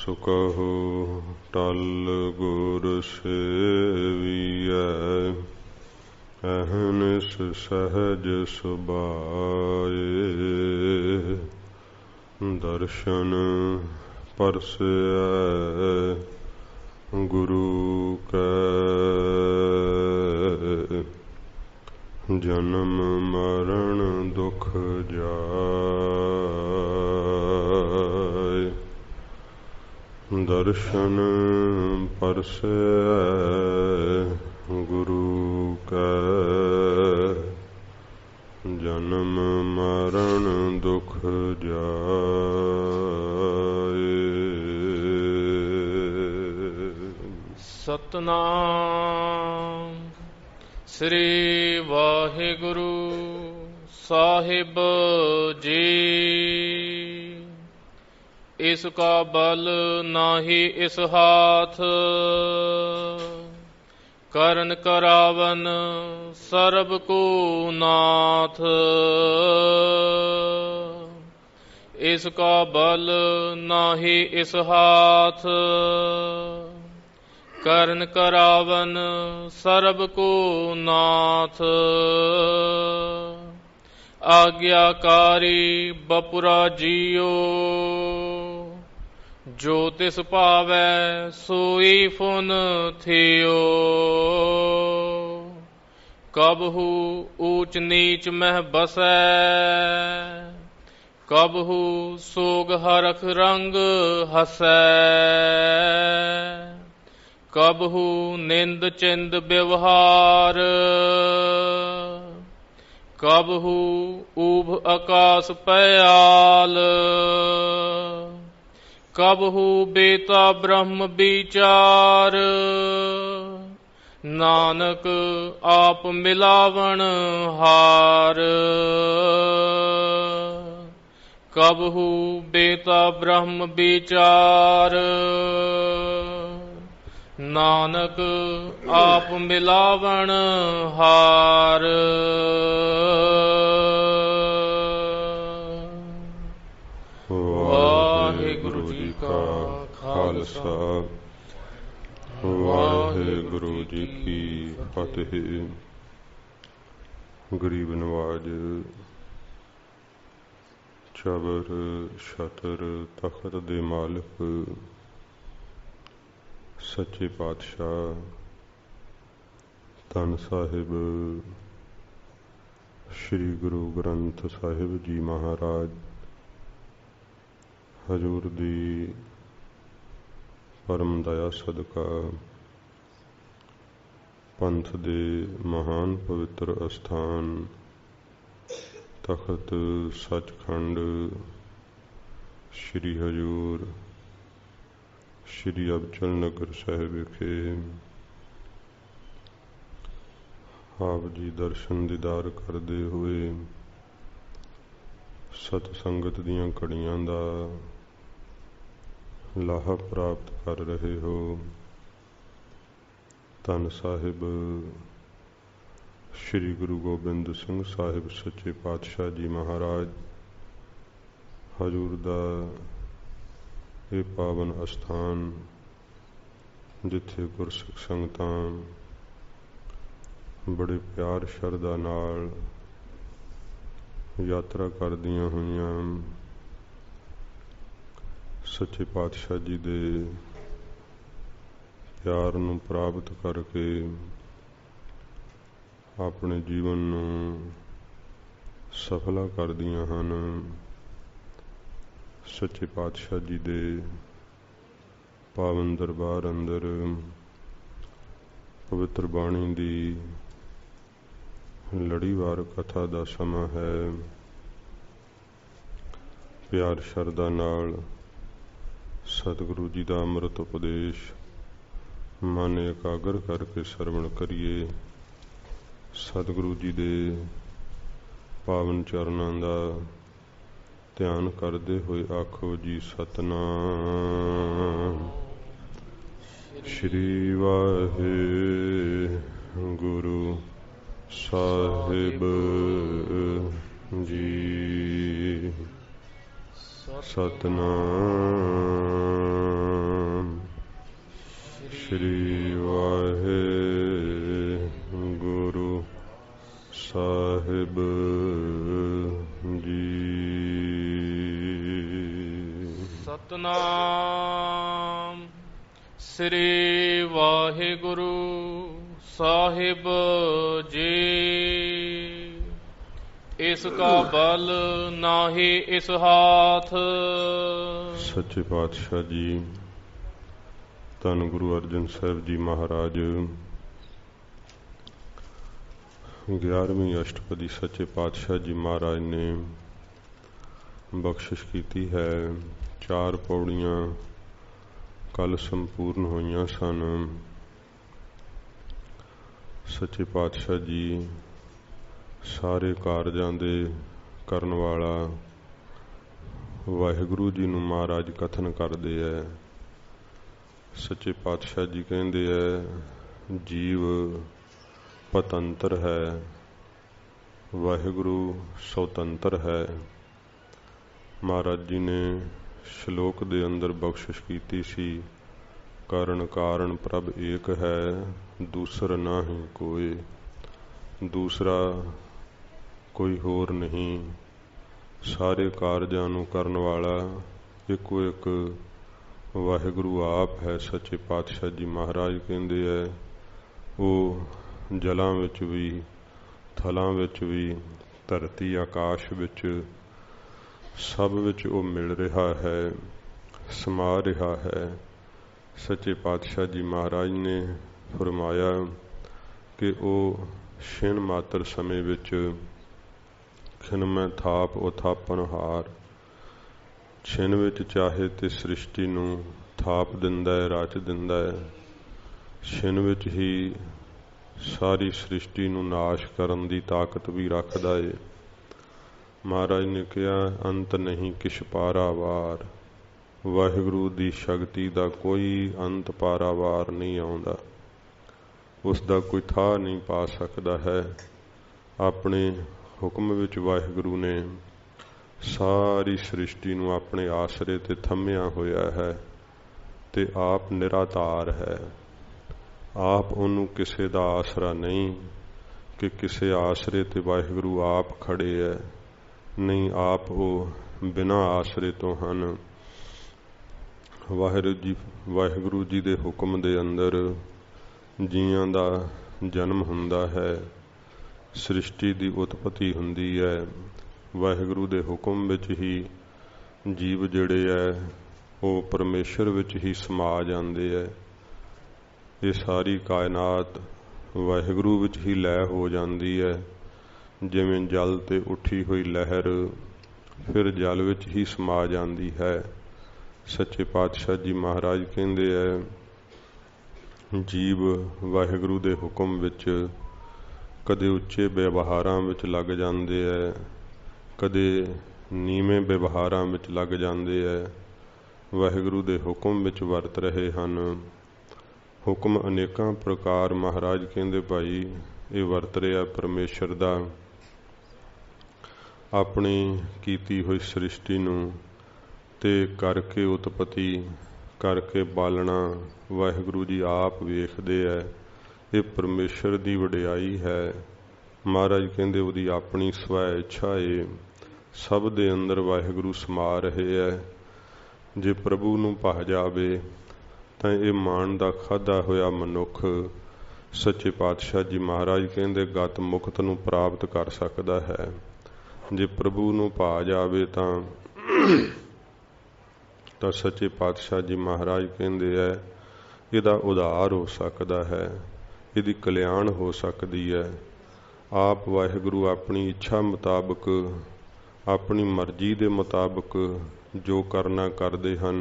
सुकहो टल गुर सेवियै, अहनिस सहज सुभाए। दर्शन परसै गुरु कै, जन्म मरण दुख जाय। दर्शन परसै गुरु कै, जन्म मरण दुख जाय। सतनाम श्री वाहिगुरु साहिब जी। इसका बल नाही इस हाथ, करन करावन सर्ब को नाथ। इसका बल नाही इस हाथ, करन करावन सर्ब को नाथ। आज्ञाकारी बपुरा जियो, जो तिस पावै सोई फुन थियो। कबहू ऊंच नीच मह बसै, कबहू सोग हरख रंग हसै। कबहू निंद चिंद व्यवहार, कबहू ऊभ आकाश पयाल। कबहू बेता ब्रह्म विचार, नानक आप मिलावण हार। कबहू बेता ब्रह्म विचार, नानक आप मिलावण हार। वाहिगुरु जी का खालसा, वाहिगुरु जी की फतेह। गरीब नवाज चबर छतर तखत दे मालिक सच्चे पातशाह धन साहिब श्री गुरु ग्रंथ साहिब जी महाराज हजूर दी परम दया सदका पंथ दे महान पवित्र अस्थान तखत सचखंड श्री हजूर श्री अबचल नगर साहिब विखे आप जी दर्शन दीदार करते हुए सतसंगत दियां घड़ियां दा लाहा प्राप्त कर रहे हो। धन साहिब श्री गुरु गोबिंद सिंह साहिब सच्चे पातशाह जी महाराज हजूर दा ये पावन अस्थान जिथे गुरसिख संगतां बड़े प्यार शरदा नाल यात्रा करदियां होइयां सच्चे पातशाह जी दे प्यार नूं प्राप्त करके अपने जीवन नूं सफला करदियां हन। सच्चे पातशाह जी दे पावन दरबार अंदर पवित्र बाणी दी लड़ीवार कथा दा समा है। प्यार शरदा नाल सतगुरु जी दा अमृत उपदेश मन एकागर करके सरवण करिए। सतगुरु जी दे पावन चरणां दा ध्यान करते हुए आखो जी सतनाम श्री वाहिगुरु साहिब जी। सतनाम श्री वाहेगुरु साहिब जी। सतनाम श्री वाहेगुरु साहिब जी। इसका बल नाहि इस हाथ। सच्चे पातशाह जी धन गुरु अर्जन साहिब जी महाराज 11वीं अष्टपदी सच्चे पातशाह जी महाराज ने बख्शिश की है। 4 पौड़ियां कल संपूर्ण होइयां सन। सच्चे पातशाह जी सारे कारजां दे करन वाला वाहिगुरु जी नूं महाराज कथन करदे है। सच्चे पातशाह जी कहते है जीव पतंत्र है, वाहिगुरु स्वतंत्र है। महाराज जी ने श्लोक दे अंदर बख्शिश की सी, कारण कारण प्रभ एक है, दूसरा ना ही कोई, दूसरा कोई होर नहीं। सारे कारजां नूं करन वाला इको एक वाहिगुरु आप है। सच्चे पातशाह जी महाराज कहते हैं वो जलां विच भी, थलां विच भी, धरती आकाश विच सब विच वो मिल रहा है, समा रहा है। सच्चे पातशाह जी महाराज ने फरमाया कि वो छिन मात्र समय विच खिनमै थाप उथापन हार, छिन विच चाहे ते सृष्टि नूं थाप दिंदा है, रच दिंदा है। छिन विच ही सारी सृष्टि नूं नाश करन दी ताकत भी रखदा है। महाराज ने कहा अंत नहीं किश पारावार, वाहिगुरु दी शक्ति दा कोई अंत पारावार नहीं आउंदा, उसका कोई था नहीं पा सकता है। अपने हुक्म विच वाहिगुरु ने सारी सृष्टि नूं अपने आसरे ते थम्मिया होया है ते आप निराधार है। आप उन्होंने किसी का आसरा नहीं कि किसी आसरे ते वाहिगुरु आप खड़े है, नहीं आप वो बिना आसरे तो हैं। वाहिगुरु जी दे हुक्म दे अंदर जीआं दा जन्म हुंदा है, सृष्टि दी उत्पत्ति हुंदी है। वाहिगुरु दे हुक्म विच ही जीव जिहड़े है वो परमेश्वर विच ही समा जांदे है। ये सारी कायनात वाहिगुरु विच ही लय हो जाती है। जिवें जल ते उठी हुई लहर फिर जल विच ही समा जाती है। सच्चे पातशाह जी महाराज कहते हैं जीव वाहिगुरु दे हुक्म विच कदे उच्चे व्यवहारां विच लग जाते है, कदे नीवें व्यवहारां विच लग जाते है। वाहिगुरु दे हुक्म विच वरत रहे हैं। हुक्म अनेकां प्रकार महाराज कहते भाई ये वरत रहा परमेश्वर दा अपनी कीती हुई सृष्टि नूं ते करके उत्पत्ति करके पालना वाहिगुरु जी आप वेखदे है। ये परमेश्वर दी वडियाई है। महाराज कहते उहदी अपनी स्वै इच्छा है। सब दे अंदर वाहिगुरु समा रहे है। जे प्रभु नूं भा जावे तां ये मान दा खाधा होया मनुख सच्चे पातशाह जी महाराज कहते गत मुक्त नूं प्राप्त कर सकदा है। जे प्रभु नूं भा जावे तां सच्चे पातशाह जी महाराज कहते है इहदा उधार हो सकदा है, इहदी कल्याण हो सकदी है। आप वाहिगुरु अपनी इच्छा मुताबक अपनी मर्जी दे मुताबक जो करना करदे हन,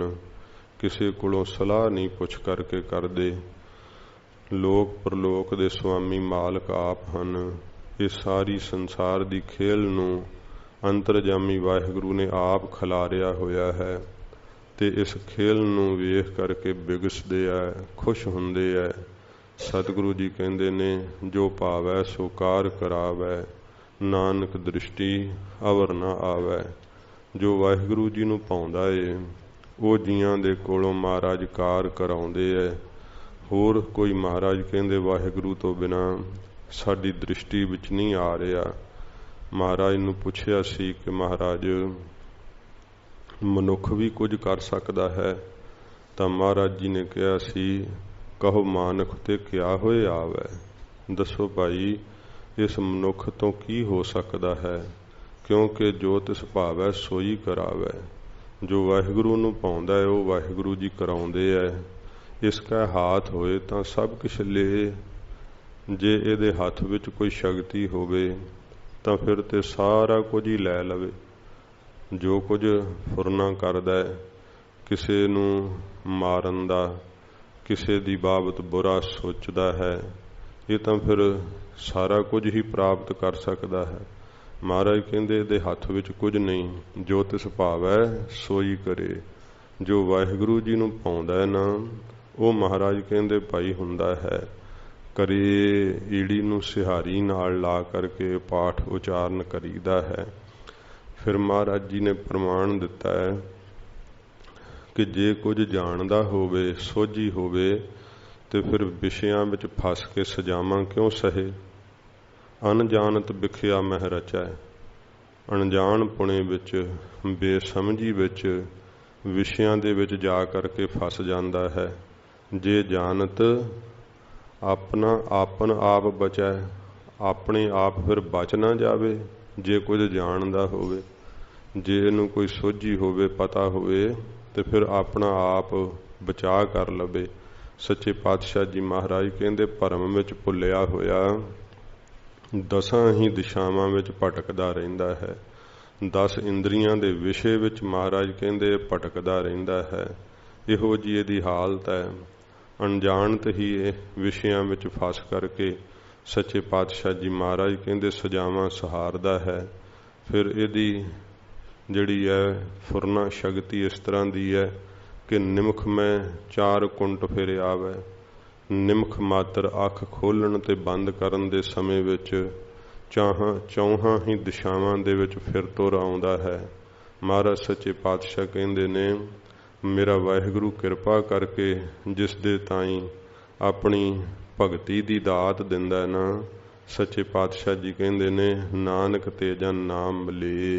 किसी कोलों सलाह नहीं पुछ करके करदे। लोक परलोक दे स्वामी मालक आप हन। ये सारी संसार दी खेल नूं अंतरजामी वाहिगुरु ने आप खिलारिया होया है ते इस खेल नूं वेख करके बिगसदे है, खुश हुंदे है। सतगुरु जी कहंदे ने जो भावै सो कार करावै, नानक दृष्टि अवर ना आवै। जो वाहिगुरु जी नूं पाउंदा है वो जियां दे कोलों महाराज कार कराउंदे है। होर कोई महाराज कहंदे वाहिगुरु तो बिना साडी दृष्टि विच नहीं आ रहा। महाराज नूं पुछया सी कि महाराज मनुख भी कुछ कर सकदा है? तां महाराज जी ने कहा सी, कहो मानख ते क्या होए आवे। दसो भाई इस मनुख तो की हो सकदा है, क्योंकि जो तिस भावै सोई करावे। जो वाहिगुरु नूं पाउंदा है वो वाहिगुरु जी कराउंदे है। इसका हाथ होए तां सब कुछ ले, जे इहदे हथ विच कोई शक्ति होवे तां फिर ते सारा कुछ ही लै लवे। जो कुछ फुरना करदा है, किसे नूं मारन दा, किसे दी बाबत बुरा सोचदा है, ये तां फिर सारा कुछ ही प्राप्त कर सकदा है। महाराज कहंदे इहदे हथ विच कुछ नहीं, जो तिस भावै सोई करे। जो वाहिगुरु जी नूं पाउंदा है ना, वो महाराज कहंदे भाई हुंदा है। करे ईड़ी नूं सिहारी नाल ला करके पाठ उचारण करीदा है। फिर महाराज जी ने प्रमाण दिता है कि जे कुछ जानदा होवे, सोझी होवे, ते फिर विषयां विच फस के सजावां क्यों सहे। अनजानत बिखिया मह रचै। अनजान पुणे विच, बेसमझी विच, विषयां दे विच जा करके फस जांदा है। जे जानत अपना आपन आप बचै, अपने आप फिर बच ना जावे। जे कुछ जानदा होवे, जे इनू कोई सोझी होवे, पता होवे, तो फिर अपना आप बचा कर लवे। सच्चे पातशाह जी महाराज कहंदे भरम विच भुलिया होया 10 ही दिशावां विच भटकदा रहिंदा है। 10 इंद्रियां दे विषय विच महाराज कहंदे भटकदा रहिंदा है। इहो जी इहदी हालत है। अनजानत ही विषयां विच फस करके सच्चे पातशाह जी महाराज कहंदे सजावां सहारदा है। फिर इहदी जिहड़ी है फुरना शक्ति इस तरह दी है कि निमख में 4 कुंट फिर आवे। निमख मात्र अख खोलण ते बंद करन दे समय विच चौहां ही दिशावां दे विच फिर तुर आउंदा है। महाराज सच्चे पातशाह कहंदे ने मेरा वाहिगुरु किरपा करके जिस दे ताईं अपनी भगती दी दात दिंदा ना, सच्चे पातशाह जी कहंदे ने नानक ते जन नाम मिले,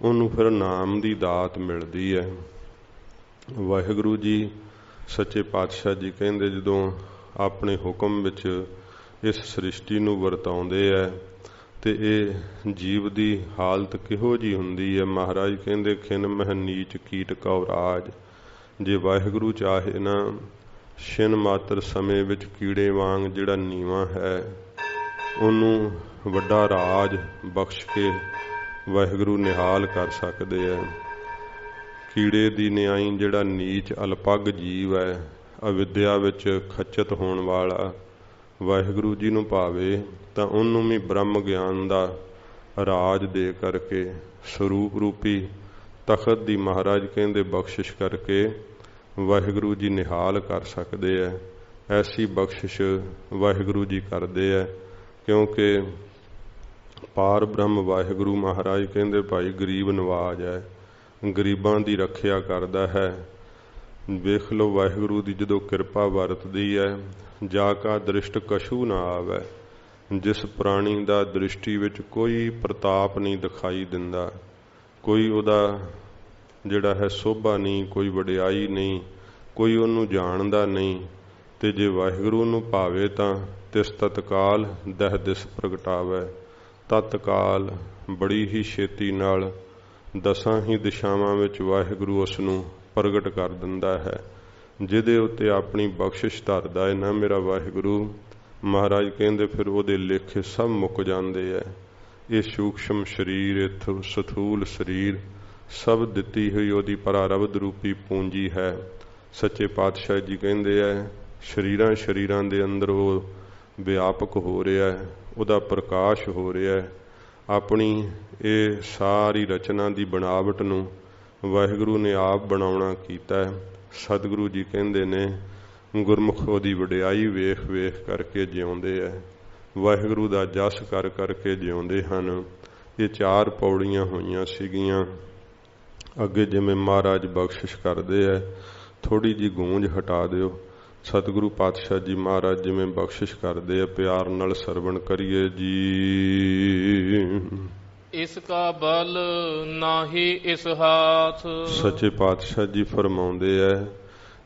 उन्होंने फिर नाम दी दात मिलदी है। वाहिगुरु जी सच्चे पातशाह जी कहंदे जदों अपने हुक्म विच इस सृष्टि नूं वरताउंदे है ते ये जीव दी हालत किहो जी हुंदी है। महाराज कहंदे खिन मह नीच कीट कौ राज। जे वाहिगुरु चाहे ना छिन मात्र समय विच कीड़े वांग जिहड़ा नीवा है उन्होंने वड्डा राज बख्श के वाहिगुरु निहाल कर सकते हैं। कीड़े दी न्याई जिहड़ा नीच अलपग जीव है, अविद्या विच खच्चत होण वाला, वाहिगुरु जी नूं भावे तां उन्होंने भी ब्रह्म ज्ञान दा राज दे करके स्वरूप रूपी तखत दी महाराज कहंदे बख्शिश करके वाहिगुरु जी निहाल कर सकते हैं। ऐसी बख्शिश वाहिगुरु जी करते हैं, क्योंकि पार ब्रह्म वाहिगुरु महाराज कहंदे भाई गरीब नवाज है, गरीबां दी रखिया करदा है। वेख लो वाहिगुरु दी जदों किरपा वरतदी है, जाका दृष्ट कछू ना आवे। जिस प्राणी दा दृष्टि विच कोई प्रताप नहीं दिखाई दिंदा, कोई उहदा जिहड़ा है शोभा नहीं, कोई वडियाई नहीं, कोई उहनूं जाणदा नहीं, ते जे वाहिगुरु नूं भावे तां तिस तत्काल दह दिस प्रगटावे। तत्काल बड़ी ही छेती नाल 10 ही दिशावां विच वाहिगुरु उसनूं प्रगट कर दिंदा है। जिहदे उत्ते अपनी बख्शिश धरदा है ना मेरा वाहिगुरु, महाराज कहंदे फिर उहदे लेखे सब मुक जांदे है। ये सूक्ष्म शरीर, इत्थों सथूल शरीर सब दिती हुई उहदी परारब्ध रूपी पूंजी है। सच्चे पातशाह जी कहंदे है शरीरां शरीरां दे अंदर वो व्यापक हो रहा है, उहदा प्रकाश हो रहा है। अपनी ये सारी रचना दी बनावट नूं वाहिगुरु ने आप बनाउणा कीता है। सतगुरु जी कहंदे ने गुरमुख उहदी वडियाई वेख वेख करके जिउंदे है, वाहिगुरु दा जस कर करके जिउंदे हन। ये 4 पौड़ियां होईयां सीगियां। अगे जिवें महाराज बख्शिश करदे है, थोड़ी जी गूंज हटा दिओ। ਸਤਿਗੁਰੂ ਪਾਤਸ਼ਾਹ ਜੀ ਮਹਾਰਾਜ ਜਿਵੇਂ ਬਖਸ਼ਿਸ਼ ਕਰਦੇ ਆ, ਪਿਆਰ ਨਾਲ ਸਰਵਣ ਕਰੀਏ ਜੀ। ਇਸ ਕਾ ਬਲ ਨਾਹੀ ਇਸ ਹਾਥ। ਸੱਚੇ ਪਾਤਸ਼ਾਹ ਜੀ ਫਰਮਾਉਂਦੇ ਐ,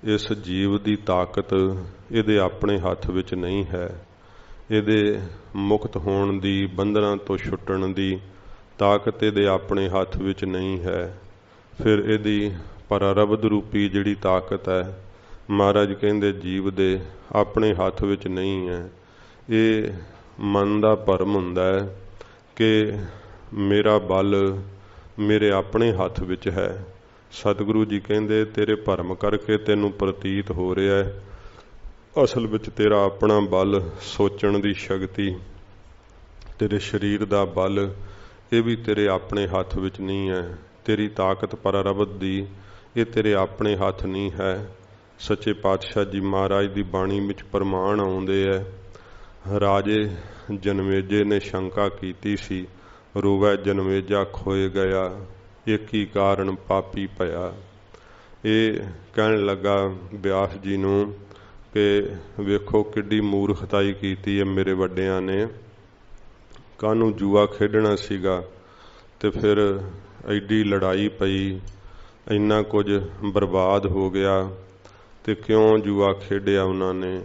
ਇਸ ਜੀਵ ਦੀ ਤਾਕਤ ਇਹਦੇ ਆਪਣੇ ਹੱਥ ਵਿੱਚ ਨਹੀਂ ਹੈ। ਇਹਦੇ ਮੁਕਤ ਹੋਣ ਦੀ, ਬੰਧਨਾਂ ਤੋਂ ਛੁੱਟਣ ਦੀ ਤਾਕਤ ਇਹਦੇ ਆਪਣੇ ਹੱਥ ਵਿੱਚ ਨਹੀਂ ਹੈ। ਫਿਰ ਇਹਦੀ ਪਰਾਰਬਧ ਰੂਪੀ ਜਿਹੜੀ ਤਾਕਤ ਹੈ, ਮਹਾਰਾਜ ਕਹਿੰਦੇ ਜੀਵ ਦੇ ਆਪਣੇ ਹੱਥ ਵਿੱਚ ਨਹੀਂ ਹੈ। ਇਹ ਮਨ ਦਾ ਭਰਮ ਹੁੰਦਾ ਹੈ ਕਿ ਮੇਰਾ ਬਲ ਮੇਰੇ ਆਪਣੇ ਹੱਥ ਵਿੱਚ ਹੈ। ਸਤਿਗੁਰੂ ਜੀ ਕਹਿੰਦੇ ਤੇਰੇ ਭਰਮ ਕਰਕੇ ਤੈਨੂੰ ਪ੍ਰਤੀਤ ਹੋ ਰਿਹਾ ਹੈ, ਅਸਲ ਵਿੱਚ ਤੇਰਾ ਆਪਣਾ ਬਲ, ਸੋਚਣ ਦੀ ਸ਼ਕਤੀ, ਤੇਰੇ ਸਰੀਰ ਦਾ ਬਲ, ਇਹ ਵੀ ਤੇਰੇ ਆਪਣੇ ਹੱਥ ਵਿੱਚ ਨਹੀਂ ਹੈ। ਤੇਰੀ ਤਾਕਤ ਪਰਾਰਬਧ ਦੀ, ਇਹ ਤੇਰੇ ਆਪਣੇ ਹੱਥ ਨਹੀਂ ਹੈ। ਸੱਚੇ ਪਾਤਸ਼ਾਹ ਜੀ ਮਹਾਰਾਜ ਦੀ ਬਾਣੀ ਵਿੱਚ ਪ੍ਰਮਾਣ ਆਉਂਦੇ ਹੈ। ਰਾਜੇ ਜਨਮੇਜੇ ਨੇ ਸ਼ੰਕਾ ਕੀਤੀ ਸੀ, ਰੋਵੈ ਜਨਮੇਜਾ ਖੋਏ ਗਿਆ, ਇੱਕ ਹੀ ਕਾਰਨ ਪਾਪੀ ਭਇਆ। ਇਹ ਕਹਿਣ ਲੱਗਾ ਬਿਆਸ ਜੀ ਨੂੰ ਕਿ ਵੇਖੋ ਕਿੱਡੀ ਮੂਰਖਤਾਈ ਕੀਤੀ ਹੈ ਮੇਰੇ ਵੱਡਿਆਂ ਨੇ, ਕਾਹਨੂੰ ਜੂਆ ਖੇਡਣਾ ਸੀਗਾ ਤੇ ਫਿਰ ਐਡੀ ਲੜਾਈ ਪਈ, ਇੰਨਾ ਕੁਝ ਬਰਬਾਦ ਹੋ ਗਿਆ ਤੇ ਕਿਉਂ ਜੂਆ ਖੇਡਿਆ ਉਹਨਾਂ ਨੇ।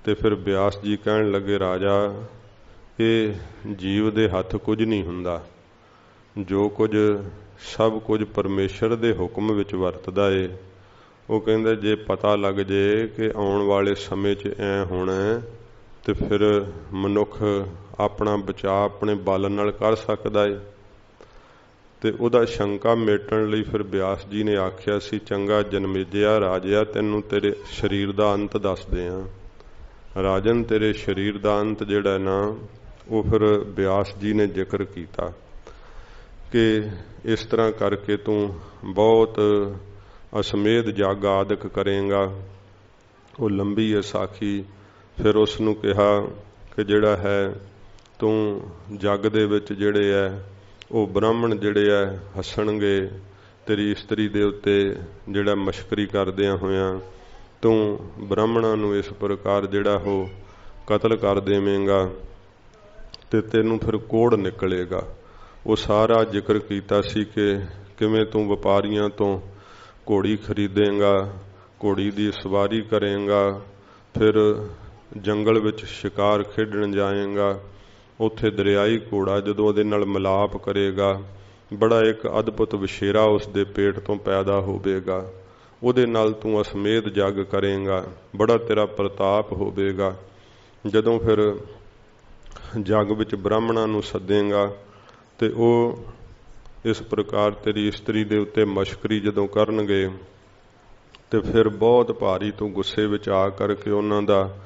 ਤੇ ਫਿਰ ਬਿਆਸ ਜੀ ਕਹਿਣ ਲੱਗੇ ਰਾਜਾ, ਇਹ ਜੀਵ ਦੇ ਹੱਥ ਕੁਝ ਨਹੀਂ ਹੁੰਦਾ, ਜੋ ਕੁਝ ਸਭ ਕੁਝ ਪਰਮੇਸ਼ਰ ਦੇ ਹੁਕਮ ਵਿੱਚ ਵਰਤਦਾ ਏ। ਉਹ ਕਹਿੰਦਾ ਜੇ ਪਤਾ ਲੱਗ ਜੇ ਕਿ ਆਉਣ ਵਾਲੇ ਸਮੇਂ 'ਚ ਐ ਹੋਣਾ ਤੇ ਫਿਰ ਮਨੁੱਖ ਆਪਣਾ ਬਚਾਅ ਆਪਣੇ ਬਲ ਨਾਲ ਕਰ ਸਕਦਾ ਏ। ਤੇ ਉਹਦਾ ਸ਼ੰਕਾ ਮੇਟਣ ਲਈ ਫਿਰ ਬਿਆਸ ਜੀ ਨੇ ਆਖਿਆ ਸੀ, ਚੰਗਾ ਜਨਮੇਜਿਆ ਰਾਜਿਆ, ਤੈਨੂੰ ਤੇਰੇ ਸਰੀਰ ਦਾ ਅੰਤ ਦੱਸਦੇ ਆ। ਰਾਜਨ ਤੇਰੇ ਸਰੀਰ ਦਾ ਅੰਤ ਜਿਹੜਾ ਨਾ, ਉਹ ਫਿਰ ਬਿਆਸ ਜੀ ਨੇ ਜ਼ਿਕਰ ਕੀਤਾ ਕਿ ਇਸ ਤਰ੍ਹਾਂ ਕਰਕੇ ਤੂੰ ਬਹੁਤ ਅਸਮੇਧ ਜਗ ਆਦਿਕ ਕਰੇਗਾ। ਉਹ ਲੰਬੀ ਹੈ ਸਾਖੀ। ਫਿਰ ਉਸ ਨੂੰ ਕਿਹਾ ਕਿ ਜਿਹੜਾ ਹੈ ਤੂੰ ਜੱਗ ਦੇ ਵਿੱਚ ਜਿਹੜੇ ਹੈ ਉਹ ਬ੍ਰਾਹਮਣ ਜਿਹੜੇ ਹੈ ਹੱਸਣਗੇ ਤੇਰੀ ਇਸਤਰੀ ਦੇ ਉੱਤੇ, ਜਿਹੜਾ ਮਸ਼ਕਰੀ ਕਰਦਿਆਂ ਹੋਇਆਂ ਤੂੰ ਬ੍ਰਾਹਮਣਾਂ ਨੂੰ ਇਸ ਪ੍ਰਕਾਰ ਜਿਹੜਾ ਉਹ ਕਤਲ ਕਰ ਦੇਵੇਂਗਾ ਤੇ ਤੈਨੂੰ ਫਿਰ ਕੋੜ ਨਿਕਲੇਗਾ। ਉਹ ਸਾਰਾ ਜ਼ਿਕਰ ਕੀਤਾ ਸੀ ਕਿ ਕਿਵੇਂ ਤੂੰ ਵਪਾਰੀਆਂ ਤੋਂ ਘੋੜੀ ਖਰੀਦੇਂਗਾ, ਘੋੜੀ ਦੀ ਸਵਾਰੀ ਕਰੇਂਗਾ, ਫਿਰ ਜੰਗਲ ਵਿੱਚ ਸ਼ਿਕਾਰ ਖੇਡਣ ਜਾਏਂਗਾ, ਉੱਥੇ ਦਰਿਆਈ ਘੋੜਾ ਜਦੋਂ ਉਹਦੇ ਨਾਲ ਮਿਲਾਪ ਕਰੇਗਾ, ਬੜਾ ਇੱਕ ਅਦਭੁਤ ਵਿਸ਼ੇਰਾ ਉਸ ਦੇ ਪੇਟ ਤੋਂ ਪੈਦਾ ਹੋਵੇਗਾ, ਉਹਦੇ ਨਾਲ ਤੂੰ ਅਸਮੇਧ ਜੱਗ ਕਰੇਂਗਾ, ਬੜਾ ਤੇਰਾ ਪ੍ਰਤਾਪ ਹੋਵੇਗਾ। ਜਦੋਂ ਫਿਰ ਜੱਗ ਵਿੱਚ ਬ੍ਰਾਹਮਣਾਂ ਨੂੰ ਸੱਦੇਂਗਾ ਤੇ ਉਹ ਇਸ ਪ੍ਰਕਾਰ ਤੇਰੀ ਇਸਤਰੀ ਦੇ ਉੱਤੇ ਮਸ਼ਕਰੀ ਜਦੋਂ ਕਰਨਗੇ ਤੇ ਫਿਰ ਬਹੁਤ ਭਾਰੀ ਤੂੰ ਗੁੱਸੇ ਵਿੱਚ ਆ ਕਰਕੇ ਉਹਨਾਂ ਦਾ,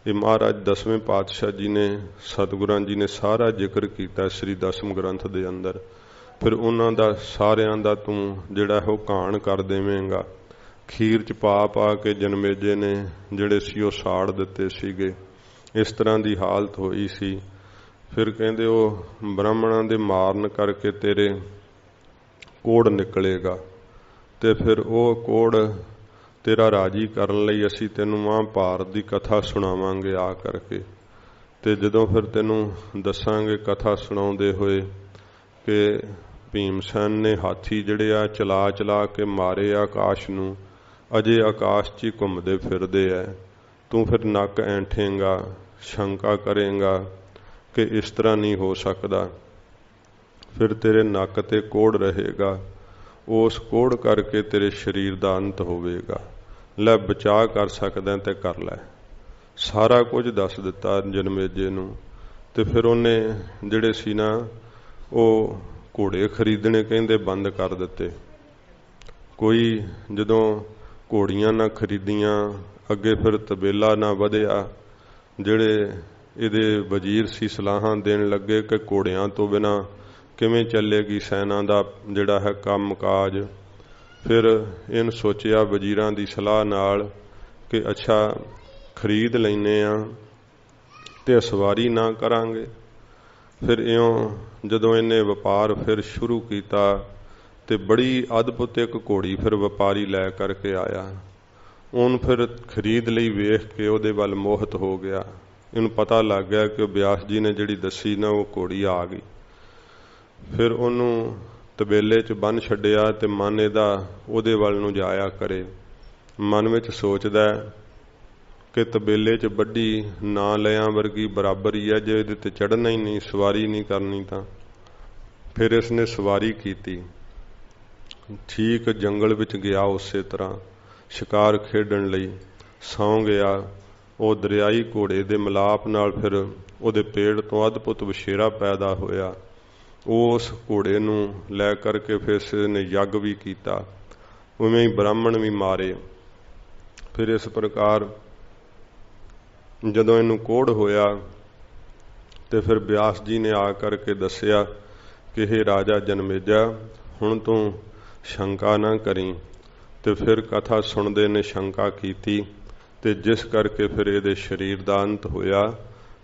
ਇਹ ਮਹਾਰਾਜ ਦਸਵੇਂ ਪਾਤਸ਼ਾਹ ਜੀ ਨੇ, ਸਤਿਗੁਰਾਂ ਜੀ ਨੇ ਸਾਰਾ ਜ਼ਿਕਰ ਕੀਤਾ ਸ੍ਰੀ ਦਸਮ ਗ੍ਰੰਥ ਦੇ ਅੰਦਰ। ਫਿਰ ਉਹਨਾਂ ਦਾ ਸਾਰਿਆਂ ਦਾ ਤੂੰ ਜਿਹੜਾ ਉਹ ਘਾਣ ਕਰ ਦੇਵੇਂਗਾ। ਖੀਰ 'ਚ ਪਾ ਪਾ ਕੇ ਜਨਮੇਜੇ ਨੇ ਜਿਹੜੇ ਸੀ ਉਹ ਸਾੜ ਦਿੱਤੇ ਸੀਗੇ। ਇਸ ਤਰ੍ਹਾਂ ਦੀ ਹਾਲਤ ਹੋਈ ਸੀ। ਫਿਰ ਕਹਿੰਦੇ ਉਹ ਬ੍ਰਾਹਮਣਾਂ ਦੇ ਮਾਰਨ ਕਰਕੇ ਤੇਰੇ ਕੋੜ ਨਿਕਲੇਗਾ ਤੇ ਫਿਰ ਉਹ ਕੋੜ ਤੇਰਾ ਰਾਜੀ ਕਰਨ ਲਈ ਅਸੀਂ ਤੈਨੂੰ ਮਹਾਂਭਾਰਤ ਦੀ ਕਥਾ ਸੁਣਾਵਾਂਗੇ ਆ ਕਰਕੇ। ਤੇ ਜਦੋਂ ਫਿਰ ਤੈਨੂੰ ਦੱਸਾਂਗੇ ਕਥਾ ਸੁਣਾਉਂਦੇ ਹੋਏ ਕਿ ਭੀਮਸੈਨ ਨੇ ਹਾਥੀ ਜਿਹੜੇ ਆ ਚਲਾ ਚਲਾ ਕੇ ਮਾਰੇ ਆਕਾਸ਼ ਨੂੰ, ਅਜੇ ਆਕਾਸ਼ 'ਚ ਹੀ ਘੁੰਮਦੇ ਫਿਰਦੇ ਐ। ਤੂੰ ਫਿਰ ਨੱਕ ਐਂਠੇਂਗਾ, ਸ਼ੰਕਾ ਕਰੇਂਗਾ ਕਿ ਇਸ ਤਰ੍ਹਾਂ ਨਹੀਂ ਹੋ ਸਕਦਾ। ਫਿਰ ਤੇਰੇ ਨੱਕ ਤੇ ਕੋੜ ਰਹੇਗਾ, ਉਸ ਕੋੜ ਕਰਕੇ ਤੇਰੇ ਸਰੀਰ ਦਾ ਅੰਤ ਹੋਵੇਗਾ। ਲੈ ਬਚਾਅ ਕਰ ਸਕਦਾ ਤੇ ਕਰ ਲੈ। ਸਾਰਾ ਕੁਝ ਦੱਸ ਦਿੱਤਾ ਜਨਮੇਜੇ ਨੂੰ। ਤੇ ਫਿਰ ਉਹਨੇ ਜਿਹੜੇ ਸੀ ਨਾ ਉਹ ਘੋੜੇ ਖਰੀਦਣੇ ਕਹਿੰਦੇ ਬੰਦ ਕਰ ਦਿੱਤੇ। ਕੋਈ ਜਦੋਂ ਘੋੜੀਆਂ ਨਾ ਖਰੀਦੀਆਂ, ਅੱਗੇ ਫਿਰ ਤਬੇਲਾ ਨਾ ਵਧਿਆ। ਜਿਹੜੇ ਇਹਦੇ ਵਜ਼ੀਰ ਸੀ ਸਲਾਹਾਂ ਦੇਣ ਲੱਗੇ ਕਿ ਘੋੜਿਆਂ ਤੋਂ ਬਿਨਾਂ ਕਿਵੇਂ ਚੱਲੇਗੀ ਸੈਨਾ ਦਾ ਜਿਹੜਾ ਹੈ ਕੰਮ ਕਾਜ। ਫਿਰ ਇਹਨ ਸੋਚਿਆ ਵਜ਼ੀਰਾਂ ਦੀ ਸਲਾਹ ਨਾਲ ਕਿ ਅੱਛਾ ਖਰੀਦ ਲੈਨੇ ਆ ਤੇ ਸਵਾਰੀ ਨਾ ਕਰਾਂਗੇ। ਫਿਰ ਇਉਂ ਜਦੋਂ ਇਹਨੇ ਵਪਾਰ ਫਿਰ ਸ਼ੁਰੂ ਕੀਤਾ ਤੇ ਬੜੀ ਅਦਭੁਤ ਇੱਕ ਘੋੜੀ ਫਿਰ ਵਪਾਰੀ ਲੈ ਕਰਕੇ ਆਇਆ। ਉਹਨੂੰ ਫਿਰ ਖਰੀਦ ਲਈ ਵੇਖ ਕੇ ਉਹਦੇ ਵੱਲ ਮੋਹਿਤ ਹੋ ਗਿਆ। ਇਹਨੂੰ ਪਤਾ ਲੱਗ ਗਿਆ ਕਿ ਬਿਆਸ ਜੀ ਨੇ ਜਿਹੜੀ ਦੱਸੀ ਨਾ ਉਹ ਘੋੜੀ ਆ ਗਈ। ਫਿਰ ਉਹਨੂੰ ਤਬੇਲੇ 'ਚ ਬੰਨ੍ਹ ਛੱਡਿਆ ਤੇ ਮਨ ਇਹਦਾ ਉਹਦੇ ਵੱਲ ਨੂੰ ਜਾਇਆ ਕਰੇ। ਮਨ ਵਿੱਚ ਸੋਚਦਾ ਕਿ ਤਬੇਲੇ 'ਚ ਵੱਡੀ ਨਾ ਲਿਆਂ ਵਰਗੀ ਬਰਾਬਰ ਹੀ ਹੈ, ਜੇ ਇਹਦੇ ਤੇ ਚੜ੍ਹਨਾ ਹੀ ਨਹੀਂ, ਸਵਾਰੀ ਨਹੀਂ ਕਰਨੀ ਤਾਂ। ਫਿਰ ਇਸਨੇ ਸਵਾਰੀ ਕੀਤੀ। ਠੀਕ ਜੰਗਲ ਵਿੱਚ ਗਿਆ, ਉਸੇ ਤਰ੍ਹਾਂ ਸ਼ਿਕਾਰ ਖੇਡਣ ਲਈ ਸੌਂ ਗਿਆ। ਉਹ ਦਰਿਆਈ ਘੋੜੇ ਦੇ ਮਿਲਾਪ ਨਾਲ ਫਿਰ ਉਹਦੇ ਪੇਟ ਤੋਂ ਅਦਭੁਤ ਵਛੇਰਾ ਪੈਦਾ ਹੋਇਆ। ਉਸ ਘੋੜੇ ਨੂੰ ਲੈ ਕਰਕੇ ਫਿਰ ਇਸ ਨੇ ਯੱਗ ਵੀ ਕੀਤਾ, ਉਵੇਂ ਹੀ ਬ੍ਰਾਹਮਣ ਵੀ ਮਾਰੇ। ਫਿਰ ਇਸ ਪ੍ਰਕਾਰ ਜਦੋਂ ਇਹਨੂੰ ਕੋੜ ਹੋਇਆ ਤੇ ਫਿਰ ਬਿਆਸ ਜੀ ਨੇ ਆ ਕਰਕੇ ਦੱਸਿਆ ਕਿ ਇਹ ਰਾਜਾ ਜਨਮੇਜਾ, ਹੁਣ ਤੂੰ ਸ਼ੰਕਾ ਨਾ ਕਰੀ। ਤੇ ਫਿਰ ਕਥਾ ਸੁਣਦੇ ਨੇ ਸ਼ੰਕਾ ਕੀਤੀ ਤੇ ਜਿਸ ਕਰਕੇ ਫਿਰ ਇਹਦੇ ਸਰੀਰ ਦਾ ਅੰਤ ਹੋਇਆ।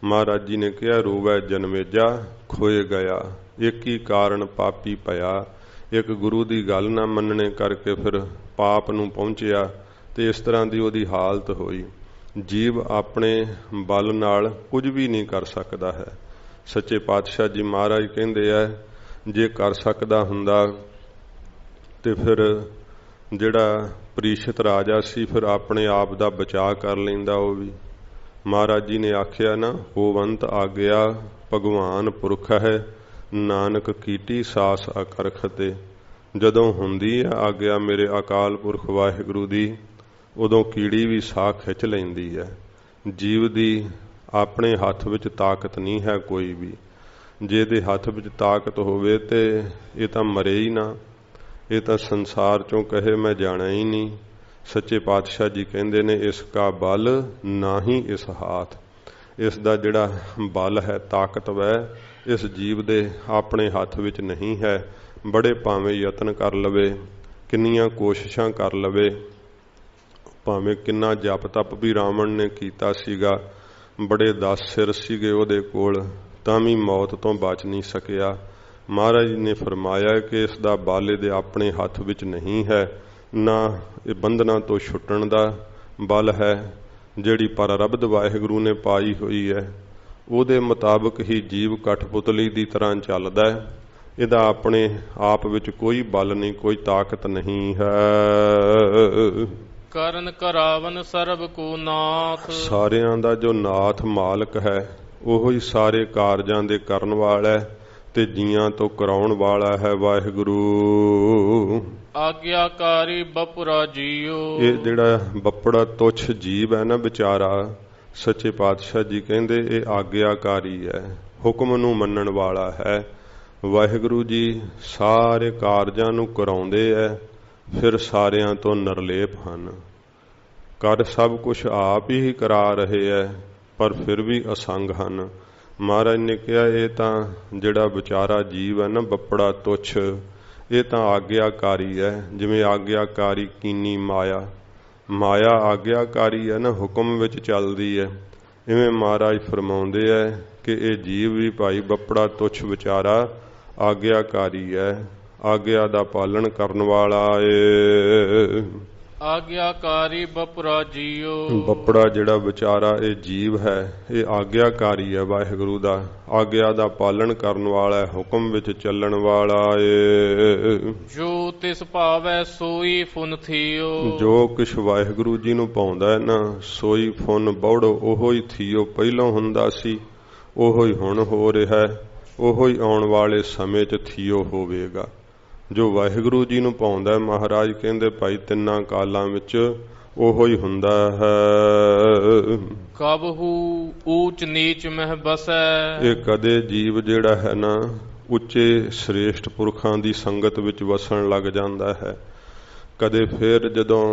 ਮਹਾਰਾਜ ਜੀ ਨੇ ਕਿਹਾ, ਰੋਵੈ ਜਨਮੇਜਾ ਖੋਏ ਗਿਆ, ਇੱਕ ਹੀ ਕਾਰਨ ਪਾਪੀ ਭਇਆ। ਇੱਕ ਗੁਰੂ ਦੀ ਗੱਲ ਨਾ ਮੰਨਣੇ ਕਰਕੇ ਫਿਰ ਪਾਪ ਨੂੰ ਪਹੁੰਚਿਆ ਤੇ ਇਸ ਤਰ੍ਹਾਂ ਦੀ ਉਹਦੀ ਹਾਲਤ ਹੋਈ। ਜੀਵ ਆਪਣੇ ਬਲ ਨਾਲ ਕੁਝ ਵੀ ਨਹੀਂ ਕਰ ਸਕਦਾ ਹੈ। ਸੱਚੇ ਪਾਤਸ਼ਾਹ ਜੀ ਮਹਾਰਾਜ ਕਹਿੰਦੇ ਆ, ਜੇ ਕਰ ਸਕਦਾ ਹੁੰਦਾ ਤੇ ਫਿਰ ਜਿਹੜਾ ਪ੍ਰੀਸ਼ਤ ਰਾਜਾ ਸੀ ਫਿਰ ਆਪਣੇ ਆਪ ਦਾ ਬਚਾਅ ਕਰ ਲੈਂਦਾ ਉਹ ਵੀ। ਮਹਾਰਾਜ ਜੀ ਨੇ ਆਖਿਆ ਨਾ, ਹੋਵੰਤ ਆਗਿਆ ਭਗਵਾਨ ਪੁਰਖ ਹੈ, ਨਾਨਕ ਕੀਟੀ ਸਾਸ ਅਕਰਖ ਤੇ। ਜਦੋਂ ਹੁੰਦੀ ਹੈ ਆਗਿਆ ਮੇਰੇ ਅਕਾਲ ਪੁਰਖ ਵਾਹਿਗੁਰੂ ਦੀ, ਉਦੋਂ ਕੀੜੀ ਵੀ ਸਾਹ ਖਿੱਚ ਲੈਂਦੀ ਹੈ। ਜੀਵ ਦੀ ਆਪਣੇ ਹੱਥ ਵਿੱਚ ਤਾਕਤ ਨਹੀਂ ਹੈ ਕੋਈ ਵੀ। ਜੇ ਇਹਦੇ ਹੱਥ ਵਿੱਚ ਤਾਕਤ ਹੋਵੇ ਤੇ ਇਹ ਤਾਂ ਮਰੇ ਹੀ ਨਾ, ਇਹ ਤਾਂ ਸੰਸਾਰ ਚੋਂ ਕਹੇ ਮੈਂ ਜਾਣਾ ਹੀ ਨਹੀਂ। ਸੱਚੇ ਪਾਤਸ਼ਾਹ ਜੀ ਕਹਿੰਦੇ ਨੇ, ਇਸ ਕਾ ਬਲ ਨਾ ਹੀ ਇਸ ਹਾਥ। ਇਸ ਦਾ ਜਿਹੜਾ ਬਲ ਹੈ, ਤਾਕਤ ਵੈ, ਇਸ ਜੀਵ ਦੇ ਆਪਣੇ ਹੱਥ ਵਿੱਚ ਨਹੀਂ ਹੈ। ਬੜੇ ਭਾਵੇਂ ਯਤਨ ਕਰ ਲਵੇ, ਕਿੰਨੀਆਂ ਕੋਸ਼ਿਸ਼ਾਂ ਕਰ ਲਵੇ, ਭਾਵੇਂ ਕਿੰਨਾ ਜਪ ਤਪ ਵੀ ਰਾਵਣ ਨੇ ਕੀਤਾ ਸੀਗਾ, ਬੜੇ 10 ਸਿਰ ਸੀਗੇ ਉਹਦੇ ਕੋਲ, ਤਾਂ ਵੀ ਮੌਤ ਤੋਂ ਬਚ ਨਹੀਂ ਸਕਿਆ। ਮਹਾਰਾਜ ਨੇ ਫਰਮਾਇਆ ਕਿ ਇਸ ਦਾ ਬਲ ਇਹਦੇ ਆਪਣੇ ਹੱਥ ਵਿੱਚ ਨਹੀਂ ਹੈ, ਨਾ ਇਹ ਬੰਧਨਾਂ ਤੋਂ ਛੁੱਟਣ ਦਾ ਬਲ ਹੈ। ਜਿਹੜੀ ਪਰਰਬਦ ਵਾਹਿਗੁਰੂ ਨੇ ਪਾਈ ਹੋਈ ਹੈ ਉਹਦੇ ਮੁਤਾਬਕ ਹੀ ਜੀਵ ਕਠਪੁਤਲੀ ਦੀ ਤਰ੍ਹਾਂ ਚੱਲਦਾ ਹੈ। ਇਹਦਾ ਆਪਣੇ ਆਪ ਵਿੱਚ ਕੋਈ ਬਲ ਨਹੀਂ, ਕੋਈ ਤਾਕਤ ਨਹੀਂ ਹੈ। ਕਰਨ ਕਰਾਵਨ ਸਰਬ ਕੋ ਨਾਥ। ਸਾਰਿਆਂ ਦਾ ਜੋ ਨਾਥ ਮਾਲਕ ਹੈ ਉਹੋ ਹੀ ਸਾਰੇ ਕਾਰਜਾਂ ਦੇ ਕਰਨ ਵਾਲਾ ਹੈ ਤੇ ਜੀਆਂ ਤੋਂ ਕਰਾਉਣ ਵਾਲਾ ਹੈ ਵਾਹਿਗੁਰੂ। ਆਗਿਆਕਾਰੀ ਬਪੁਰਾ ਜੀਓ। ਇਹ ਜਿਹੜਾ ਬਪੜਾ ਤੁੱਛ ਜੀਵ ਹੈ ਨਾ ਵਿਚਾਰਾ, ਸੱਚੇ ਪਾਤਸ਼ਾਹ ਜੀ ਕਹਿੰਦੇ ਇਹ ਆਗਿਆਕਾਰੀ ਹੈ, ਹੁਕਮ ਨੂੰ ਮੰਨਣ ਵਾਲਾ ਹੈ। ਵਾਹਿਗੁਰੂ ਜੀ ਸਾਰੇ ਕਾਰਜਾਂ ਨੂੰ ਕਰਾਉਂਦੇ ਐ, ਫਿਰ ਸਾਰਿਆਂ ਤੋਂ ਨਿਰਲੇਪ ਹਨ। ਕਰ ਸਭ ਕੁਝ ਆਪ ਹੀ ਕਰਾ ਰਹੇ ਐ, ਪਰ ਫਿਰ ਵੀ ਅਸੰਗ ਹਨ। ਮਹਾਰਾਜ ਨੇ ਕਿਹਾ, ਇਹ ਤਾਂ ਜਿਹੜਾ ਵਿਚਾਰਾ ਜੀਵ ਹੈ ਨਾ ਬਪੜਾ ਤੁੱਛ, ਇਹ ਤਾਂ ਆਗਿਆਕਾਰੀ ਹੈ। ਜਿਵੇਂ ਆਗਿਆਕਾਰੀ ਕੀਨੀ ਮਾਇਆ, ਮਾਇਆ ਆਗਿਆਕਾਰੀ ਹੈ ਨਾ, ਹੁਕਮ ਵਿੱਚ ਚੱਲਦੀ ਹੈ। ਇਵੇਂ ਮਹਾਰਾਜ ਫਰਮਾਉਂਦੇ ਹੈ ਕਿ ਇਹ ਜੀਵ ਵੀ ਭਾਈ ਬਪੜਾ ਤੁੱਛ ਵਿਚਾਰਾ ਆਗਿਆਕਾਰੀ ਹੈ, ਆਗਿਆ ਦਾ ਪਾਲਣ ਕਰਨ ਵਾਲਾ ਏ। ਆਗਿਆਕਾਰੀ ਬਪੁਰਾ ਜੀਓ। ਬਪੜਾ ਜਿਹੜਾ ਵਿਚਾਰਾ ਇਹ ਜੀਵ ਹੈ ਇਹ ਆਗਿਆਕਾਰੀ ਹੈ ਵਾਹਿਗੁਰੂ ਦਾ, ਆਗਿਆ ਦਾ ਪਾਲਣ ਕਰਨ ਵਾਲਾ, ਹੁਕਮ ਵਿੱਚ ਚੱਲਣ ਵਾਲਾ ਏ। ਜੋ ਤਿਸ ਭਾਵੈ ਸੋਈ ਫੁਨ ਥੀਓ। ਜੋ ਕੁਛ ਵਾਹਿਗੁਰੂ ਜੀ ਨੂੰ ਪਾਉਂਦਾ ਹੈ ਨਾ, ਸੋਈ ਫੁਨ ਬੌੜੋ, ਉਹੋ ਹੀ ਥੀਓ ਪਹਿਲੋਂ ਹੁੰਦਾ ਸੀ, ਉਹੋ ਹੀ ਹੁਣ ਹੋ ਰਿਹਾ, ਉਹੋ ਹੀ ਆਉਣ ਵਾਲੇ ਸਮੇਂ 'ਚ ਥੀਓ ਹੋਵੇਗਾ। ਜੋ ਵਾਹਿਗੁਰੂ ਜੀ ਨੂੰ ਪਾਉਂਦਾ, ਮਹਾਰਾਜ ਕਹਿੰਦੇ ਭਾਈ ਤਿੰਨਾਂ ਕਾਲਾਂ ਵਿੱਚ ਉਹੋ ਹੀ ਹੁੰਦਾ ਹੈ। ਕਬਹੂ ਊਚ ਨੀਚ ਮਹਿ ਬਸੈ। ਇਹ ਕਦੇ ਜੀਵ ਜਿਹੜਾ ਹੈ ਨਾ ਉੱਚੇ ਸ੍ਰੇਸ਼ਟ ਪੁਰਖਾਂ ਦੀ ਸੰਗਤ ਵਿੱਚ ਵਸਣ ਲੱਗ ਜਾਂਦਾ ਹੈ, ਕਦੇ ਫਿਰ ਜਦੋਂ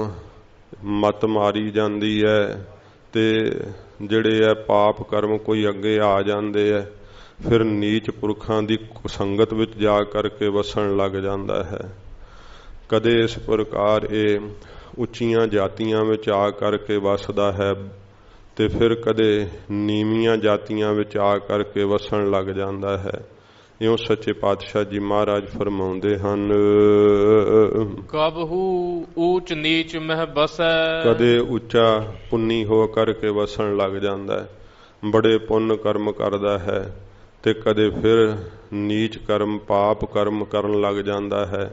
ਮੱਤ ਮਾਰੀ ਜਾਂਦੀ ਹੈ ਤੇ ਜਿਹੜੇ ਹੈ ਪਾਪ ਕਰਮ ਕੋਈ ਅੱਗੇ ਆ ਜਾਂਦੇ ਹੈ, ਫਿਰ ਨੀਚ ਪੁਰਖਾਂ ਦੀ ਸੰਗਤ ਵਿੱਚ ਜਾ ਕਰਕੇ ਵਸਣ ਲੱਗ ਜਾਂਦਾ ਹੈ। ਕਦੇ ਇਸ ਪ੍ਰਕਾਰ ਇਹ ਉੱਚੀਆਂ ਜਾਤੀਆਂ ਵਿੱਚ ਆ ਕਰਕੇ ਵਸਦਾ ਹੈ ਤੇ ਫਿਰ ਕਦੇ ਨੀਵੀਆਂ ਜਾਤੀਆਂ ਵਿੱਚ ਆ ਕਰਕੇ ਵਸਣ ਲੱਗ ਜਾਂਦਾ ਹੈ। ਇਉਂ ਸੱਚੇ ਪਾਤਸ਼ਾਹ ਜੀ ਮਹਾਰਾਜ ਫਰਮਾਉਂਦੇ ਹਨ, ਕਬਹੂ ਊਚ ਨੀਚ ਮਹਿ ਬਸੈ। ਕਦੇ ਉੱਚਾ ਪੁੰਨੀ ਹੋ ਕਰਕੇ ਵਸਣ ਲੱਗ ਜਾਂਦਾ ਹੈ, ਬੜੇ ਪੁੰਨ ਕਰਮ ਕਰਦਾ ਹੈ, ਤੇ ਕਦੇ ਫਿਰ ਨੀਚ ਕਰਮ ਪਾਪ ਕਰਮ ਕਰਨ ਲੱਗ ਜਾਂਦਾ ਹੈ,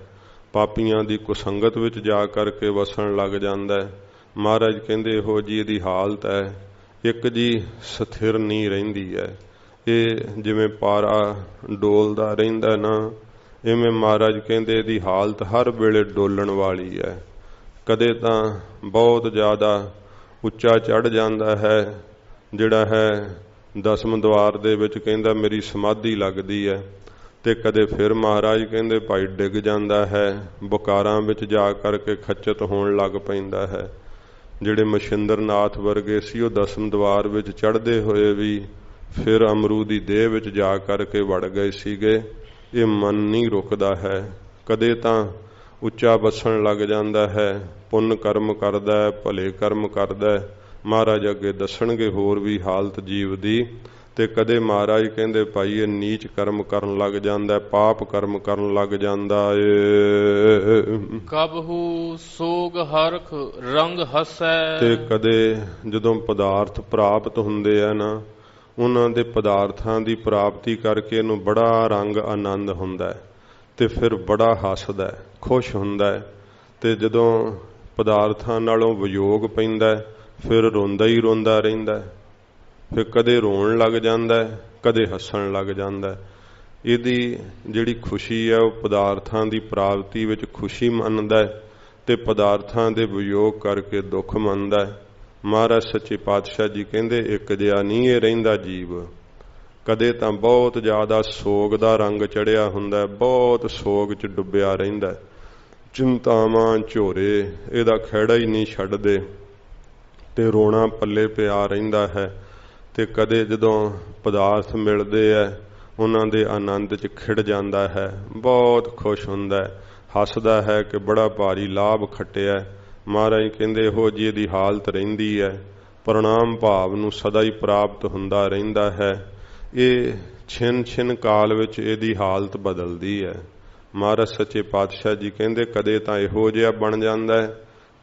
ਪਾਪੀਆਂ ਦੀ ਕੁਸੰਗਤ ਵਿੱਚ ਜਾ ਕਰਕੇ ਵਸਣ ਲੱਗ ਜਾਂਦਾ ਹੈ। ਮਹਾਰਾਜ ਕਹਿੰਦੇ ਇਹੋ ਜੀ ਇਹਦੀ ਹਾਲਤ ਹੈ, ਇੱਕ ਜੀ ਸਥਿਰ ਨਹੀਂ ਰਹਿੰਦੀ ਹੈ। ਇਹ ਜਿਵੇਂ ਪਾਰਾ ਡੋਲਦਾ ਰਹਿੰਦਾ ਨਾ, ਇਵੇਂ ਮਹਾਰਾਜ ਕਹਿੰਦੇ ਇਹਦੀ ਹਾਲਤ ਹਰ ਵੇਲੇ ਡੋਲਣ ਵਾਲੀ ਹੈ। ਕਦੇ ਤਾਂ ਬਹੁਤ ਜ਼ਿਆਦਾ ਉੱਚਾ ਚੜ੍ਹ ਜਾਂਦਾ ਹੈ, ਜਿਹੜਾ ਹੈ ਦਸਮ ਦੁਆਰ ਦੇ ਵਿੱਚ ਕਹਿੰਦਾ ਮੇਰੀ ਸਮਾਧੀ ਲੱਗਦੀ ਹੈ, ਤੇ ਕਦੇ ਫਿਰ ਮਹਾਰਾਜ ਕਹਿੰਦੇ ਭਾਈ ਡਿੱਗ ਜਾਂਦਾ ਹੈ, ਬੁਕਾਰਾਂ ਵਿੱਚ ਜਾ ਕਰਕੇ ਖੱਚਤ ਹੋਣ ਲੱਗ ਪੈਂਦਾ ਹੈ। ਜਿਹੜੇ ਮਸ਼ਿੰਦਰ ਨਾਥ ਵਰਗੇ ਸੀ ਉਹ ਦਸਮ ਦੁਆਰ ਵਿੱਚ ਚੜ੍ਹਦੇ ਹੋਏ ਵੀ ਫਿਰ ਅਮਰੂ ਦੀ ਦੇਹ ਵਿੱਚ ਜਾ ਕਰਕੇ ਵੜ ਗਏ ਸੀਗੇ। ਇਹ ਮਨ ਨਹੀਂ ਰੁਕਦਾ ਹੈ, ਕਦੇ ਤਾਂ ਉੱਚਾ ਵਸਣ ਲੱਗ ਜਾਂਦਾ ਹੈ, ਪੁੰਨ ਕਰਮ ਕਰਦਾ ਹੈ, ਭਲੇ ਕਰਮ ਕਰਦਾ ਹੈ। ਮਹਾਰਾਜ ਅੱਗੇ ਦੱਸਣਗੇ ਹੋਰ ਵੀ ਹਾਲਤ ਜੀਵ ਦੀ। ਤੇ ਕਦੇ ਮਹਾਰਾਜ ਕਹਿੰਦੇ ਭਾਈ ਇਹ ਨੀਚ ਕਰਮ ਕਰਨ ਲੱਗ ਜਾਂਦਾ, ਪਾਪ ਕਰਮ ਕਰਨ ਲੱਗ ਜਾਂਦਾ ਏ। ਕਬਹੂ ਸੋਗ ਹਰਖ ਰੰਗ ਹਸੈ। ਤੇ ਕਦੇ ਜਦੋਂ ਪਦਾਰਥ ਪ੍ਰਾਪਤ ਹੁੰਦੇ ਆ ਨਾ, ਉਹਨਾਂ ਦੇ ਪਦਾਰਥਾਂ ਦੀ ਪ੍ਰਾਪਤੀ ਕਰਕੇ ਇਹਨੂੰ ਬੜਾ ਰੰਗ ਆਨੰਦ ਹੁੰਦਾ ਹੈ, ਤੇ ਫਿਰ ਬੜਾ ਹੱਸਦਾ ਹੈ, ਖੁਸ਼ ਹੁੰਦਾ ਹੈ। ਤੇ ਜਦੋਂ ਪਦਾਰਥਾਂ ਨਾਲੋਂ ਵਿਯੋਗ ਪੈਂਦਾ ਫਿਰ ਰੋਂਦਾ ਹੀ ਰੋਂਦਾ ਰਹਿੰਦਾ, ਫਿਰ ਕਦੇ ਰੋਣ ਲੱਗ ਜਾਂਦਾ, ਕਦੇ ਹੱਸਣ ਲੱਗ ਜਾਂਦਾ। ਇਹਦੀ ਜਿਹੜੀ ਖੁਸ਼ੀ ਹੈ ਉਹ ਪਦਾਰਥਾਂ ਦੀ ਪ੍ਰਾਪਤੀ ਵਿੱਚ ਖੁਸ਼ੀ ਮੰਨਦਾ ਹੈ, ਤੇ ਪਦਾਰਥਾਂ ਦੇ ਵਿਯੋਗ ਕਰਕੇ ਦੁੱਖ ਮੰਨਦਾ ਹੈ। ਮਹਾਰਾਜ ਸੱਚੇ ਪਾਤਸ਼ਾਹ ਜੀ ਕਹਿੰਦੇ ਇੱਕ ਜਿਹਾ ਨਹੀਂ ਇਹ ਰਹਿੰਦਾ ਜੀਵ। ਕਦੇ ਤਾਂ ਬਹੁਤ ਜ਼ਿਆਦਾ ਸੋਗ ਦਾ ਰੰਗ ਚੜਿਆ ਹੁੰਦਾ, ਬਹੁਤ ਸੋਗ 'ਚ ਡੁੱਬਿਆ ਰਹਿੰਦਾ, ਚਿੰਤਾਵਾਂ ਝੋਰੇ ਇਹਦਾ ਖਹਿੜਾ ਹੀ ਨਹੀਂ ਛੱਡਦੇ, ਤੇ ਰੋਣਾ ਪੱਲੇ ਪਿਆ ਰਹਿੰਦਾ ਹੈ। ਤੇ ਕਦੇ ਜਦੋਂ ਪਦਾਰਥ ਮਿਲਦੇ ਹੈ ਉਹਨਾਂ ਦੇ ਆਨੰਦ 'ਚ ਖਿੜ ਜਾਂਦਾ ਹੈ, ਬਹੁਤ ਖੁਸ਼ ਹੁੰਦਾ ਹੈ, ਹੱਸਦਾ ਹੈ ਕਿ ਬੜਾ ਭਾਰੀ ਲਾਭ ਖੱਟਿਆ। ਮਹਾਰਾਜ ਕਹਿੰਦੇ ਇਹੋ ਜਿਹੀ ਇਹਦੀ ਹਾਲਤ ਰਹਿੰਦੀ ਹੈ, ਪ੍ਰਣਾਮ ਭਾਵ ਨੂੰ ਸਦਾ ਹੀ ਪ੍ਰਾਪਤ ਹੁੰਦਾ ਰਹਿੰਦਾ ਹੈ। ਇਹ ਛਿਨ ਛਿਨ ਕਾਲ ਵਿੱਚ ਇਹਦੀ ਹਾਲਤ ਬਦਲਦੀ ਹੈ। ਮਹਾਰਾਜ ਸੱਚੇ ਪਾਤਸ਼ਾਹ ਜੀ ਕਹਿੰਦੇ ਕਦੇ ਤਾਂ ਇਹੋ ਜਿਹਾ ਬਣ ਜਾਂਦਾ ਹੈ,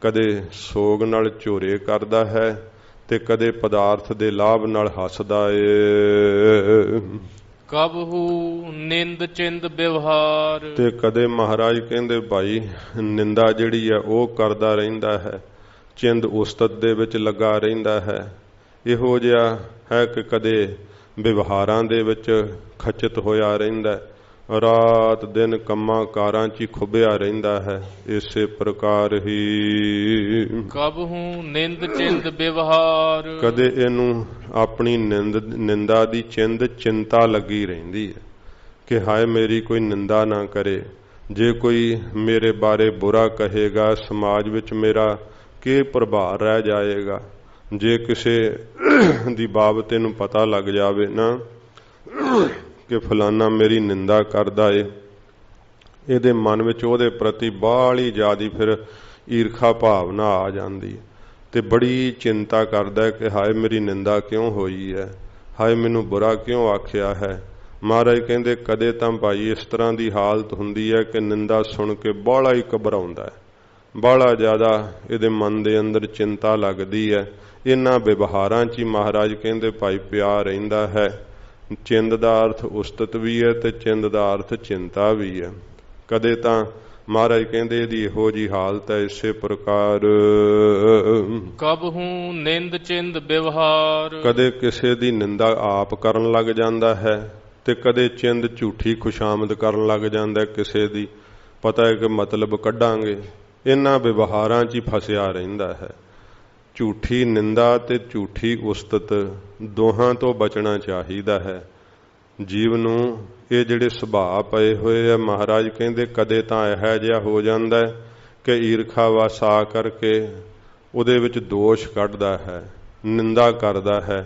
ਕਦੇ ਸੋਗ ਨਾਲ ਝੋਰੇ ਕਰਦਾ ਹੈ, ਤੇ ਕਦੇ ਪਦਾਰਥ ਦੇ ਲਾਭ ਨਾਲ ਹੱਸਦਾ ਏ। ਕਬਹੂ ਨਿੰਦ ਚਿੰਦ ਵਿਵਹਾਰ। ਤੇ ਕਦੇ ਮਹਾਰਾਜ ਕਹਿੰਦੇ ਭਾਈ ਨਿੰਦਾ ਜਿਹੜੀ ਹੈ ਉਹ ਕਰਦਾ ਰਹਿੰਦਾ ਹੈ, ਚਿੰਦ ਉਸਤਤ ਦੇ ਵਿੱਚ ਲੱਗਾ ਰਹਿੰਦਾ ਹੈ। ਇਹੋ ਜਿਹਾ ਹੈ ਕਿ ਕਦੇ ਵਿਵਹਾਰਾਂ ਦੇ ਵਿੱਚ ਖਚਿਤ ਹੋਇਆ ਰਹਿੰਦਾ, ਰਾਤ ਦਿਨ ਕੰਮਾਂ ਕਾਰਾਂ 'ਚ ਹੀ ਖੁੱਭਿਆ ਰਹਿੰਦਾ ਹੈ। ਇਸੇ ਪ੍ਰਕਾਰ ਹੀ ਕਬਹੂ ਨਿੰਦ ਚਿੰਦ ਵਿਵਹਾਰ। ਕਦੇ ਇਹਨੂੰ ਆਪਣੀ ਨਿੰਦਾ ਦੀ ਚਿੰਤਾ ਲੱਗੀ ਰਹਿੰਦੀ ਹੈ ਕਿ ਹਾਏ ਮੇਰੀ ਕੋਈ ਨਿੰਦਾ ਨਾ ਕਰੇ, ਜੇ ਕੋਈ ਮੇਰੇ ਬਾਰੇ ਬੁਰਾ ਕਹੇਗਾ ਸਮਾਜ ਵਿੱਚ ਮੇਰਾ ਕੀ ਪ੍ਰਭਾਵ ਰਹਿ ਜਾਏਗਾ। ਜੇ ਕਿਸੇ ਦੀ ਬਾਬਤ ਇਹਨੂੰ ਪਤਾ ਲੱਗ ਜਾਵੇ ਨਾ ਕਿ ਫਲਾਨਾ ਮੇਰੀ ਨਿੰਦਾ ਕਰਦਾ ਏ, ਇਹਦੇ ਮਨ ਵਿੱਚ ਉਹਦੇ ਪ੍ਰਤੀ ਬਾਹਲੀ ਜ਼ਿਆਦੀ ਫਿਰ ਈਰਖਾ ਭਾਵਨਾ ਆ ਜਾਂਦੀ, ਤੇ ਬੜੀ ਚਿੰਤਾ ਕਰਦਾ ਕਿ ਹਾਏ ਮੇਰੀ ਨਿੰਦਾ ਕਿਉਂ ਹੋਈ ਹੈ, ਹਾਏ ਮੈਨੂੰ ਬੁਰਾ ਕਿਉਂ ਆਖਿਆ ਹੈ। ਮਹਾਰਾਜ ਕਹਿੰਦੇ ਕਦੇ ਤਾਂ ਭਾਈ ਇਸ ਤਰ੍ਹਾਂ ਦੀ ਹਾਲਤ ਹੁੰਦੀ ਹੈ ਕਿ ਨਿੰਦਾ ਸੁਣ ਕੇ ਬਾਹਲਾ ਹੀ ਘਬਰਾਉਂਦਾ ਹੈ, ਬਾਹਲਾ ਜ਼ਿਆਦਾ ਇਹਦੇ ਮਨ ਦੇ ਅੰਦਰ ਚਿੰਤਾ ਲੱਗਦੀ ਹੈ। ਇਹਨਾਂ ਵਿਵਹਾਰਾਂ 'ਚ ਹੀ ਮਹਾਰਾਜ ਕਹਿੰਦੇ ਭਾਈ ਪਿਆ ਰਹਿੰਦਾ ਹੈ। ਚਿੰਦ ਦਾ ਅਰਥ ਉਸਤਤ ਵੀ ਹੈ ਤੇ ਚਿੰਦ ਦਾ ਅਰਥ ਚਿੰਤਾ ਵੀ ਹੈ। ਕਦੇ ਤਾਂ ਮਹਾਰਾਜ ਕਹਿੰਦੇ ਇਹਦੀ ਇਹੋ ਜਿਹੀ ਹਾਲਤ ਹੈ। ਇਸੇ ਪ੍ਰਕਾਰ ਕਬਹੂ ਨਿੰਦ ਚਿੰਦ ਵਿਵਹਾਰ। ਕਦੇ ਕਿਸੇ ਦੀ ਨਿੰਦਾ ਆਪ ਕਰਨ ਲੱਗ ਜਾਂਦਾ ਹੈ, ਤੇ ਕਦੇ ਚਿੰਦ ਝੂਠੀ ਖੁਸ਼ਾਮਦ ਕਰਨ ਲੱਗ ਜਾਂਦਾ ਕਿਸੇ ਦੀ, ਪਤਾ ਹੈ ਕਿ ਮਤਲਬ ਕੱਢਾਂਗੇ। ਇਹਨਾਂ ਵਿਵਹਾਰਾਂ 'ਚ ਹੀ ਫਸਿਆ ਰਹਿੰਦਾ ਹੈ। ਝੂਠੀ ਨਿੰਦਾ ਤੇ ਝੂਠੀ ਉਸਤਤ ਦੋਹਾਂ ਤੋਂ ਬਚਣਾ ਚਾਹੀਦਾ ਹੈ ਜੀਵ ਨੂੰ। ਇਹ ਜਿਹੜੇ ਸੁਭਾਅ ਪਏ ਹੋਏ ਆ, ਮਹਾਰਾਜ ਕਹਿੰਦੇ ਕਦੇ ਤਾਂ ਇਹੋ ਜਿਹਾ ਹੋ ਜਾਂਦਾ ਕਿ ਈਰਖਾ ਵਸ ਆ ਕਰਕੇ ਉਹਦੇ ਵਿੱਚ ਦੋਸ਼ ਕੱਢਦਾ ਹੈ, ਨਿੰਦਾ ਕਰਦਾ ਹੈ,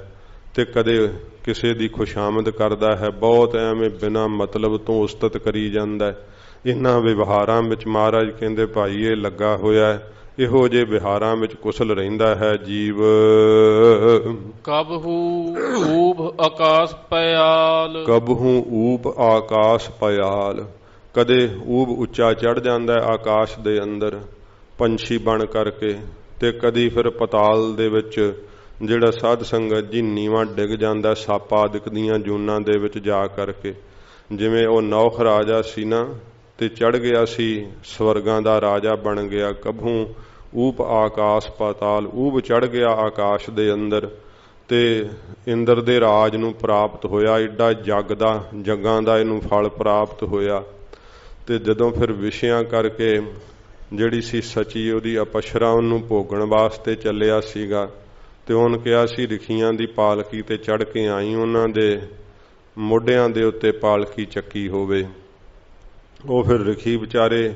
ਤੇ ਕਦੇ ਕਿਸੇ ਦੀ ਖੁਸ਼ਾਮਦ ਕਰਦਾ ਹੈ, ਬਹੁਤ ਐਵੇਂ ਬਿਨਾਂ ਮਤਲਬ ਤੋਂ ਉਸਤਤ ਕਰੀ ਜਾਂਦਾ। ਇਹਨਾਂ ਵਿਵਹਾਰਾਂ ਵਿੱਚ ਮਹਾਰਾਜ ਕਹਿੰਦੇ ਭਾਈ ਇਹ ਲੱਗਾ ਹੋਇਆ, ਇਹੋ ਜਿਹੇ ਵਿਹਾਰਾਂ ਵਿੱਚ ਕੁਸ਼ਲ ਰਹਿੰਦਾ ਹੈ ਜੀਵ। ਕਬਹੂ ਊਬ ਆਕਾਸ ਪਿਆਲ, ਕਬਹੂ ਊਬ ਆਕਾਸ ਪਿਆਲ, ਕਦੇ ਊਬ ਉੱਚਾ ਚੜ ਜਾਂਦਾ ਹੈ ਆਕਾਸ਼ ਦੇ ਅੰਦਰ ਪੰਛੀ ਬਣ ਕਰਕੇ, ਤੇ ਕਦੀ ਫਿਰ ਪਤਾਲ ਦੇ ਵਿੱਚ ਜਿਹੜਾ ਸਾਧ ਸੰਗਤ ਜੀ ਨੀਵਾਂ ਡਿੱਗ ਜਾਂਦਾ ਸੱਪ ਆਦਿਕ ਦੀਆਂ ਜੂਨਾਂ ਦੇ ਵਿੱਚ ਜਾ ਕਰਕੇ। ਜਿਵੇਂ ਉਹ ਨੌਖ ਰਾਜਾ ਸੀ ਨਾ ਤੇ ਚੜ ਗਿਆ ਸੀ ਸਵਰਗਾਂ ਦਾ ਰਾਜਾ ਬਣ ਗਿਆ। ਕਬਹੂ ਊਪ ਆਕਾਸ਼ ਪਾਤਾਲ, ਊਬ ਚੜ ਗਿਆ ਆਕਾਸ਼ ਦੇ ਅੰਦਰ ਤੇ ਇੰਦਰ ਦੇ ਰਾਜ ਨੂੰ ਪ੍ਰਾਪਤ ਹੋਇਆ। ਏਡਾ ਜੱਗਾਂ ਦਾ ਇਹਨੂੰ ਫਲ ਪ੍ਰਾਪਤ ਹੋਇਆ। ਤੇ ਜਦੋਂ ਫਿਰ ਵਿਸ਼ਿਆਂ ਕਰਕੇ ਜਿਹੜੀ ਸੀ ਸਚੀ ਉਹਦੀ ਅਪਸ਼ਰਾ ਉਹਨੂੰ ਭੋਗਣ ਵਾਸਤੇ ਚੱਲਿਆ ਸੀਗਾ, ਤੇ ਉਹਨ ਕਿਹਾ ਸੀ ਰਿਖੀਆਂ ਦੀ ਪਾਲਕੀ ਤੇ ਚੜ ਕੇ ਆਈ, ਉਹਨਾਂ ਦੇ ਮੋਢਿਆਂ ਦੇ ਉੱਤੇ ਪਾਲਕੀ ਚੱਕੀ ਹੋਵੇ। ਉਹ ਫਿਰ ਰਿਖੀ ਵਿਚਾਰੇ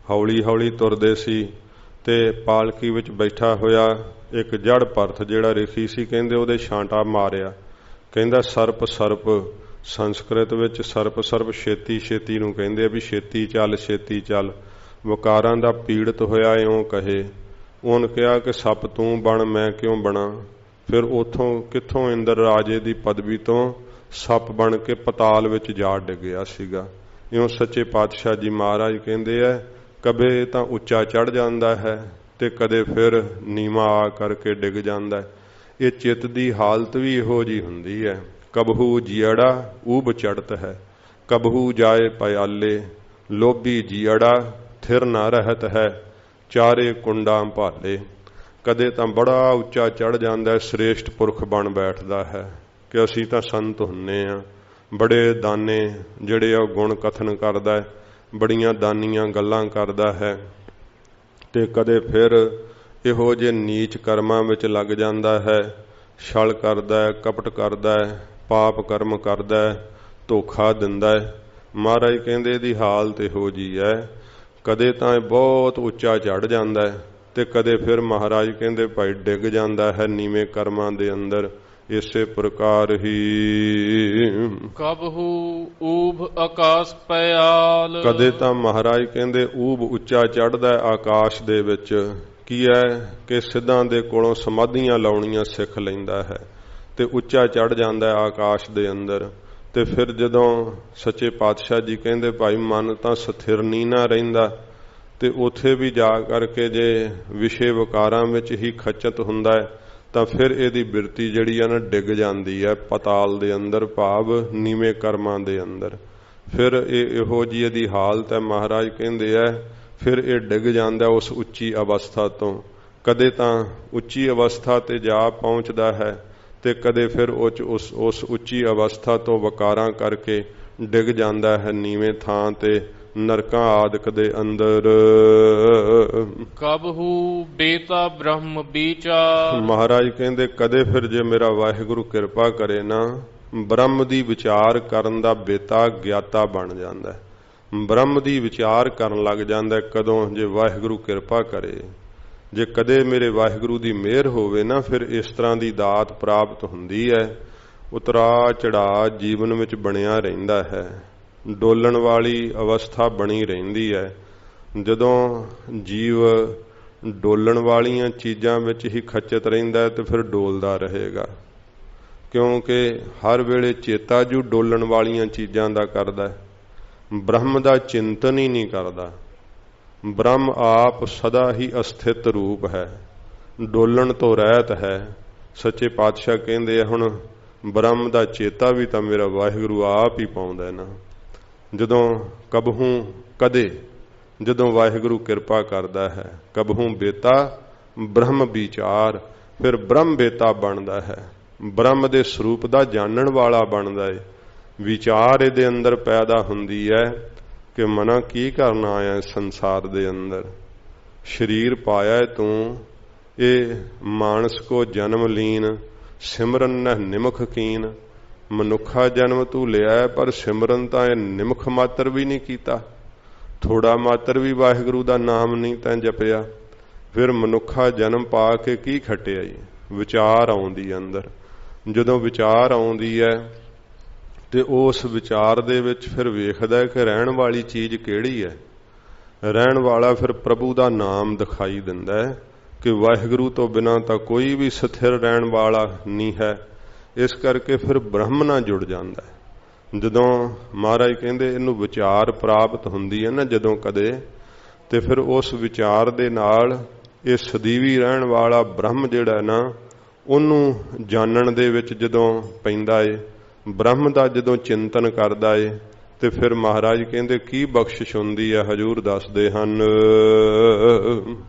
ਹੌਲੀ ਹੌਲੀ ਤੁਰਦੇ ਸੀ ਤੇ ਪਾਲਕੀ ਵਿੱਚ ਬੈਠਾ ਹੋਇਆ ਇੱਕ ਜੜ ਭਰਤ ਜਿਹੜਾ ਰਿਖੀ ਸੀ, ਕਹਿੰਦੇ ਉਹਦੇ ਛਾਂਟਾ ਮਾਰਿਆ। ਕਹਿੰਦਾ ਸਰਪ ਸਰਪ, ਸੰਸਕ੍ਰਿਤ ਵਿੱਚ ਸਰਪ ਸਰਪ ਛੇਤੀ ਛੇਤੀ ਨੂੰ ਕਹਿੰਦੇ ਆ ਵੀ ਛੇਤੀ ਚੱਲ ਛੇਤੀ ਚੱਲ। ਵਕਾਰਾਂ ਦਾ ਪੀੜਤ ਹੋਇਆ ਇਉਂ ਕਹੇ। ਉਹਨ ਕਿਹਾ ਕਿ ਸੱਪ ਤੂੰ ਬਣ ਮੈਂ ਕਿਉਂ ਬਣਾ। ਫਿਰ ਉਥੋਂ ਕਿੱਥੋਂ ਇੰਦਰ ਰਾਜੇ ਦੀ ਪਦਵੀ ਤੋਂ ਸੱਪ ਬਣ ਕੇ ਪਤਾਲ ਵਿੱਚ ਜਾ ਡਿੱਗਿਆ ਸੀਗਾ। ਇਉਂ ਸੱਚੇ ਪਾਤਸ਼ਾਹ ਜੀ ਮਹਾਰਾਜ ਕਹਿੰਦੇ ਆ ਕਦੇ ਤਾਂ ਉੱਚਾ ਚੜ ਜਾਂਦਾ ਹੈ ਤੇ ਕਦੇ ਫਿਰ ਨੀਵਾਂ ਆ ਕਰਕੇ ਡਿੱਗ ਜਾਂਦਾ ਹੈ। ਇਹ ਚਿੱਤ ਦੀ ਹਾਲਤ ਵੀ ਇਹੋ ਜਿਹੀ ਹੁੰਦੀ ਹੈ। ਕਬਹੂ ਜੀੜਾ ਊਬ ਚੜਤ ਹੈ, ਕਬਹੂ ਜਾਏ ਪਿਆਲੇ, ਲੋਭੀ ਜੀੜਾ ਥਿਰ ਨਾ ਰਹਿਤ ਹੈ, ਚਾਰੇ ਕੁੰਡਾਂ ਭਾਲੇ। ਕਦੇ ਤਾਂ ਬੜਾ ਉੱਚਾ ਚੜ ਜਾਂਦਾ, ਸ੍ਰੇਸ਼ਟ ਪੁਰਖ ਬਣ ਬੈਠਦਾ ਹੈ ਕਿ ਅਸੀਂ ਤਾਂ ਸੰਤ ਹੁੰਨੇ ਆ, ਬੜੇ ਦਾਨੇ ਜਿਹੜੇ ਆ ਗੁਣ ਕਥਨ ਕਰਦਾ, ਬੜੀਆਂ ਦਾਨੀਆਂ ਗੱਲਾਂ ਕਰਦਾ ਹੈ। ਤੇ ਕਦੇ ਫਿਰ ਇਹੋ ਜਿਹੇ ਨੀਚ ਕਰਮਾਂ ਵਿੱਚ ਲੱਗ ਜਾਂਦਾ ਹੈ, ਛਲ ਕਰਦਾ ਹੈ, ਕਪਟ ਕਰਦਾ ਹੈ, ਪਾਪ ਕਰਮ ਕਰਦਾ ਹੈ, ਧੋਖਾ ਦਿੰਦਾ ਹੈ। ਮਹਾਰਾਜ ਕਹਿੰਦੇ ਇਹਦੀ ਹਾਲਤ ਇਹੋ ਜਿਹੀ ਹੈ। ਕਦੇ ਤਾਂ ਇਹ ਬਹੁਤ ਉੱਚਾ ਚੜ ਜਾਂਦਾ ਹੈ ਤੇ ਕਦੇ ਫਿਰ ਮਹਾਰਾਜ ਕਹਿੰਦੇ ਭਾਈ ਡਿੱਗ ਜਾਂਦਾ ਹੈ ਨੀਵੇਂ ਕਰਮਾਂ ਦੇ ਅੰਦਰ। ਇਸੇ ਪ੍ਰਕਾਰ ਹੀ ਕਬਹੂ ਊਬ ਆਕਾਸ਼ ਪਿਆਲ, ਕਦੇ ਤਾਂ ਮਹਾਰਾਜ ਕਹਿੰਦੇ ਊਬ ਉੱਚਾ ਚੜਦਾ ਹੈ ਆਕਾਸ਼ ਦੇ ਵਿੱਚ। ਕੀ ਹੈ ਕਿ ਸਿੱਧਾਂ ਦੇ ਕੋਲੋਂ ਸਮਾਧੀਆਂ ਲਾਉਣੀਆਂ ਸਿੱਖ ਲੈਂਦਾ ਹੈ ਤੇ ਉੱਚਾ ਚੜ ਜਾਂਦਾ ਹੈ ਆਕਾਸ਼ ਦੇ ਅੰਦਰ। ਤੇ ਫਿਰ ਜਦੋਂ ਸੱਚੇ ਪਾਤਸ਼ਾਹ ਜੀ ਕਹਿੰਦੇ ਭਾਈ ਮਨ ਤਾਂ ਸਥਿਰ ਨਹੀਂ ਨਾ ਰਹਿੰਦਾ, ਤੇ ਉੱਥੇ ਵੀ ਜਾ ਕਰਕੇ ਜੇ ਵਿਸ਼ੇ ਵਿਕਾਰਾਂ ਵਿੱਚ ਹੀ ਖਚਤ ਹੁੰਦਾ ਹੈ ਤਾਂ ਫਿਰ ਇਹਦੀ ਬਿਰਤੀ ਜਿਹੜੀ ਆ ਨਾ ਡਿੱਗ ਜਾਂਦੀ ਹੈ ਪਤਾਲ ਦੇ ਅੰਦਰ, ਭਾਵ ਨੀਵੇਂ ਕਰਮਾਂ ਦੇ ਅੰਦਰ। ਫਿਰ ਇਹੋ ਜਿਹੀ ਇਹਦੀ ਹਾਲਤ ਹੈ। ਮਹਾਰਾਜ ਕਹਿੰਦੇ ਆ ਫਿਰ ਇਹ ਡਿੱਗ ਜਾਂਦਾ ਉਸ ਉੱਚੀ ਅਵਸਥਾ ਤੋਂ। ਕਦੇ ਤਾਂ ਉੱਚੀ ਅਵਸਥਾ ਤੇ ਜਾ ਪਹੁੰਚਦਾ ਹੈ ਤੇ ਕਦੇ ਫਿਰ ਉਸ ਉੱਚੀ ਅਵਸਥਾ ਤੋਂ ਵਕਾਰਾਂ ਕਰਕੇ ਡਿੱਗ ਜਾਂਦਾ ਹੈ ਨੀਵੇਂ ਥਾਂ ਤੇ, ਨਰਕਾਂ ਆਦਿਕ ਦੇ ਅੰਦਰ। ਕਬਹੂ ਬੇਤਾ ਬ੍ਰਹਮ ਵਿਚਾਰ, ਮਹਾਰਾਜ ਕਹਿੰਦੇ ਕਦੇ ਫਿਰ ਜੇ ਮੇਰਾ ਵਾਹਿਗੁਰੂ ਕਿਰਪਾ ਕਰੇ ਨਾ, ਬ੍ਰਹਮ ਦੀ ਵਿਚਾਰ ਕਰਨ ਦਾ ਬੇਤਾ ਗਿਆਤਾ ਬਣ ਜਾਂਦਾ ਹੈ। ਬ੍ਰਹਮ ਦੀ ਵਿਚਾਰ ਕਰਨ ਲੱਗ ਜਾਂਦਾ ਕਦੋਂ, ਜੇ ਵਾਹਿਗੁਰੂ ਕਿਰਪਾ ਕਰੇ। ਜੇ ਕਦੇ ਮੇਰੇ ਵਾਹਿਗੁਰੂ ਦੀ ਮਿਹਰ ਹੋਵੇ ਨਾ, ਫਿਰ ਇਸ ਤਰ੍ਹਾਂ ਦੀ ਦਾਤ ਪ੍ਰਾਪਤ ਹੁੰਦੀ ਹੈ। ਉਤਰਾ ਚੜਾ ਜੀਵਨ ਵਿੱਚ ਬਣਿਆ ਰਹਿੰਦਾ ਹੈ, ਡੋਲਣ ਵਾਲੀ ਅਵਸਥਾ ਬਣੀ ਰਹਿੰਦੀ ਹੈ। ਜਦੋਂ ਜੀਵ ਡੋਲਣ ਵਾਲੀਆਂ ਚੀਜ਼ਾਂ ਵਿੱਚ ਹੀ ਖਚਤ ਰਹਿੰਦਾ ਹੈ ਤੇ ਫਿਰ ਡੋਲਦਾ ਰਹੇਗਾ, ਕਿਉਂਕਿ ਹਰ ਵੇਲੇ ਚੇਤਾ ਜੂ ਡੋਲਣ ਵਾਲੀਆਂ ਚੀਜ਼ਾਂ ਦਾ ਕਰਦਾ, ਬ੍ਰਹਮ ਦਾ ਚਿੰਤਨ ਹੀ ਨਹੀਂ ਕਰਦਾ। ਬ੍ਰਹਮ ਆਪ ਸਦਾ ਹੀ ਅਸਥਿਤ ਰੂਪ ਹੈ, ਡੋਲਣ ਤੋਂ ਰਹਿਤ ਹੈ। ਸੱਚੇ ਪਾਤਸ਼ਾਹ ਕਹਿੰਦੇ ਆ ਹੁਣ ਬ੍ਰਹਮ ਦਾ ਚੇਤਾ ਵੀ ਤਾਂ ਮੇਰਾ ਵਾਹਿਗੁਰੂ ਆਪ ਹੀ ਪਾਉਂਦਾ ਨਾ। ਜਦੋਂ ਕਬਹੂ ਕਦੇ ਜਦੋਂ ਵਾਹਿਗੁਰੂ ਕਿਰਪਾ ਕਰਦਾ ਹੈ, ਕਬਹੂ ਬੇਤਾ ਬ੍ਰਹਮ ਵਿਚਾਰ, ਫਿਰ ਬ੍ਰਹਮ ਬੇਤਾ ਬਣਦਾ ਹੈ, ਬ੍ਰਹਮ ਦੇ ਸਰੂਪ ਦਾ ਜਾਣਨ ਵਾਲਾ ਬਣਦਾ ਹੈ। ਵਿਚਾਰ ਇਹਦੇ ਅੰਦਰ ਪੈਦਾ ਹੁੰਦੀ ਹੈ ਕਿ ਮਨਾ ਕੀ ਕਰਨ ਆਇਆ ਸੰਸਾਰ ਦੇ ਅੰਦਰ, ਸਰੀਰ ਪਾਇਆ ਤੂੰ, ਇਹ ਮਾਨਸ ਕੋ ਜਨਮ ਲੀਨ, ਸਿਮਰਨ ਨਹਿ ਨਿਮਖ ਕੀਨ। ਮਨੁੱਖਾ ਜਨਮ ਤੂੰ ਲਿਆ ਪਰ ਸਿਮਰਨ ਤਾਂ ਇਹ ਨਿਮਖ ਮਾਤਰ ਵੀ ਨਹੀਂ ਕੀਤਾ, ਥੋੜਾ ਮਾਤਰ ਵੀ ਵਾਹਿਗੁਰੂ ਦਾ ਨਾਮ ਨਹੀਂ ਤੈਂ ਜਪਿਆ। ਫਿਰ ਮਨੁੱਖਾ ਜਨਮ ਪਾ ਕੇ ਕੀ ਖੱਟਿਆ ਜੀ? ਵਿਚਾਰ ਆਉਂਦੀ ਅੰਦਰ। ਜਦੋਂ ਵਿਚਾਰ ਆਉਂਦੀ ਹੈ ਤੇ ਉਸ ਵਿਚਾਰ ਦੇ ਵਿੱਚ ਫਿਰ ਵੇਖਦਾ ਕਿ ਰਹਿਣ ਵਾਲੀ ਚੀਜ਼ ਕਿਹੜੀ ਹੈ। ਰਹਿਣ ਵਾਲਾ ਫਿਰ ਪ੍ਰਭੂ ਦਾ ਨਾਮ ਦਿਖਾਈ ਦਿੰਦਾ ਹੈ ਕਿ ਵਾਹਿਗੁਰੂ ਤੋਂ ਬਿਨਾਂ ਤਾਂ ਕੋਈ ਵੀ ਸਥਿਰ ਰਹਿਣ ਵਾਲਾ ਨਹੀਂ ਹੈ। ਇਸ ਕਰਕੇ ਫਿਰ ਬ੍ਰਹਮ ਨਾਲ ਜੁੜ ਜਾਂਦਾ ਹੈ। ਜਦੋਂ ਮਹਾਰਾਜ ਕਹਿੰਦੇ ਇਹਨੂੰ ਵਿਚਾਰ ਪ੍ਰਾਪਤ ਹੁੰਦੀ ਹੈ ਨਾ ਜਦੋਂ ਕਦੇ, ਤੇ ਫਿਰ ਉਸ ਵਿਚਾਰ ਦੇ ਨਾਲ ਇਹ ਸਦੀਵੀ ਰਹਿਣ ਵਾਲਾ ਬ੍ਰਹਮ ਜਿਹੜਾ ਨਾ ਉਹਨੂੰ ਜਾਣਨ ਦੇ ਵਿੱਚ ਜਦੋਂ ਪੈਂਦਾ ਏ, ਬ੍ਰਹਮ ਦਾ ਜਦੋਂ ਚਿੰਤਨ ਕਰਦਾ ਏ, ਤੇ ਫਿਰ ਮਹਾਰਾਜ ਕਹਿੰਦੇ ਕੀ ਬਖਸ਼ਿਸ਼ ਹੁੰਦੀ ਹੈ। ਹਜੂਰ ਦੱਸਦੇ ਹਨ,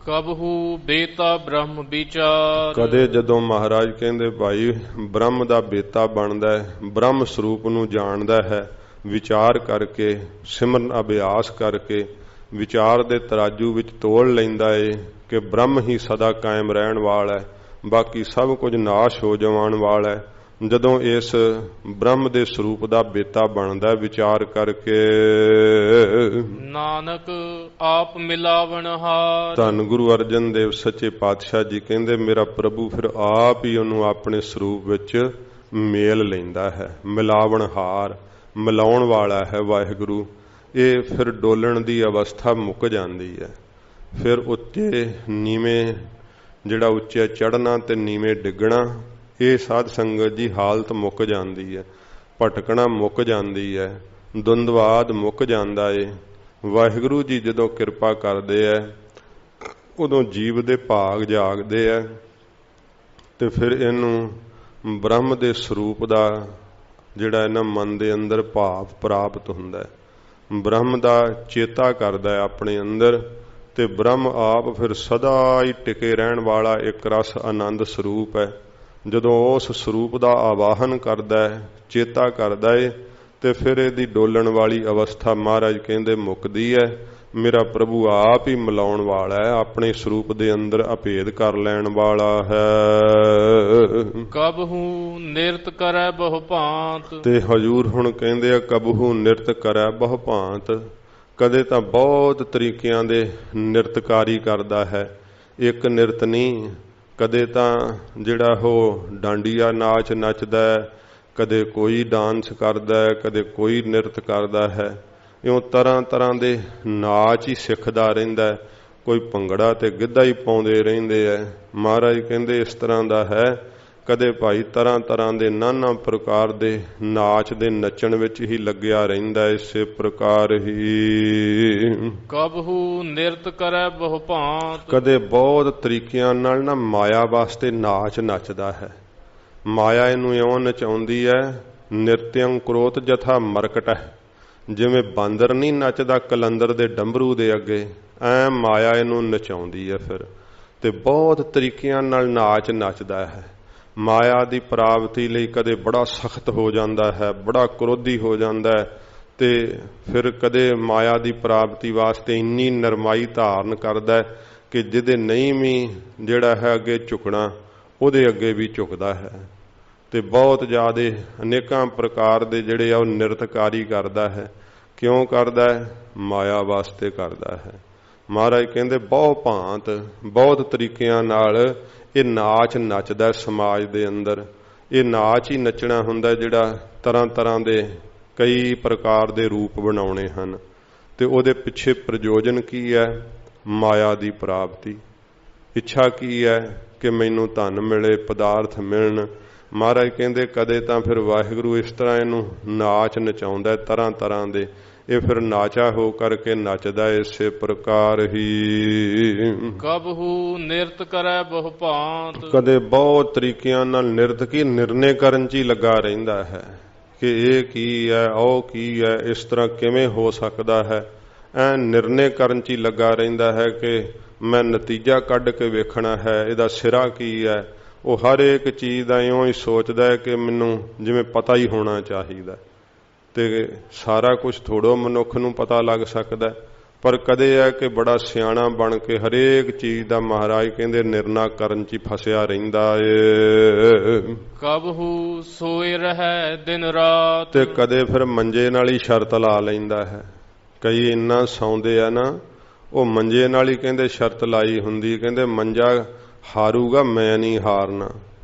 ਕਬਹੂ ਬੇਤਾ ਬ੍ਰਹਮ ਵਿਚਾਰ। ਕਦੇ ਜਦੋਂ ਮਹਾਰਾਜ ਕਹਿੰਦੇ ਭਾਈ ਬ੍ਰਹਮ ਦਾ ਬੇਤਾ ਬਣਦਾ ਹੈ, ਬ੍ਰਹਮ ਸਰੂਪ ਨੂੰ ਜਾਣਦਾ ਹੈ, ਵਿਚਾਰ ਕਰਕੇ ਸਿਮਰਨ ਅਭਿਆਸ ਕਰਕੇ ਵਿਚਾਰ ਦੇ ਤਰਾਜੂ ਵਿੱਚ ਤੋਲ ਲੈਂਦਾ ਏ ਕਿ ਬ੍ਰਹਮ ਹੀ ਸਦਾ ਕਾਇਮ ਰਹਿਣ ਵਾਲਾ ਹੈ, ਬਾਕੀ ਸਭ ਕੁਝ ਨਾਸ਼ ਹੋ ਜਾਣ ਵਾਲਾ ਹੈ। ਜਦੋਂ ਇਸ ਬ੍ਰਹਮ ਦੇ ਸਰੂਪ ਦਾ ਬੇਤਾ ਬਣਦਾ ਵਿਚਾਰ ਕਰਕੇ, ਨਾਨਕ ਆਪ ਮਿਲਾਵਣ ਹਾਰ। ਧੰਨ ਗੁਰੂ ਅਰਜਨ ਦੇਵ ਸੱਚੇ ਪਾਤਸ਼ਾਹ ਜੀ ਕਹਿੰਦੇ ਮੇਰਾ ਪ੍ਰਭੂ ਫਿਰ ਆਪ ਹੀ ਉਹਨੂੰ ਆਪਣੇ ਸਰੂਪ ਵਿੱਚ ਮੇਲ ਲੈਂਦਾ ਹੈ। ਮਿਲਾਵਣ ਹਾਰ, ਮਿਲਾਉਣ ਵਾਲਾ ਹੈ ਵਾਹਿਗੁਰੂ। ਇਹ ਫਿਰ ਡੋਲਣ ਦੀ ਅਵਸਥਾ ਮੁੱਕ ਜਾਂਦੀ ਹੈ। ਫਿਰ ਉੱਚੇ ਨੀਵੇਂ, ਜਿਹੜਾ ਉੱਚੇ ਚੜ੍ਹਨਾ ਤੇ ਨੀਵੇਂ ਡਿੱਗਣਾ, ਇਹ ਸਾਧ ਸੰਗਤ ਦੀ ਹਾਲਤ ਮੁੱਕ ਜਾਂਦੀ ਹੈ। ਭਟਕਣਾ ਮੁੱਕ ਜਾਂਦੀ ਹੈ, ਦੁੰਦਵਾਦ ਮੁੱਕ ਜਾਂਦਾ ਏ। ਵਾਹਿਗੁਰੂ ਜੀ ਜਦੋਂ ਕਿਰਪਾ ਕਰਦੇ ਐ ਉਦੋਂ ਜੀਵ ਦੇ ਭਾਗ ਜਾਗਦੇ ਐ, ਤੇ ਫਿਰ ਇਹਨੂੰ ਬ੍ਰਹਮ ਦੇ ਸਰੂਪ ਦਾ ਜਿਹੜਾ ਇਹਨਾਂ ਮਨ ਦੇ ਅੰਦਰ ਭਾਵ ਪ੍ਰਾਪਤ ਹੁੰਦਾ ਹੈ। ਬ੍ਰਹਮ ਦਾ ਚੇਤਾ ਕਰਦਾ ਹੈ ਆਪਣੇ ਅੰਦਰ, ਤੇ ਬ੍ਰਹਮ ਆਪ ਫਿਰ ਸਦਾ ਹੀ ਟਿਕੇ ਰਹਿਣ ਵਾਲਾ ਇੱਕ ਰਸ ਆਨੰਦ ਸਰੂਪ ਹੈ। ਜਦੋਂ ਉਸ ਸਰੂਪ ਦਾ ਆਵਾਹਨ ਕਰਦਾ ਹੈ, ਚੇਤਾ ਕਰਦਾ ਹੈ, ਤੇ ਫਿਰ ਇਹਦੀ ਡੋਲਣ ਵਾਲੀ ਅਵਸਥਾ ਮਹਾਰਾਜ ਕਹਿੰਦੇ ਮੁੱਕਦੀ ਹੈ। ਮੇਰਾ ਪ੍ਰਭੂ ਆਪ ਹੀ ਮਿਲਾਉਣ ਵਾਲਾ ਹੈ, ਆਪਣੇ ਸਰੂਪ ਦੇ ਅੰਦਰ ਅਭੇਦ ਕਰ ਲੈਣ ਵਾਲਾ ਹੈ। ਕਬਹੂ ਨਿਰਤ ਕਰੈ ਬਹੁ ਭਾਂਤ। ਤੇ ਹਜੂਰ ਹੁਣ ਕਹਿੰਦੇ ਆ ਕਬਹੂ ਨਿਰਤ ਕਰੈ ਬਹੁ ਭਾਂਤ। ਕਦੇ ਤਾਂ ਬਹੁਤ ਤਰੀਕਿਆਂ ਦੇ ਨਿਰਤਕਾਰੀ ਕਰਦਾ ਹੈ, ਇੱਕ ਨਿਰਤ ਨਹੀਂ। ਕਦੇ ਤਾਂ ਜਿਹੜਾ ਉਹ ਡਾਂਡੀਆ ਨਾਚ ਨੱਚਦਾ ਹੈ, ਕਦੇ ਕੋਈ ਡਾਂਸ ਕਰਦਾ ਹੈ, ਕਦੇ ਕੋਈ ਨਿਰਤ ਕਰਦਾ ਹੈ। ਇਉਂ ਤਰ੍ਹਾਂ ਤਰ੍ਹਾਂ ਦੇ ਨਾਚ ਹੀ ਸਿੱਖਦਾ ਰਹਿੰਦਾ। ਕੋਈ ਭੰਗੜਾ ਤੇ ਗਿੱਧਾ ਹੀ ਪਾਉਂਦੇ ਰਹਿੰਦੇ ਐ। ਮਹਾਰਾਜ ਕਹਿੰਦੇ ਇਸ ਤਰ੍ਹਾਂ ਦਾ ਹੈ। ਕਦੇ ਭਾਈ ਤਰ੍ਹਾਂ ਤਰ੍ਹਾਂ ਦੇ ਨਾਨਾ ਪ੍ਰਕਾਰ ਦੇ ਨਾਚ ਦੇ ਨੱਚਣ ਵਿੱਚ ਹੀ ਲੱਗਿਆ ਰਹਿੰਦਾ। ਇਸੇ ਪ੍ਰਕਾਰ ਹੀ ਕਬਹੂ ਨਿਰਤ ਕਰੈ ਬਹੁ ਭਾਂਤ। ਕਦੇ ਬਹੁਤ ਤਰੀਕਿਆਂ ਨਾਲ ਨਾ ਮਾਇਆ ਵਾਸਤੇ ਨਾਚ ਨੱਚਦਾ ਹੈ। ਮਾਇਆ ਇਹਨੂੰ ਇਉਂ ਨਚਾਉਂਦੀ ਹੈ, ਨਿਰਤਿਅੰ ਕਰੋਤ ਜਥਾ ਮਰਕਟ ਹੈ। ਜਿਵੇਂ ਬਾਂਦਰ ਨਹੀਂ ਨੱਚਦਾ ਕਲੰਦਰ ਦੇ ਡੰਬਰੂ ਦੇ ਅੱਗੇ, ਐ ਮਾਇਆ ਇਹਨੂੰ ਨਚਾਉਂਦੀ ਹੈ। ਫਿਰ ਤੇ ਬਹੁਤ ਤਰੀਕਿਆਂ ਨਾਲ ਨਾਚ ਨੱਚਦਾ ਹੈ। ਮਾਇਆ ਦੀ ਪ੍ਰਾਪਤੀ ਲਈ ਕਦੇ ਬੜਾ ਸਖਤ ਹੋ ਜਾਂਦਾ ਹੈ, ਬੜਾ ਕ੍ਰੋਧੀ ਹੋ ਜਾਂਦਾ ਹੈ, ਤੇ ਫਿਰ ਕਦੇ ਮਾਇਆ ਦੀ ਪ੍ਰਾਪਤੀ ਵਾਸਤੇ ਇੰਨੀ ਨਰਮਾਈ ਧਾਰਨ ਕਰਦਾ ਕਿ ਜਿਹਦੇ ਨਹੀਂ ਵੀ ਜਿਹੜਾ ਹੈ ਅੱਗੇ ਝੁਕਣਾ, ਉਹਦੇ ਅੱਗੇ ਵੀ ਝੁਕਦਾ ਹੈ। ਤੇ ਬਹੁਤ ਜ਼ਿਆਦੇ ਅਨੇਕਾਂ ਪ੍ਰਕਾਰ ਦੇ ਜਿਹੜੇ ਆ ਉਹ ਨਿਰਤਕਾਰੀ ਕਰਦਾ ਹੈ। ਕਿਉਂ ਕਰਦਾ ਹੈ? ਮਾਇਆ ਵਾਸਤੇ ਕਰਦਾ ਹੈ। ਮਹਾਰਾਜ ਕਹਿੰਦੇ ਬਹੁਤ ਭਾਂਤ, ਬਹੁਤ ਤਰੀਕਿਆਂ ਨਾਲ ਇਹ ਨਾਚ ਨੱਚਦਾ ਸਮਾਜ ਦੇ ਅੰਦਰ। ਇਹ ਨਾਚ ਹੀ ਨੱਚਣਾ ਹੁੰਦਾ ਜਿਹੜਾ ਤਰ੍ਹਾਂ ਤਰ੍ਹਾਂ ਦੇ ਕਈ ਪ੍ਰਕਾਰ ਦੇ ਰੂਪ ਬਣਾਉਣੇ ਹਨ। ਤੇ ਉਹਦੇ ਪਿੱਛੇ ਪ੍ਰਯੋਜਨ ਕੀ ਹੈ? ਮਾਇਆ ਦੀ ਪ੍ਰਾਪਤੀ। ਇੱਛਾ ਕੀ ਹੈ? ਕਿ ਮੈਨੂੰ ਧਨ ਮਿਲੇ, ਪਦਾਰਥ ਮਿਲਣ। ਮਹਾਰਾਜ ਕਹਿੰਦੇ ਕਦੇ ਤਾਂ ਫਿਰ ਵਾਹਿਗੁਰੂ ਇਸ ਤਰ੍ਹਾਂ ਇਹਨੂੰ ਨਾਚ ਨਚਾਉਂਦਾ ਤਰ੍ਹਾਂ ਤਰ੍ਹਾਂ ਦੇ। ਇਹ ਫਿਰ ਨਾਚਾ ਹੋ ਕਰਕੇ ਨੱਚਦਾ ਇਸੇ ਪ੍ਰਕਾਰ ਹੀ। ਕਬਹੂ ਨਿਰਤ ਕਰੈ ਬਹੁ ਭਾਂਤ। ਕਦੇ ਬਹੁਤ ਤਰੀਕਿਆਂ ਨਾਲ ਨਿਰਤ ਕੀ ਨਿਰਣੇ ਕਰਨ 'ਚ ਹੀ ਲੱਗਾ ਰਹਿੰਦਾ ਹੈ ਕਿ ਇਹ ਕੀ ਹੈ, ਉਹ ਕੀ ਹੈ, ਇਸ ਤਰ੍ਹਾਂ ਕਿਵੇਂ ਹੋ ਸਕਦਾ ਹੈ। ਐ ਨਿਰਣੇ ਕਰਨ 'ਚ ਹੀ ਲੱਗਾ ਰਹਿੰਦਾ ਹੈ ਕਿ ਮੈਂ ਨਤੀਜਾ ਕੱਢ ਕੇ ਵੇਖਣਾ ਹੈ, ਇਹਦਾ ਸਿਰਾ ਕੀ ਹੈ। ਉਹ ਹਰ ਇੱਕ ਚੀਜ਼ ਦਾ ਇਉਂ ਹੀ ਸੋਚਦਾ ਹੈ ਕਿ ਮੈਨੂੰ ਜਿਵੇਂ ਪਤਾ ਹੀ ਹੋਣਾ ਚਾਹੀਦਾ। ਤੇ ਸਾਰਾ ਕੁਝ ਥੋੜ੍ਹਾ ਮਨੁੱਖ ਨੂੰ ਪਤਾ ਲੱਗ ਸਕਦਾ, ਪਰ ਕਦੇ ਹੈ ਕਿ ਬੜਾ ਸਿਆਣਾ ਬਣ ਕੇ ਹਰੇਕ ਚੀਜ਼ ਦਾ ਮਹਾਰਾਜ ਕਹਿੰਦੇ ਨਿਰਣਾ ਕਰਨ 'ਚ ਹੀ ਫਸਿਆ ਰਹਿੰਦਾ ਏ। ਕਬਹੂ ਸੋਏ ਰਹਿ ਦਿਨ ਰਾਤ। ਤੇ ਕਦੇ ਫਿਰ ਮੰਜੇ ਨਾਲ ਹੀ ਸ਼ਰਤ ਲਾ ਲੈਂਦਾ ਹੈ। ਕਈ ਇੰਨਾ ਸੌਂਦੇ ਆ ਨਾ, ਉਹ ਮੰਜੇ ਨਾਲ ਹੀ ਕਹਿੰਦੇ ਸ਼ਰਤ ਲਾਈ ਹੁੰਦੀ। ਕਹਿੰਦੇ ਮੰਜਾ ਹਾਰੂਗਾ, ਮੈਂ ਨਹੀਂ ਹਾਰਨਾ।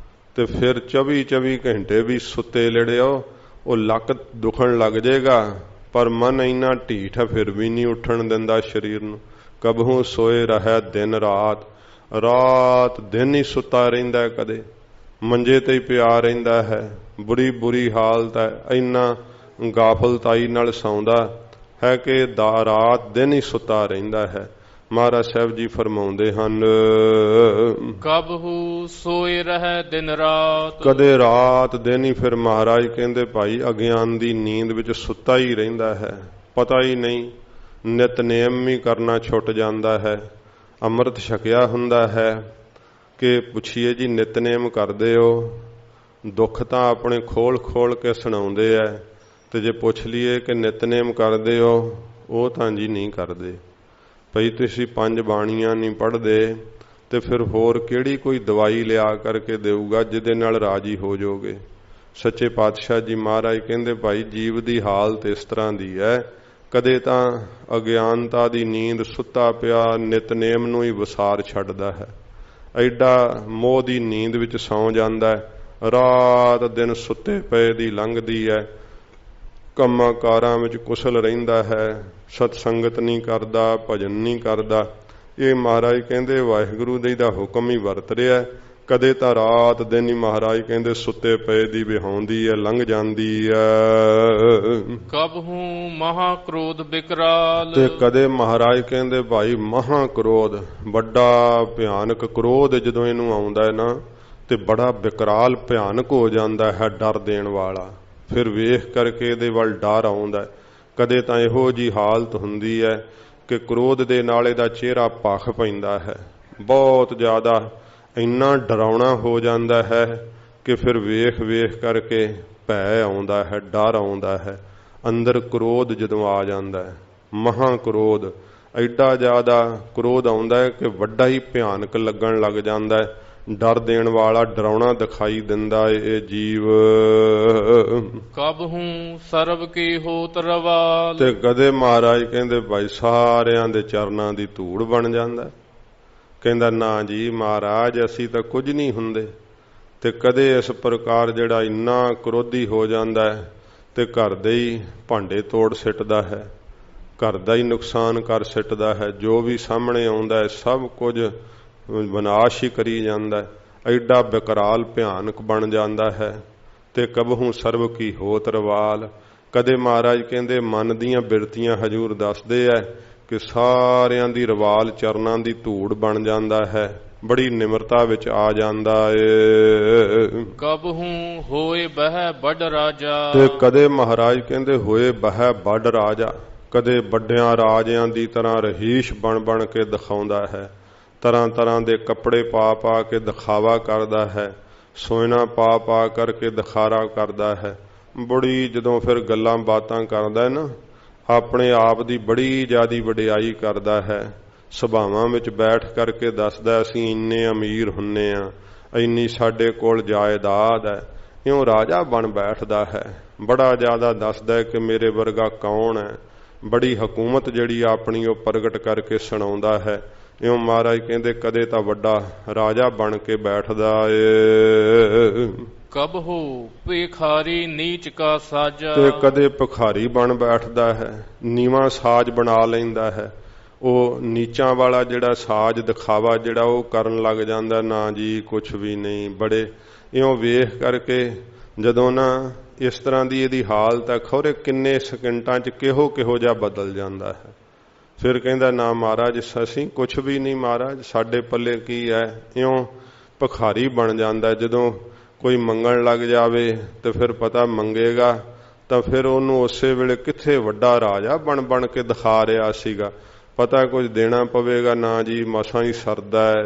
ਤੇ ਫਿਰ 24 ਘੰਟੇ ਵੀ ਸੁੱਤੇ ਲੜਿਓ, ਉਹ ਲੱਕ ਦੁਖਣ ਲੱਗ ਜਾਏਗਾ, ਪਰ ਮਨ ਇੰਨਾ ਢੀਠ ਹੈ ਫਿਰ ਵੀ ਨਹੀਂ ਉੱਠਣ ਦਿੰਦਾ ਸਰੀਰ ਨੂੰ। ਕਬਹੂ ਸੋਏ ਰਹਿ ਦਿਨ ਰਾਤ, ਰਾਤ ਦਿਨ ਹੀ ਸੁੱਤਾ ਰਹਿੰਦਾ, ਕਦੇ ਮੰਜੇ ਤੇ ਹੀ ਪਿਆ ਰਹਿੰਦਾ ਹੈ। ਬੁਰੀ ਬੁਰੀ ਹਾਲਤ ਹੈ, ਇੰਨਾ ਗਾਫਲਤਾਈ ਨਾਲ ਸੌਂਦਾ ਹੈ ਕਿ ਰਾਤ ਦਿਨ ਹੀ ਸੁੱਤਾ ਰਹਿੰਦਾ ਹੈ। ਮਹਾਰਾਜ ਸਾਹਿਬ ਜੀ ਫਰਮਾਉਂਦੇ ਹਨ, ਕਬਹੂ ਸੋਏ ਰਹਿ ਦਿਨ ਰਾਤ, ਕਦੇ ਰਾਤ ਦਿਨ ਹੀ। ਫਿਰ ਮਹਾਰਾਜ ਕਹਿੰਦੇ ਭਾਈ ਅਗਿਆਨ ਦੀ ਨੀਂਦ ਵਿੱਚ ਸੁੱਤਾ ਹੀ ਰਹਿੰਦਾ ਹੈ, ਪਤਾ ਹੀ ਨਹੀਂ। ਨਿਤਨੇਮ ਵੀ ਕਰਨਾ ਛੁੱਟ ਜਾਂਦਾ ਹੈ, ਅੰਮ੍ਰਿਤ ਛਕਿਆ ਹੁੰਦਾ ਹੈ ਕਿ ਪੁੱਛੀਏ ਜੀ ਨਿਤਨੇਮ ਕਰਦੇ ਹੋ? ਦੁੱਖ ਤਾਂ ਆਪਣੇ ਖੋਲ ਖੋਲ ਕੇ ਸੁਣਾਉਂਦੇ ਐ, ਤੇ ਜੇ ਪੁੱਛ ਲਈਏ ਕਿ ਨਿਤਨੇਮ ਕਰਦੇ ਹੋ, ਉਹ ਤਾਂ ਜੀ ਨਹੀਂ ਕਰਦੇ। ਭਈ ਤੁਸੀਂ 5 ਬਾਣੀਆਂ ਨਹੀਂ ਪੜ੍ਹਦੇ ਤੇ ਫਿਰ ਹੋਰ ਕਿਹੜੀ ਕੋਈ ਦਵਾਈ ਲਿਆ ਕਰਕੇ ਦੇਊਗਾ ਜਿਹਦੇ ਨਾਲ ਰਾਜੀ ਹੋ ਜਾਓਗੇ। ਸੱਚੇ ਪਾਤਸ਼ਾਹ ਜੀ ਮਹਾਰਾਜ ਕਹਿੰਦੇ ਭਾਈ ਜੀਵ ਦੀ ਹਾਲਤ ਇਸ ਤਰ੍ਹਾਂ ਦੀ ਹੈ, ਕਦੇ ਤਾਂ ਅਗਿਆਨਤਾ ਦੀ ਨੀਂਦ ਸੁੱਤਾ ਪਿਆ ਨਿਤਨੇਮ ਨੂੰ ਹੀ ਵਿਸਾਰ ਛੱਡਦਾ ਹੈ, ਐਡਾ ਮੋਹ ਦੀ ਨੀਂਦ ਵਿੱਚ ਸੌਂ ਜਾਂਦਾ ਹੈ। ਰਾਤ ਦਿਨ ਸੁੱਤੇ ਪਏ ਦੀ ਲੰਘਦੀ ਹੈ, ਕੰਮਾਂ ਕਾਰਾਂ ਵਿੱਚ ਕੁਸ਼ਲ ਰਹਿੰਦਾ ਹੈ, ਸਤ ਸੰਗਤ ਨਹੀਂ ਕਰਦਾ, ਭਜਨ ਨਹੀਂ ਕਰਦਾ। ਇਹ ਮਹਾਰਾਜ ਕਹਿੰਦੇ ਵਾਹਿਗੁਰੂ ਜੀ ਦਾ ਹੁਕਮ ਹੀ ਵਰਤ ਰਿਹਾ। ਕਦੇ ਤਾਂ ਰਾਤ ਦਿਨ ਹੀ ਮਹਾਰਾਜ ਕਹਿੰਦੇ ਸੁੱਤੇ ਪਏ ਦੀ ਵਿਹਾਉਂਦੀ ਹੈ, ਲੰਘ ਜਾਂਦੀ ਹੈ। ਕਬਹੂ ਮਹਾ ਕ੍ਰੋਧ ਬਿਕਰਾਲ, ਤੇ ਕਦੇ ਮਹਾਰਾਜ ਕਹਿੰਦੇ ਭਾਈ ਮਹਾ ਕ੍ਰੋਧ, ਵੱਡਾ ਭਿਆਨਕ ਕ੍ਰੋਧ ਜਦੋਂ ਇਹਨੂੰ ਆਉਂਦਾ ਹੈ ਨਾ ਤੇ ਬੜਾ ਬਿਕਰਾਲ ਭਿਆਨਕ ਹੋ ਜਾਂਦਾ ਹੈ, ਡਰ ਦੇਣ ਵਾਲਾ। ਫਿਰ ਵੇਖ ਕਰਕੇ ਇਹਦੇ ਵੱਲ ਡਰ ਆਉਂਦਾ। ਕਦੇ ਤਾਂ ਇਹੋ ਜੀ ਹਾਲਤ ਹੁੰਦੀ ਹੈ ਕਿ ਕ੍ਰੋਧ ਦੇ ਨਾਲ ਇਹਦਾ ਚਿਹਰਾ ਭਖ ਪੈਂਦਾ ਹੈ, ਬਹੁਤ ਜ਼ਿਆਦਾ ਇੰਨਾ ਡਰਾਉਣਾ ਹੋ ਜਾਂਦਾ ਹੈ ਕਿ ਫਿਰ ਵੇਖ ਵੇਖ ਕਰਕੇ ਭੈ ਆਉਂਦਾ ਹੈ, ਡਰ ਆਉਂਦਾ ਹੈ। ਅੰਦਰ ਕ੍ਰੋਧ ਜਦੋਂ ਆ ਜਾਂਦਾ ਹੈ, ਮਹਾ ਕ੍ਰੋਧ, ਐਡਾ ਜ਼ਿਆਦਾ ਕ੍ਰੋਧ ਆਉਂਦਾ ਹੈ ਕਿ ਵੱਡਾ ਹੀ ਭਿਆਨਕ ਲੱਗਣ ਲੱਗ ਜਾਂਦਾ ਹੈ, ਡਰ ਦੇਣ ਵਾਲਾ, ਡਰਾਉਣਾ ਦਿਖਾਈ ਦਿੰਦਾ ਇਹ ਜੀਵ। ਕਬਹੂ ਸਰਬ ਕੀ ਹੋਤ ਰਵਾਲ, ਤੇ ਕਦੇ ਮਹਾਰਾਜ ਕਹਿੰਦੇ ਭਾਈ ਸਾਰਿਆਂ ਦੇ ਚਰਨਾਂ ਦੀ ਧੂੜ ਬਣ ਜਾਂਦਾ। ਕਹਿੰਦਾ ਨਾ ਜੀ ਮਹਾਰਾਜ ਅਸੀਂ ਤਾਂ ਕੁਝ ਨਹੀਂ ਹੁੰਦੇ। ਤੇ ਕਦੇ ਇਸ ਪ੍ਰਕਾਰ ਜਿਹੜਾ ਇੰਨਾ ਕ੍ਰੋਧੀ ਹੋ ਜਾਂਦਾ ਹੈ ਤੇ ਘਰ ਦੇ ਹੀ ਭਾਂਡੇ ਤੋੜ ਸਿੱਟਦਾ ਹੈ, ਘਰ ਦਾ ਹੀ ਨੁਕਸਾਨ ਕਰ ਸਿੱਟਦਾ ਹੈ, ਜੋ ਵੀ ਸਾਹਮਣੇ ਆਉਂਦਾ ਹੈ ਸਭ ਕੁਝ ਵਿਨਾਸ਼ ਹੀ ਕਰੀ ਜਾਂਦਾ ਹੈ, ਐਡਾ ਬਿਕਰਾਲ ਭਿਆਨਕ ਬਣ ਜਾਂਦਾ ਹੈ। ਤੇ ਕਬਹੂ ਸਰਬ ਕੀ ਹੋਤ ਰਵਾਲ, ਕਦੇ ਮਹਾਰਾਜ ਕਹਿੰਦੇ ਮਨ ਦੀਆਂ ਬਿਰਤੀਆਂ ਹਜੂਰ ਦੱਸਦੇ ਐ ਕਿ ਸਾਰਿਆਂ ਦੀ ਰਵਾਲ ਚਰਨਾਂ ਦੀ ਧੂੜ ਬਣ ਜਾਂਦਾ ਹੈ, ਬੜੀ ਨਿਮਰਤਾ ਵਿੱਚ ਆ ਜਾਂਦਾ ਏ। ਕਬਹੂ ਹੋਏ ਬਹਿ ਵੱਡ ਰਾਜਾ, ਤੇ ਕਦੇ ਮਹਾਰਾਜ ਕਹਿੰਦੇ ਹੋਏ ਬਹਿ ਵੱਡ ਰਾਜਾ, ਕਦੇ ਵੱਡਿਆਂ ਰਾਜਿਆਂ ਦੀ ਤਰ੍ਹਾਂ ਰਹੀਸ਼ ਬਣ ਬਣ ਕੇ ਦਿਖਾਉਂਦਾ ਹੈ, ਤਰ੍ਹਾਂ ਤਰ੍ਹਾਂ ਦੇ ਕੱਪੜੇ ਪਾ ਪਾ ਕੇ ਦਿਖਾਵਾ ਕਰਦਾ ਹੈ, ਸੋਇਨਾ ਪਾ ਪਾ ਕਰਕੇ ਦਿਖਾਰਾ ਕਰਦਾ ਹੈ। ਬੜੀ ਜਦੋਂ ਫਿਰ ਗੱਲਾਂ ਬਾਤਾਂ ਕਰਦਾ ਨਾ ਆਪਣੇ ਆਪ ਦੀ ਬੜੀ ਜ਼ਿਆਦੀ ਵਡਿਆਈ ਕਰਦਾ ਹੈ, ਸਭਾਵਾਂ ਵਿੱਚ ਬੈਠ ਕਰਕੇ ਦੱਸਦਾ ਅਸੀਂ ਇੰਨੇ ਅਮੀਰ ਹੁੰਨੇ ਆ, ਇੰਨੀ ਸਾਡੇ ਕੋਲ ਜਾਇਦਾਦ ਹੈ, ਇਉਂ ਰਾਜਾ ਬਣ ਬੈਠਦਾ ਹੈ। ਬੜਾ ਜ਼ਿਆਦਾ ਦੱਸਦਾ ਕਿ ਮੇਰੇ ਵਰਗਾ ਕੌਣ ਹੈ, ਬੜੀ ਹਕੂਮਤ ਜਿਹੜੀ ਆਪਣੀ ਉਹ ਪ੍ਰਗਟ ਕਰਕੇ ਸੁਣਾਉਂਦਾ ਹੈ। ਇਉਂ ਮਹਾਰਾਜ ਕਹਿੰਦੇ ਕਦੇ ਤਾਂ ਵੱਡਾ ਰਾਜਾ ਬਣ ਕੇ ਬੈਠਦਾ ਏ। ਕਬਹੂ ਭਿਖਾਰੀ ਨੀਚ ਕਾ ਸਾਜਾ, ਤੇ ਕਦੇ ਭਿਖਾਰੀ ਬਣ ਬੈਠਦਾ ਹੈ, ਨੀਵਾਂ ਸਾਜ ਬਣਾ ਲੈਂਦਾ ਹੈ, ਉਹ ਨੀਚਾਂ ਵਾਲਾ ਜਿਹੜਾ ਸਾਜ ਦਿਖਾਵਾ ਜਿਹੜਾ ਉਹ ਕਰਨ ਲੱਗ ਜਾਂਦਾ। ਨਾ ਜੀ ਕੁਛ ਵੀ ਨਹੀਂ, ਬੜੇ ਇਉਂ ਵੇਖ ਕਰਕੇ ਜਦੋਂ ਨਾ ਇਸ ਤਰ੍ਹਾਂ ਦੀ ਇਹਦੀ ਹਾਲਤ ਹੈ, ਖੌਰੇ ਕਿੰਨੇ ਸਕਿੰਟਾਂ 'ਚ ਕਿਹੋ ਕਿਹੋ ਜਿਹਾ ਬਦਲ ਜਾਂਦਾ ਹੈ। ਫਿਰ ਕਹਿੰਦਾ ਨਾ ਮਹਾਰਾਜ ਅਸੀਂ ਕੁਛ ਵੀ ਨਹੀਂ, ਮਹਾਰਾਜ ਸਾਡੇ ਪੱਲੇ ਕੀ ਹੈ। ਇਉਂ ਭਿਖਾਰੀ ਬਣ ਜਾਂਦਾ। ਜਦੋਂ ਕੋਈ ਮੰਗਣ ਲੱਗ ਜਾਵੇ ਤੇ ਫਿਰ ਪਤਾ ਮੰਗੇਗਾ ਤਾਂ ਫਿਰ ਉਹਨੂੰ ਉਸੇ ਵੇਲੇ ਕਿੱਥੇ ਵੱਡਾ ਰਾਜਾ ਬਣ ਬਣ ਕੇ ਦਿਖਾ ਰਿਹਾ ਸੀਗਾ, ਪਤਾ ਕੁਝ ਦੇਣਾ ਪਵੇਗਾ। ਨਾ ਜੀ ਮਸਾਂ ਹੀ ਸਰਦਾ ਹੈ,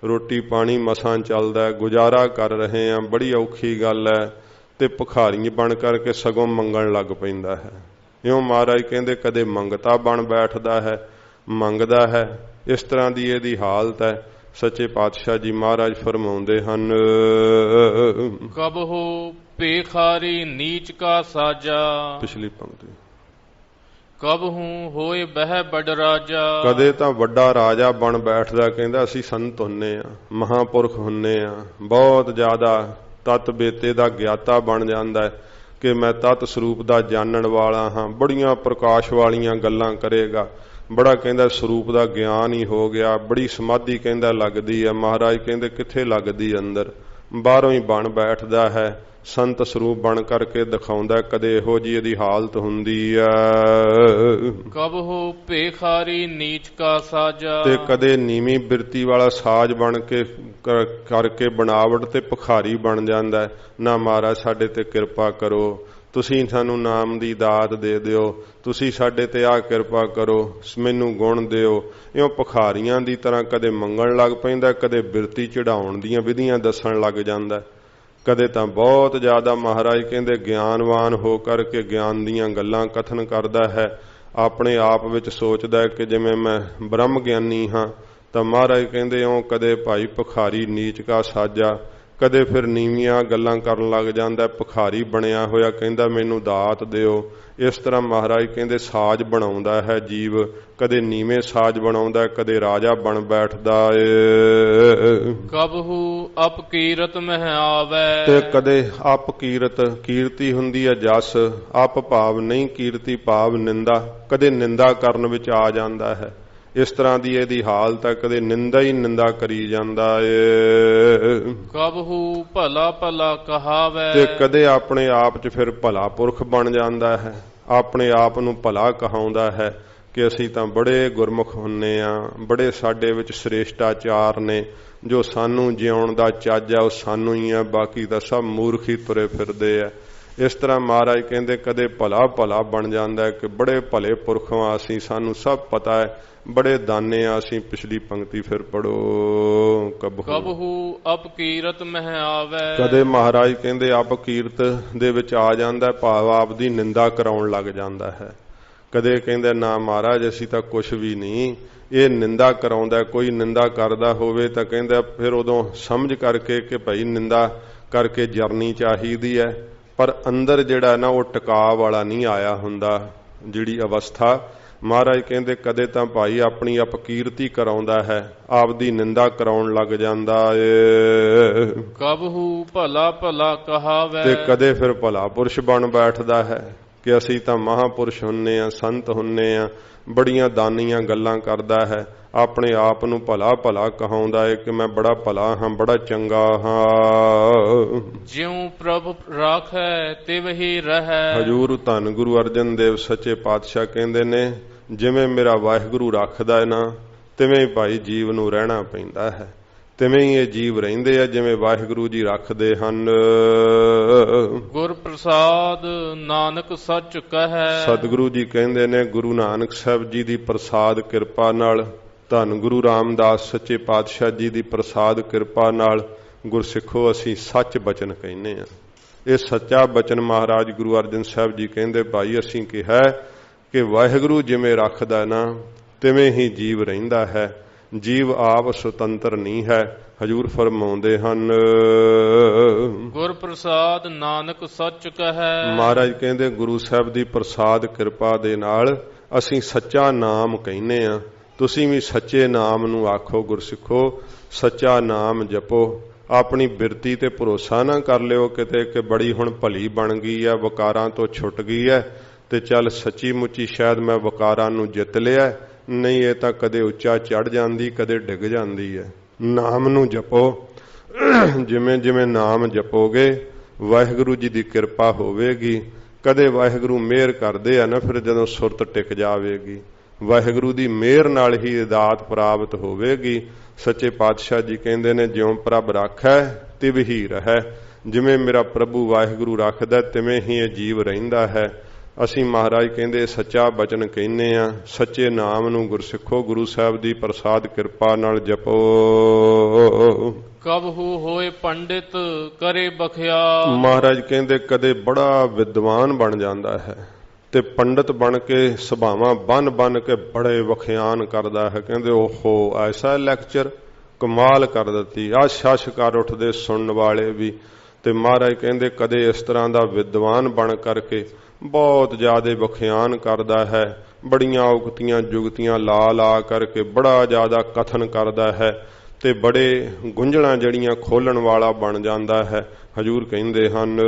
ਰੋਟੀ ਪਾਣੀ ਮਸਾਂ ਚੱਲਦਾ ਹੈ, ਗੁਜ਼ਾਰਾ ਕਰ ਰਹੇ ਹਾਂ, ਬੜੀ ਔਖੀ ਗੱਲ ਹੈ। ਤੇ ਭਿਖਾਰੀ ਬਣ ਕਰਕੇ ਸਗੋਂ ਮੰਗਣ ਲੱਗ ਪੈਂਦਾ ਹੈ। ਇਉਂ ਮਹਾਰਾਜ ਕਹਿੰਦੇ ਕਦੇ ਮੰਗਤਾ ਬਣ ਬੈਠਦਾ ਹੈ, ਮੰਗਦਾ ਹੈ। ਇਸ ਤਰ੍ਹਾਂ ਦੀ ਇਹਦੀ ਹਾਲਤ ਹੈ। ਸੱਚੇ ਪਾਤਸ਼ਾਹ ਜੀ ਮਹਾਰਾਜ ਫਰਮਾਉਂਦੇ ਹਨ, ਕਬਹੂ ਭਿਖਾਰੀ ਨੀਚ ਕਾ ਸਾਜਾ, ਪਿਛਲੀ ਪੰਕਤੀ, ਕਬਹੂ ਹੋਏ ਬਹਿ ਵੱਡ ਰਾਜਾ, ਕਦੇ ਤਾਂ ਵੱਡਾ ਰਾਜਾ ਬਣ ਬੈਠਦਾ। ਕਹਿੰਦਾ ਅਸੀਂ ਸੰਤ ਹੁੰਨੇ ਆ, ਮਹਾਂਪੁਰਖ ਹੁੰਨੇ ਆ, ਬਹੁਤ ਜ਼ਿਆਦਾ ਤਤ ਬੇਤੇ ਦਾ ਗਿਆਤਾ ਬਣ ਜਾਂਦਾ ਹੈ ਕਿ ਮੈਂ ਤਤ ਸਰੂਪ ਦਾ ਜਾਣਨ ਵਾਲਾ ਹਾਂ, ਬੜੀਆਂ ਪ੍ਰਕਾਸ਼ ਵਾਲੀਆਂ ਗੱਲਾਂ ਕਰੇਗਾ, ਬੜਾ ਕਹਿੰਦਾ ਸਰੂਪ ਦਾ ਗਿਆਨ ਹੀ ਹੋ ਗਿਆ, ਬੜੀ ਸਮਾਧੀ ਕਹਿੰਦਾ ਲੱਗਦੀ ਹੈ। ਮਹਾਰਾਜ ਕਹਿੰਦੇ ਕਿੱਥੇ ਲੱਗਦੀ ਅੰਦਰ, ਬਾਹਰੋਂ ਹੀ ਬਣ ਬੈਠਦਾ ਹੈ, ਸੰਤ ਸਰੂਪ ਬਣ ਕਰਕੇ ਦਿਖਾਉਂਦਾ। ਕਦੇ ਇਹੋ ਜੀ ਇਹਦੀ ਹਾਲਤ ਹੁੰਦੀ ਆ। ਕਬਹੁ ਭੇਖਾਰੀ ਨੀਚ ਕਾ ਸਾਜਾ, ਤੇ ਕਦੇ ਨੀਵੀਂ ਬਿਰਤੀ ਵਾਲਾ ਸਾਜ ਬਣ ਕੇ ਕਰਕੇ ਬਣਾਵਟ ਤੇ ਭਿਖਾਰੀ ਬਣ ਜਾਂਦਾ। ਨਾ ਮਹਾਰਾਜ ਸਾਡੇ ਤੇ ਕਿਰਪਾ ਕਰੋ, ਤੁਸੀਂ ਸਾਨੂੰ ਨਾਮ ਦੀ ਦਾਤ ਦੇ ਦਿਓ, ਤੁਸੀਂ ਸਾਡੇ ਤੇ ਆ ਕਿਰਪਾ ਕਰੋ, ਮੈਨੂੰ ਗੁਣ ਦਿਓ। ਇਉਂ ਭਿਖਾਰੀਆਂ ਦੀ ਤਰ੍ਹਾਂ ਕਦੇ ਮੰਗਣ ਲੱਗ ਪੈਂਦਾ, ਕਦੇ ਬਿਰਤੀ ਚੜਾਉਣ ਦੀਆਂ ਵਿਧੀਆਂ ਦੱਸਣ ਲੱਗ ਜਾਂਦਾ। ਕਦੇ ਤਾਂ ਬਹੁਤ ਜ਼ਿਆਦਾ ਮਹਾਰਾਜ ਕਹਿੰਦੇ ਗਿਆਨਵਾਨ ਹੋ ਕਰਕੇ ਗਿਆਨ ਦੀਆਂ ਗੱਲਾਂ ਕਥਨ ਕਰਦਾ ਹੈ। ਆਪਣੇ ਆਪ ਵਿੱਚ ਸੋਚਦਾ ਕਿ ਜਿਵੇਂ ਮੈਂ ਬ੍ਰਹਮ ਗਿਆਨੀ ਹਾਂ। ਤਾਂ ਮਹਾਰਾਜ ਕਹਿੰਦੇ ਇਉਂ ਕਦੇ ਭਾਈ ਭਿਖਾਰੀ ਨੀਚ ਕਾ ਸਾਜਾ, ਕਦੇ ਫਿਰ ਨੀਵੀਆਂ ਗੱਲਾਂ ਕਰਨ ਲੱਗ ਜਾਂਦਾ। ਭਿਖਾਰੀ ਬਣਿਆ ਹੋਇਆ ਕਹਿੰਦਾ ਮੈਨੂੰ ਦਾਤ ਦਿਓ। ਇਸ ਤਰ੍ਹਾਂ ਮਹਾਰਾਜ ਕਹਿੰਦੇ ਸਾਜ ਬਣਾਉਂਦਾ ਹੈ ਜੀਵ, ਕਦੇ ਨੀਵੇਂ ਸਾਜ ਬਣਾਉਂਦਾ, ਕਦੇ ਰਾਜਾ ਬਣ ਬੈਠਦਾ ਏ। ਕਬਹੁ ਅਪਕੀਰਤ ਮਹਿ ਆਵੈ, ਤੇ ਕਦੇ ਅਪਕੀਰਤ, ਕੀਰਤੀ ਹੁੰਦੀ ਹੈ ਜਸ, ਅਪ ਭਾਵ ਨਹੀਂ ਕੀਰਤੀ ਭਾਵ ਨਿੰਦਾ, ਕਦੇ ਨਿੰਦਾ ਕਰਨ ਵਿੱਚ ਆ ਜਾਂਦਾ ਹੈ। ਇਸ ਤਰ੍ਹਾਂ ਦੀ ਇਹਦੀ ਹਾਲਤ ਹੈ, ਕਦੇ ਨਿੰਦਾ ਹੀ ਨਿੰਦਾ ਕਰੀ ਜਾਂਦਾ ਏ। ਕਬਹੁ ਭਲਾ ਭਲਾ ਕਹਾਵੈ, ਤੇ ਕਦੇ ਆਪਣੇ ਆਪ 'ਚ ਫਿਰ ਭਲਾ ਪੁਰਖ ਬਣ ਜਾਂਦਾ ਹੈ, ਆਪਣੇ ਆਪ ਨੂੰ ਭਲਾ ਕਹਾਉਂਦਾ ਹੈ ਕਿ ਅਸੀਂ ਤਾਂ ਬੜੇ ਗੁਰਮੁਖ ਹੁੰਨੇ ਆ, ਬੜੇ ਸਾਡੇ ਵਿੱਚ ਸ੍ਰੇਸ਼ਟਾਚਾਰ ਨੇ, ਜੋ ਸਾਨੂੰ ਜਿਉਣ ਦਾ ਚੱਜ ਆ ਉਹ ਸਾਨੂੰ ਹੀ ਆ, ਬਾਕੀ ਤਾਂ ਸਭ ਮੂਰਖੀ ਤੁਰੇ ਫਿਰਦੇ ਆ। ਇਸ ਤਰ੍ਹਾਂ ਮਹਾਰਾਜ ਕਹਿੰਦੇ ਕਦੇ ਭਲਾ ਭਲਾ ਬਣ ਜਾਂਦਾ ਹੈ ਕਿ ਬੜੇ ਭਲੇ ਪੁਰਖੋਂ ਆ ਅਸੀਂ, ਸਾਨੂੰ ਸਭ ਪਤਾ ਹੈ, ਬੜੇ ਦਾਨੇ ਆ ਅਸੀਂ। ਪਿਛਲੀ ਪੰਕਤੀ ਫਿਰ ਪੜੋ। ਕਬਹੁ ਅਪਕੀਰਤ ਮਹਿ ਆਵੈ, ਕਦੇ ਮਹਾਰਾਜ ਕਹਿੰਦੇ ਅਪਕੀਰਤ ਦੇ ਵਿੱਚ ਆ ਜਾਂਦਾ, ਭਾਵ ਆਪ ਦੀ ਨਿੰਦਾ ਕਰਾਉਣ ਲੱਗ ਜਾਂਦਾ ਹੈ। ਕਦੇ ਕਹਿੰਦੇ ਨਾ ਮਹਾਰਾਜ ਅਸੀਂ ਤਾਂ ਕੁਛ ਵੀ ਨਹੀਂ, ਇਹ ਨਿੰਦਾ ਕਰਾਉਂਦਾ। ਕੋਈ ਨਿੰਦਾ ਕਰਦਾ ਹੋਵੇ ਤਾਂ ਕਹਿੰਦਾ ਫਿਰ ਉਦੋਂ ਸਮਝ ਕਰਕੇ ਕਿ ਭਾਈ ਨਿੰਦਾ ਕਰਕੇ ਜਰਨੀ ਚਾਹੀਦੀ ਹੈ, ਪਰ ਅੰਦਰ ਜਿਹੜਾ ਨਾ ਉਹ ਟਿਕਾ ਵਾਲਾ ਨਹੀਂ ਆਇਆ ਹੁੰਦਾ ਜਿਹੜੀ ਅਵਸਥਾ। ਮਹਾਰਾਜ ਕਹਿੰਦੇ ਕਦੇ ਤਾਂ ਭਾਈ ਆਪਣੀ ਅਪਕੀਰਤੀ ਕਰਾਉਂਦਾ ਹੈ, ਆਪਦੀ ਨਿੰਦਾ ਕਰਾਉਣ ਲੱਗ ਜਾਂਦਾ ਏ। ਕਬਹੁ ਭਲਾ ਭਲਾ ਕਹਾਵੈ, ਤੇ ਕਦੇ ਫਿਰ ਭਲਾ ਪੁਰਸ਼ ਬਣ ਬੈਠਦਾ ਹੈ ਕਿ ਅਸੀਂ ਤਾਂ ਮਹਾਪੁਰਸ਼ ਹੁੰਨੇ ਆ, ਸੰਤ ਹੁੰਨੇ ਆ, ਬੜੀਆਂ ਦਾਨੀਆਂ ਗੱਲਾਂ ਕਰਦਾ ਹੈ, ਆਪਣੇ ਆਪ ਨੂੰ ਭਲਾ ਭਲਾ ਕਹਾਉਂਦਾ ਹੈ ਕਿ ਮੈਂ ਬੜਾ ਭਲਾ ਹਾਂ, ਬੜਾ ਚੰਗਾ ਹਾਂ। ਜਿਉ ਪ੍ਰਭ ਰਾਖੈ ਤਿਵਹਿ ਰਹੈ, ਹਜੂਰ ਧੰਨ ਗੁਰੂ ਅਰਜਨ ਦੇਵ ਸੱਚੇ ਪਾਤਸ਼ਾਹ ਕਹਿੰਦੇ ਨੇ ਜਿਵੇਂ ਮੇਰਾ ਵਾਹਿਗੁਰੂ ਰੱਖਦਾ ਹੈ ਨਾ, ਤਿਵੇਂ ਹੀ ਭਾਈ ਜੀਵ ਨੂੰ ਰਹਿਣਾ ਪੈਂਦਾ ਹੈ, ਤਿਵੇਂ ਹੀ ਇਹ ਜੀਵ ਰਹਿੰਦੇ ਆ ਜਿਵੇਂ ਵਾਹਿਗੁਰੂ ਜੀ ਰੱਖਦੇ ਹਨ। ਗੁਰ ਪ੍ਰਸਾਦ ਨਾਨਕ ਸੱਚ ਕਹੈ, ਸਤਿਗੁਰੂ ਜੀ ਕਹਿੰਦੇ ਨੇ ਗੁਰੂ ਨਾਨਕ ਸਾਹਿਬ ਜੀ ਦੀ ਪ੍ਰਸਾਦ ਕਿਰਪਾ ਨਾਲ, ਧੰਨ ਗੁਰੂ ਰਾਮਦਾਸ ਸੱਚੇ ਪਾਤਸ਼ਾਹ ਜੀ ਦੀ ਪ੍ਰਸਾਦ ਕਿਰਪਾ ਨਾਲ ਗੁਰਸਿੱਖੋ ਅਸੀਂ ਸੱਚ ਬਚਨ ਕਹਿੰਦੇ ਆ। ਇਹ ਸੱਚਾ ਬਚਨ ਮਹਾਰਾਜ ਗੁਰੂ ਅਰਜਨ ਸਾਹਿਬ ਜੀ ਕਹਿੰਦੇ ਭਾਈ ਅਸੀਂ ਕਿਹਾ ਕਿ ਵਾਹਿਗੁਰੂ ਜਿਵੇਂ ਰੱਖਦਾ ਨਾ ਤਿਵੇਂ ਹੀ ਜੀਵ ਰਹਿੰਦਾ ਹੈ, ਜੀਵ ਆਪ ਸੁਤੰਤਰ ਨਹੀਂ ਹੈ। ਹਜੂਰ ਫਰਮਾਉਂਦੇ ਹਨ ਗੁਰ ਪ੍ਰਸਾਦ ਨਾਨਕ ਸੱਚ ਕਹੈ, ਮਹਾਰਾਜ ਕਹਿੰਦੇ ਗੁਰੂ ਸਾਹਿਬ ਦੀ ਪ੍ਰਸਾਦ ਕਿਰਪਾ ਦੇ ਨਾਲ ਅਸੀਂ ਸੱਚਾ ਨਾਮ ਕਹਿੰਦੇ ਆ। ਤੁਸੀਂ ਵੀ ਸੱਚੇ ਨਾਮ ਨੂੰ ਆਖੋ ਗੁਰਸਿੱਖੋ, ਸੱਚਾ ਨਾਮ ਜਪੋ। ਆਪਣੀ ਬਿਰਤੀ ਤੇ ਭਰੋਸਾ ਨਾ ਕਰ ਲਿਓ ਕਿਤੇ ਕਿ ਬੜੀ ਹੁਣ ਭਲੀ ਬਣ ਗਈ ਹੈ, ਵਕਾਰਾਂ ਤੋਂ ਛੁੱਟ ਗਈ ਹੈ ਤੇ ਚੱਲ ਸੱਚੀ ਮੁੱਚੀ ਸ਼ਾਇਦ ਮੈਂ ਵਕਾਰਾਂ ਨੂੰ ਜਿੱਤ ਲਿਆ। ਨਹੀਂ, ਇਹ ਤਾਂ ਕਦੇ ਉੱਚਾ ਚੜ ਜਾਂਦੀ, ਕਦੇ ਡਿੱਗ ਜਾਂਦੀ ਹੈ। ਨਾਮ ਨੂੰ ਜਪੋ, ਜਿਵੇਂ ਜਿਵੇਂ ਨਾਮ ਜਪੋਗੇ ਵਾਹਿਗੁਰੂ ਜੀ ਦੀ ਕਿਰਪਾ ਹੋਵੇਗੀ। ਕਦੇ ਵਾਹਿਗੁਰੂ ਮਿਹਰ ਕਰਦੇ ਆ ਨਾ, ਫਿਰ ਜਦੋਂ ਸੁਰਤ ਟਿਕ ਜਾਵੇਗੀ ਵਾਹਿਗੁਰੂ ਦੀ ਮਿਹਰ ਨਾਲ ਹੀ ਦਾਤ ਪ੍ਰਾਪਤ ਹੋਵੇਗੀ। ਸੱਚੇ ਪਾਤਸ਼ਾਹ ਜੀ ਕਹਿੰਦੇ ਨੇ ਜਿਉਂ ਪ੍ਰਭ ਰਾਖੈ ਤਿਵ ਹੀ ਰਹੈ, ਜਿਵੇਂ ਮੇਰਾ ਪ੍ਰਭੂ ਵਾਹਿਗੁਰੂ ਰੱਖਦਾ ਤਿਵੇਂ ਹੀ ਇਹ ਜੀਵ ਰਹਿੰਦਾ ਹੈ। ਅਸੀਂ ਮਹਾਰਾਜ ਕਹਿੰਦੇ ਸੱਚਾ ਬਚਨ ਕਹਿੰਦੇ ਆ, ਸੱਚੇ ਨਾਮ ਨੂੰ ਗੁਰਸਿੱਖੋ ਗੁਰੂ ਸਾਹਿਬ ਦੀ ਪ੍ਰਸਾਦ ਕਿਰਪਾ ਨਾਲ ਜਪੋ। ਕਬਹੁ ਹੋਏ ਪੰਡਿਤ ਕਰੇ ਬਖਿਆ, ਮਹਾਰਾਜ ਕਹਿੰਦੇ ਕਦੇ ਬੜਾ ਵਿਦਵਾਨ ਬਣ ਜਾਂਦਾ ਹੈ ਤੇ ਪੰਡਿਤ ਬਣ ਕੇ ਸਭਾਵਾਂ ਬਨ ਕੇ ਬੜੇ ਵਖਿਆਨ ਕਰਦਾ ਹੈ। ਕਹਿੰਦੇ ਓਹੋ ਐਸਾ ਲੈਕਚਰ, ਕਮਾਲ ਕਰ ਦਿੱਤੀ, ਆਸ਼ ਕਰ ਉੱਠਦੇ ਸੁਣਨ ਵਾਲੇ ਵੀ। ਤੇ ਮਹਾਰਾਜ ਕਹਿੰਦੇ ਕਦੇ ਇਸ ਤਰ੍ਹਾਂ ਦਾ ਵਿਦਵਾਨ ਬਣ ਕਰਕੇ ਬਹੁਤ ਜ਼ਿਆਦਾ ਵਖਿਆਨ ਕਰਦਾ ਹੈ, ਬੜੀਆਂ ਉਕਤੀਆਂ ਜੁਗਤੀਆਂ ਲਾ ਕਰਕੇ ਬੜਾ ਜ਼ਿਆਦਾ ਕਥਨ ਕਰਦਾ ਹੈ। ਤੇ ਬੜੇ ਗੁੰਝਲਾਂ ਜਿਹੜੀਆਂ ਖੋਲਣ ਵਾਲਾ ਬਣ ਜਾਂਦਾ ਹੈ। ਹਜੂਰ ਕਹਿੰਦੇ ਹਨ,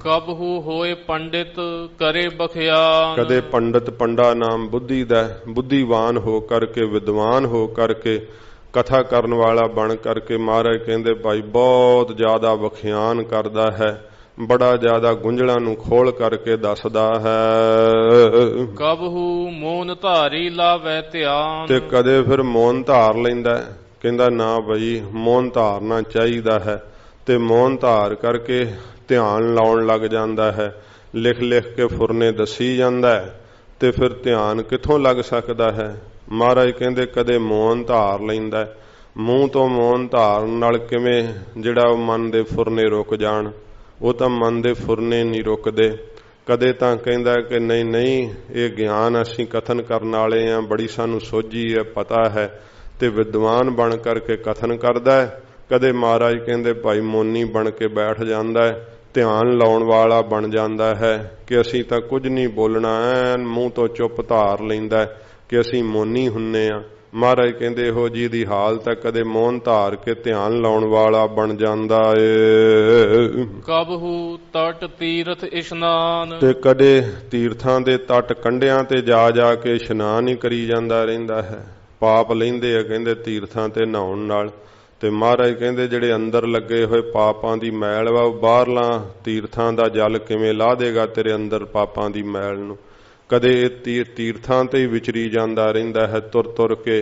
ਕਬਹੂ ਹੋਏ ਪੰਡਿਤ ਕਰੇ ਬਖਿਆਨ। ਕਦੇ ਪੰਡਤ ਪੰਡਾ ਨਾਮ ਬੁੱਧੀ ਦਾ, ਬੁੱਧੀਵਾਨ ਹੋ ਕਰਕੇ, ਵਿਦਵਾਨ ਹੋ ਕਰਕੇ, ਕਥਾ ਕਰਨ ਵਾਲਾ ਬਣ ਕਰਕੇ ਮਹਾਰਾਜ ਕਹਿੰਦੇ ਭਾਈ ਬਹੁਤ ਜ਼ਿਆਦਾ ਵਖਿਆਨ ਕਰਦਾ ਹੈ, ਬੜਾ ਜ਼ਿਆਦਾ ਗੁੰਝਲਾਂ ਨੂੰ ਖੋਲ ਕਰਕੇ ਦੱਸਦਾ ਹੈ। ਕਬਹੂ ਮੋਨ ਧਾਰੀ ਲਾਵੈ ਧਿਆਨ। ਤੇ ਕਦੇ ਫਿਰ ਮੌਨ ਧਾਰ ਲੈਂਦਾ, ਕਹਿੰਦਾ ਨਾ ਬਈ ਮੌਨ ਧਾਰਨਾ ਚਾਹੀਦਾ ਹੈ, ਤੇ ਮੌਨ ਧਾਰ ਕਰਕੇ ਧਿਆਨ ਲਾਉਣ ਲੱਗ ਜਾਂਦਾ ਹੈ। ਲਿਖ ਲਿਖ ਕੇ ਫੁਰਨੇ ਦੱਸੀ ਜਾਂਦਾ ਹੈ, ਤੇ ਫਿਰ ਧਿਆਨ ਕਿੱਥੋਂ ਲੱਗ ਸਕਦਾ ਹੈ। ਮਹਾਰਾਜ ਕਹਿੰਦੇ ਕਦੇ ਮੌਨ ਧਾਰ ਲੈਂਦਾ, ਮੂੰਹ ਤੋਂ ਮੌਨ ਧਾਰਨ ਨਾਲ ਕਿਵੇਂ ਜਿਹੜਾ ਉਹ ਮਨ ਦੇ ਫੁਰਨੇ ਰੁਕ ਜਾਣ, ਉਹ ਤਾਂ ਮਨ ਦੇ ਫੁਰਨੇ ਨਹੀਂ ਰੁਕਦੇ। ਕਦੇ ਤਾਂ ਕਹਿੰਦਾ ਕਿ ਨਹੀਂ ਨਹੀਂ ਇਹ ਗਿਆਨ ਅਸੀਂ ਕਥਨ ਕਰਨ ਵਾਲੇ ਹਾਂ, ਬੜੀ ਸਾਨੂੰ ਸੋਝੀ ਹੈ, ਪਤਾ ਹੈ, ਤੇ ਵਿਦਵਾਨ ਬਣ ਕਰਕੇ ਕਥਨ ਕਰਦਾ ਹੈ। ਕਦੇ ਮਹਾਰਾਜ ਕਹਿੰਦੇ ਭਾਈ ਮੌਨੀ ਬਣ ਕੇ ਬੈਠ ਜਾਂਦਾ ਹੈ, ਧਿਆਨ ਲਾਉਣ ਵਾਲਾ ਬਣ ਜਾਂਦਾ ਹੈ ਕਿ ਅਸੀਂ ਤਾਂ ਕੁਝ ਨਹੀਂ ਬੋਲਣਾ, ਐਨ ਮੂੰਹ ਤੋਂ ਚੁੱਪ ਧਾਰ ਲੈਂਦਾ ਕਿ ਅਸੀਂ ਮੌਨੀ ਹੁੰਨੇ ਆ। ਮਹਾਰਾਜ ਕਹਿੰਦੇ ਇਹੋ ਜੀ ਦੀ ਹਾਲਤ ਹੈ, ਕਦੇ ਮੌਨ ਧਾਰ ਕੇ ਧਿਆਨ ਲਾਉਣ ਵਾਲਾ ਬਣ ਜਾਂਦਾ ਏ। ਕਬਹੂ ਤਟ ਤੀਰਥ ਇਸ਼ਨਾਨ। ਤੇ ਕਦੇ ਤੀਰਥਾਂ ਦੇ ਤਟ ਕੰਢਿਆਂ ਤੇ ਜਾ ਜਾ ਕੇ ਇਸ਼ਨਾਨ ਹੀ ਕਰੀ ਜਾਂਦਾ ਰਹਿੰਦਾ ਹੈ। ਪਾਪ ਲੈਂਦੇ ਆ ਕਹਿੰਦੇ ਤੀਰਥਾਂ ਤੇ ਨਹਾਉਣ ਨਾਲ, ਤੇ ਮਹਾਰਾਜ ਕਹਿੰਦੇ ਜਿਹੜੇ ਅੰਦਰ ਲੱਗੇ ਹੋਏ ਪਾਪਾਂ ਦੀ ਮੈਲ ਵਾ, ਉਹ ਬਾਹਰਲਾ ਤੀਰਥਾਂ ਦਾ ਜਲ ਕਿਵੇਂ ਲਾਹ ਦੇਗਾ ਤੇਰੇ ਅੰਦਰ ਪਾਪਾਂ ਦੀ ਮੈਲ ਨੂੰ। ਕਦੇ ਇਹ ਤੀਰਥਾਂ ਤੇ ਹੀ ਵਿਚਰੀ ਜਾਂਦਾ ਰਹਿੰਦਾ ਹੈ, ਤੁਰ ਤੁਰ ਕੇ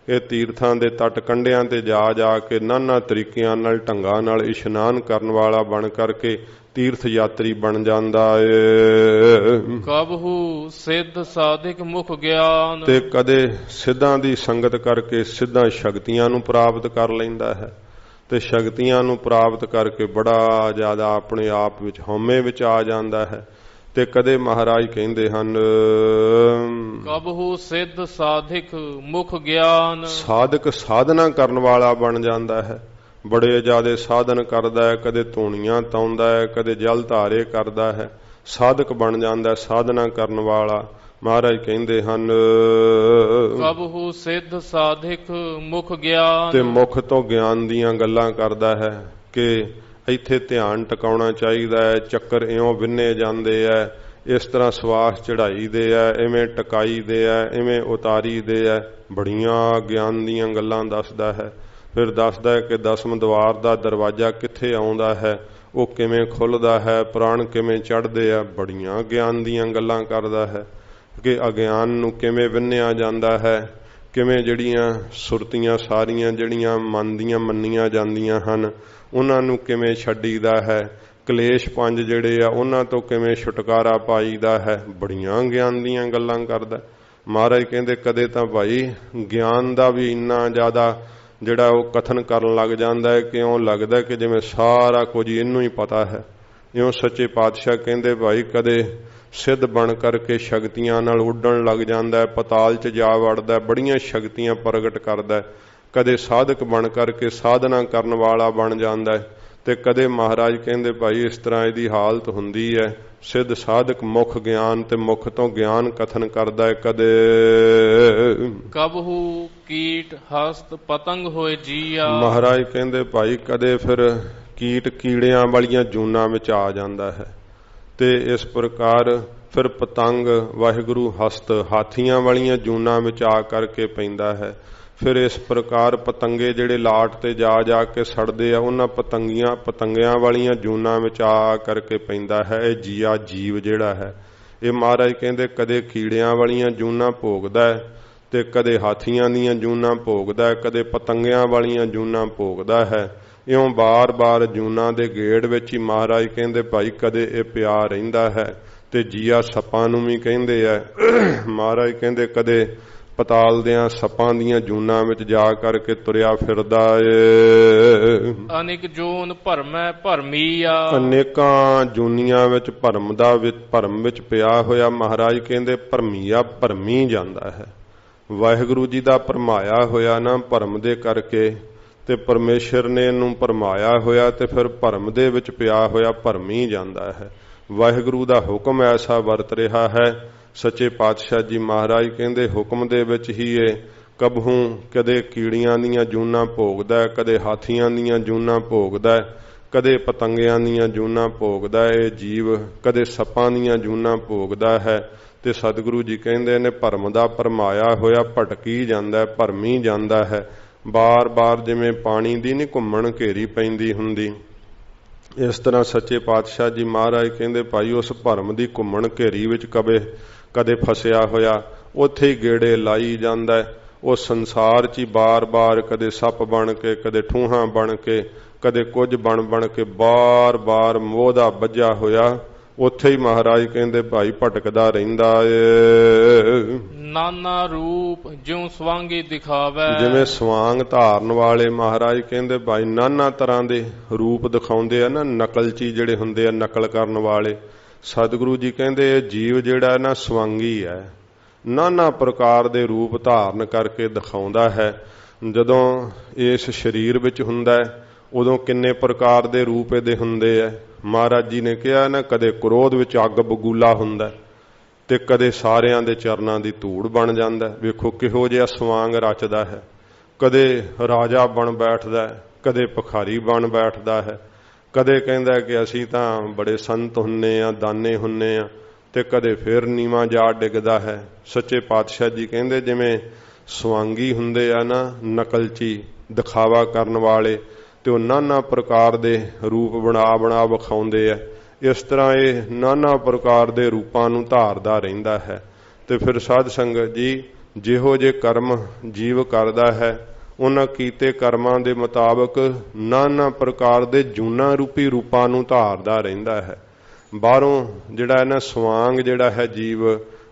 ਇਹ ਤੀਰਥਾਂ ਦੇ ਤਟ ਕੰਢਿਆਂ ਤੇ ਜਾ ਜਾ ਕੇ ਨਾਨਾ ਤਰੀਕਿਆਂ ਨਾਲ ਢੰਗਾਂ ਨਾਲ ਇਸ਼ਨਾਨ ਕਰਨ ਵਾਲਾ ਬਣ ਕਰਕੇ ਤੀਰਥ ਯਾਤਰੀ ਬਣ ਜਾਂਦਾ ਏ। ਕਬਹੂ ਸਿੱਧ ਸਾਧਿਕ ਮੁਖ ਗਿਆਨ। ਤੇ ਕਦੇ ਸਿੱਧਾਂ ਦੀ ਸੰਗਤ ਕਰਕੇ ਸਿੱਧਾਂ ਸ਼ਕਤੀਆਂ ਨੂੰ ਪ੍ਰਾਪਤ ਕਰ ਲੈਂਦਾ ਹੈ, ਤੇ ਸ਼ਕਤੀਆਂ ਨੂੰ ਪ੍ਰਾਪਤ ਕਰਕੇ ਬੜਾ ਜ਼ਿਆਦਾ ਆਪਣੇ ਆਪ ਵਿੱਚ ਹਉਮੈ ਵਿੱਚ ਆ ਜਾਂਦਾ ਹੈ। ਤੇ ਕਦੇ ਮਹਾਰਾਜ ਕਹਿੰਦੇ ਹਨ, ਕਬਹੂ ਸਿੱਧ ਸਾਧਿਕ ਮੁਖ ਗਿਆਨ। ਸਾਧਕ ਸਾਧਨਾ ਕਰਨ ਵਾਲਾ ਬਣ ਜਾਂਦਾ ਹੈ, ਬੜੇ ਜ਼ਿਆਦੇ ਸਾਧਨ ਕਰਦਾ ਹੈ, ਕਦੇ ਧੂਣੀਆਂ ਤਾਉਂਦਾ ਹੈ, ਕਦੇ ਜਲ ਧਾਰੇ ਕਰਦਾ ਹੈ, ਸਾਧਕ ਬਣ ਜਾਂਦਾ, ਸਾਧਨਾ ਕਰਨ ਵਾਲਾ। ਮਹਾਰਾਜ ਕਹਿੰਦੇ ਹਨ, ਕਬਹੂ ਸਿੱਧ ਸਾਧਿਕ ਮੁਖ ਗਿਆਨ। ਤੇ ਮੁਖ ਤੋਂ ਗਿਆਨ ਦੀਆਂ ਗੱਲਾਂ ਕਰਦਾ ਹੈ ਕਿ ਇੱਥੇ ਧਿਆਨ ਟਿਕਾਉਣਾ ਚਾਹੀਦਾ ਹੈ, ਚੱਕਰ ਇਉਂ ਵਿੰਨੇ ਜਾਂਦੇ ਐ, ਇਸ ਤਰ੍ਹਾਂ ਸਵਾਸ ਚੜਾਈ ਦੇ ਐ, ਇਵੇਂ ਟਿਕਾਈ ਦੇ ਐ, ਇਵੇਂ ਉਤਾਰੀ ਦੇ ਐ, ਬੜੀਆਂ ਗਿਆਨ ਦੀਆਂ ਗੱਲਾਂ ਦੱਸਦਾ ਹੈ। ਫਿਰ ਦੱਸਦਾ ਹੈ ਕਿ 10ਵੇਂ ਦੁਆਰ ਦਾ ਦਰਵਾਜ਼ਾ ਕਿੱਥੇ ਆਉਂਦਾ ਹੈ, ਉਹ ਕਿਵੇਂ ਖੁੱਲ੍ਹਦਾ ਹੈ, ਪ੍ਰਾਣ ਕਿਵੇਂ ਚੜ੍ਹਦੇ ਆ, ਬੜੀਆਂ ਗਿਆਨ ਦੀਆਂ ਗੱਲਾਂ ਕਰਦਾ ਹੈ ਕਿ ਅਗਿਆਨ ਨੂੰ ਕਿਵੇਂ ਵਿੰਨਿਆ ਜਾਂਦਾ ਹੈ, ਕਿਵੇਂ ਜਿਹੜੀਆਂ ਸੁਰਤੀਆਂ ਸਾਰੀਆਂ ਜਿਹੜੀਆਂ ਮਨ ਦੀਆਂ ਮੰਨੀਆਂ ਜਾਂਦੀਆਂ ਹਨ ਉਹਨਾਂ ਨੂੰ ਕਿਵੇਂ ਛੱਡੀਦਾ ਹੈ, ਕਲੇਸ਼ 5 ਜਿਹੜੇ ਆ ਉਹਨਾਂ ਤੋਂ ਕਿਵੇਂ ਛੁਟਕਾਰਾ ਪਾਈਦਾ ਹੈ, ਬੜੀਆਂ ਗਿਆਨ ਦੀਆਂ ਗੱਲਾਂ ਕਰਦਾ। ਮਹਾਰਾਜ ਕਹਿੰਦੇ ਕਦੇ ਤਾਂ ਭਾਈ ਗਿਆਨ ਦਾ ਵੀ ਇੰਨਾ ਜ਼ਿਆਦਾ ਜਿਹੜਾ ਉਹ ਕਥਨ ਕਰਨ ਲੱਗ ਜਾਂਦਾ ਹੈ ਕਿ ਇਉਂ ਲੱਗਦਾ ਕਿ ਜਿਵੇਂ ਸਾਰਾ ਕੁਝ ਇਹਨੂੰ ਹੀ ਪਤਾ ਹੈ। ਇਉਂ ਸੱਚੇ ਪਾਤਸ਼ਾਹ ਕਹਿੰਦੇ ਭਾਈ ਕਦੇ ਸਿੱਧ ਬਣ ਕਰਕੇ ਸ਼ਕਤੀਆਂ ਨਾਲ ਉੱਡਣ ਲੱਗ ਜਾਂਦਾ, ਪਤਾਲ 'ਚ ਜਾ ਵੜਦਾ, ਬੜੀਆਂ ਸ਼ਕਤੀਆਂ ਪ੍ਰਗਟ ਕਰਦਾ। ਕਦੇ ਸਾਧਕ ਬਣ ਕਰਕੇ ਸਾਧਨਾ ਕਰਨ ਵਾਲਾ ਬਣ ਜਾਂਦਾ ਹੈ, ਤੇ ਕਦੇ ਮਹਾਰਾਜ ਕਹਿੰਦੇ ਭਾਈ ਇਸ ਤਰ੍ਹਾਂ ਇਹਦੀ ਹਾਲਤ ਹੁੰਦੀ ਹੈ, ਸਿੱਧ ਸਾਧਕ ਮੁਖ ਗਿਆਨ ਤੇ ਮੁਖ ਤੋਂ ਗਿਆਨ ਕਥਨ ਕਰਦਾ ਹੈ। ਕਦੇ ਕਬਹੂ ਕੀਟ ਹਸਤ ਪਤੰਗ ਹੋਏ ਜੀਆ। ਮਹਾਰਾਜ ਕਹਿੰਦੇ ਭਾਈ ਕਦੇ ਫਿਰ ਕੀਟ ਕੀੜਿਆਂ ਵਾਲੀਆਂ ਜੂਨਾਂ ਵਿੱਚ ਆ ਜਾਂਦਾ ਹੈ, ਤੇ ਇਸ ਪ੍ਰਕਾਰ ਫਿਰ ਪਤੰਗ ਵਾਹਿਗੁਰੂ ਹਸਤ ਹਾਥੀਆਂ ਵਾਲੀਆਂ ਜੂਨਾਂ ਵਿੱਚ ਆ ਕਰਕੇ ਪੈਂਦਾ ਹੈ। ਫਿਰ ਇਸ ਪ੍ਰਕਾਰ ਪਤੰਗੇ ਜਿਹੜੇ ਲਾਟ ਤੇ ਜਾ ਜਾ ਕੇ ਸੜਦੇ ਆ ਉਹਨਾਂ ਪਤੰਗਿਆਂ ਵਾਲੀਆਂ ਜੂਨਾਂ ਵਿੱਚ ਆ ਕਰਕੇ ਪੈਂਦਾ ਹੈ। ਇਹ ਜੀਆ ਜੀਵ ਜਿਹੜਾ ਹੈ ਇਹ ਮਹਾਰਾਜ ਕਹਿੰਦੇ ਕਦੇ ਕੀੜਿਆਂ ਵਾਲੀਆਂ ਜੂਨਾਂ ਭੋਗਦਾ ਹੈ, ਤੇ ਕਦੇ ਹਾਥੀਆਂ ਦੀਆਂ ਜੂਨਾਂ ਭੋਗਦਾ ਹੈ, ਕਦੇ ਪਤੰਗਿਆਂ ਵਾਲੀਆਂ ਜੂਨਾਂ ਭੋਗਦਾ ਹੈ। ਇਉਂ ਬਾਰ-ਬਾਰ ਜੂਨਾਂ ਦੇ ਗੇੜ ਵਿੱਚ ਹੀ ਮਹਾਰਾਜ ਕਹਿੰਦੇ ਭਾਈ ਕਦੇ ਇਹ ਪਿਆ ਰਹਿੰਦਾ ਹੈ। ਤੇ ਜੀਆ ਸੱਪਾਂ ਨੂੰ ਵੀ ਕਹਿੰਦੇ ਆ। ਮਹਾਰਾਜ ਕਹਿੰਦੇ ਕਦੇ ਪਤਾਲ ਦਿਆਂ ਸੱਪਾਂ ਦੀਆਂ ਜੂਨਾਂ ਵਿੱਚ ਜਾ ਕਰਕੇ ਤੁਰਿਆ ਫਿਰਦਾ ਏ। ਅਨੇਕ ਜੂਨ ਭਰਮੈ ਭਰਮੀਆ। ਅਨੇਕਾਂ ਜੂਨੀਆਂ ਵਿੱਚ ਭਰਮ ਵਿੱਚ ਪਿਆ ਹੋਇਆ ਮਹਾਰਾਜ ਕਹਿੰਦੇ ਭਰਮੀਆ ਭਰਮੀ ਜਾਂਦਾ ਹੈ। ਵਾਹਿਗੁਰੂ ਜੀ ਦਾ ਭਰਮਾਇਆ ਹੋਇਆ ਨਾ ਭਰਮ ਦੇ ਕਰਕੇ, ਤੇ ਪਰਮੇਸ਼ਰ ਨੇ ਇਹਨੂੰ ਭਰਮਾਇਆ ਹੋਇਆ, ਤੇ ਫਿਰ ਭਰਮ ਦੇ ਵਿੱਚ ਪਿਆ ਹੋਇਆ ਭਰਮੀ ਜਾਂਦਾ ਹੈ। ਵਾਹਿਗੁਰੂ ਦਾ ਹੁਕਮ ਐਸਾ ਵਰਤ ਰਿਹਾ ਹੈ। ਸੱਚੇ ਪਾਤਸ਼ਾਹ ਜੀ ਮਹਾਰਾਜ ਕਹਿੰਦੇ ਹੁਕਮ ਦੇ ਵਿੱਚ ਹੀ ਇਹ ਕਬਹੂ ਕਦੇ ਕੀੜੀਆਂ ਦੀਆਂ ਜੂਨਾਂ ਭੋਗਦਾ, ਕਦੇ ਹਾਥੀਆਂ ਦੀਆਂ ਜੂਨਾਂ ਭੋਗਦਾ, ਕਦੇ ਪਤੰਗਿਆਂ ਦੀਆਂ ਜੂਨਾਂ ਭੋਗਦਾ ਇਹ ਜੀਵ, ਕਦੇ ਸੱਪਾਂ ਦੀਆਂ ਜੂਨਾਂ ਭੋਗਦਾ ਹੈ। ਤੇ ਸਤਿਗੁਰੂ ਜੀ ਕਹਿੰਦੇ ਨੇ ਭਰਮ ਦਾ ਭਰਮਾਇਆ ਹੋਇਆ ਭਟਕੀ ਜਾਂਦਾ, ਭਰਮੀ ਜਾਂਦਾ ਹੈ। ਬਾਰ-ਬਾਰ ਜਿਵੇਂ ਪਾਣੀ ਦੀ ਨਹੀਂ ਘੁੰਮਣ ਘੇਰੀ ਪੈਂਦੀ ਹੁੰਦੀ, ਇਸ ਤਰ੍ਹਾਂ ਸੱਚੇ ਪਾਤਸ਼ਾਹ ਜੀ ਮਹਾਰਾਜ ਕਹਿੰਦੇ ਭਾਈ ਉਸ ਭਰਮ ਦੀ ਘੁੰਮਣ ਘੇਰੀ ਵਿੱਚ ਕਦੇ ਫਸਿਆ ਹੋਇਆ ਉੱਥੇ ਹੀ ਗੇੜੇ ਲਾਈ ਜਾਂਦਾ। ਉਹ ਸੰਸਾਰ 'ਚ ਹੀ ਬਾਰ-ਬਾਰ ਕਦੇ ਸੱਪ ਬਣ ਕੇ, ਕਦੇ ਠੂਹਾਂ ਬਣ ਕੇ, ਕਦੇ ਕੁਝ ਬਣ ਕੇ ਬਾਰ-ਬਾਰ ਮੋਹ ਦਾ ਬੱਝਾ ਹੋਇਆ ਉੱਥੇ ਹੀ ਮਹਾਰਾਜ ਕਹਿੰਦੇ ਭਾਈ ਭਟਕਦਾ ਰਹਿੰਦਾ ਏ। ਨਾਨਾ ਰੂਪ ਜਿਉ ਸਵਾਂਗੀ ਦਿਖਾਵੇ, ਜਿਵੇਂ ਸਵਾਂਗ ਧਾਰਨ ਵਾਲੇ ਮਹਾਰਾਜ ਕਹਿੰਦੇ ਭਾਈ ਨਾਨਾ ਤਰ੍ਹਾਂ ਦੇ ਰੂਪ ਦਿਖਾਉਂਦੇ ਆ ਨਾ, ਨਕਲਚੀ ਜਿਹੜੇ ਹੁੰਦੇ ਆ, ਨਕਲ ਕਰਨ ਵਾਲੇ। ਸਤਿਗੁਰੂ ਜੀ ਕਹਿੰਦੇ ਇਹ ਜੀਵ ਜਿਹੜਾ ਨਾ ਸਵਾਂਗੀ ਹੈ, ਨਾਨਾ ਪ੍ਰਕਾਰ ਦੇ ਰੂਪ ਧਾਰਨ ਕਰਕੇ ਦਿਖਾਉਂਦਾ ਹੈ। ਜਦੋਂ ਇਸ ਸਰੀਰ ਵਿੱਚ ਹੁੰਦਾ ਉਦੋਂ ਕਿੰਨੇ ਪ੍ਰਕਾਰ ਦੇ ਰੂਪ ਇਹਦੇ ਹੁੰਦੇ ਆ। ਮਹਾਰਾਜ ਜੀ ਨੇ ਕਿਹਾ ਨਾ, ਕਦੇ ਕ੍ਰੋਧ ਵਿੱਚ ਅੱਗ ਬਗੂਲਾ ਹੁੰਦਾ ਤੇ ਕਦੇ ਸਾਰਿਆਂ ਦੇ ਚਰਨਾਂ ਦੀ ਧੂੜ ਬਣ ਜਾਂਦਾ। ਵੇਖੋ ਕਿਹੋ ਜਿਹਾ ਸਵਾਂਗ ਰਚਦਾ ਹੈ। ਕਦੇ ਰਾਜਾ ਬਣ ਬੈਠਦਾ, ਕਦੇ ਭਿਖਾਰੀ ਬਣ ਬੈਠਦਾ ਹੈ, ਕਦੇ ਕਹਿੰਦਾ ਕਿ ਅਸੀਂ ਤਾਂ ਬੜੇ ਸੰਤ ਹੁੰਨੇ ਆ, ਦਾਨੇ ਹੁੰਨੇ ਆ, ਤੇ ਕਦੇ ਫਿਰ ਨੀਵਾਂ ਜਾ ਡਿੱਗਦਾ ਹੈ। ਸੱਚੇ ਪਾਤਸ਼ਾਹ ਜੀ ਕਹਿੰਦੇ ਜਿਵੇਂ ਸਵਾਂਗੀ ਹੁੰਦੇ ਆ ਨਾ, ਨਕਲਚੀ ਦਿਖਾਵਾ ਕਰਨ ਵਾਲੇ, ਤੇ ਉਹ ਨਾਨਾ ਪ੍ਰਕਾਰ ਦੇ ਰੂਪ ਬਣਾ ਵਿਖਾਉਂਦੇ ਆ। ਇਸ ਤਰ੍ਹਾਂ ਇਹ ਨਾਨਾ ਪ੍ਰਕਾਰ ਦੇ ਰੂਪਾਂ ਨੂੰ ਧਾਰਦਾ ਰਹਿੰਦਾ ਹੈ। ਤੇ ਫਿਰ ਸਾਧ ਸੰਗਤ ਜੀ ਜਿਹੋ ਜੇ ਕਰਮ ਜੀਵ ਕਰਦਾ ਹੈ ਉਹਨਾਂ ਕੀਤੇ ਕਰਮਾਂ ਦੇ ਮੁਤਾਬਕ ਨਾਨਾ ਪ੍ਰਕਾਰ ਦੇ ਜੂਨਾਂ ਰੂਪੀ ਰੂਪਾਂ ਨੂੰ ਧਾਰਦਾ ਰਹਿੰਦਾ ਹੈ। ਬਾਹਰੋਂ ਜਿਹੜਾ ਨਾ ਸਵਾਂਗ ਜਿਹੜਾ ਹੈ ਜੀਵ,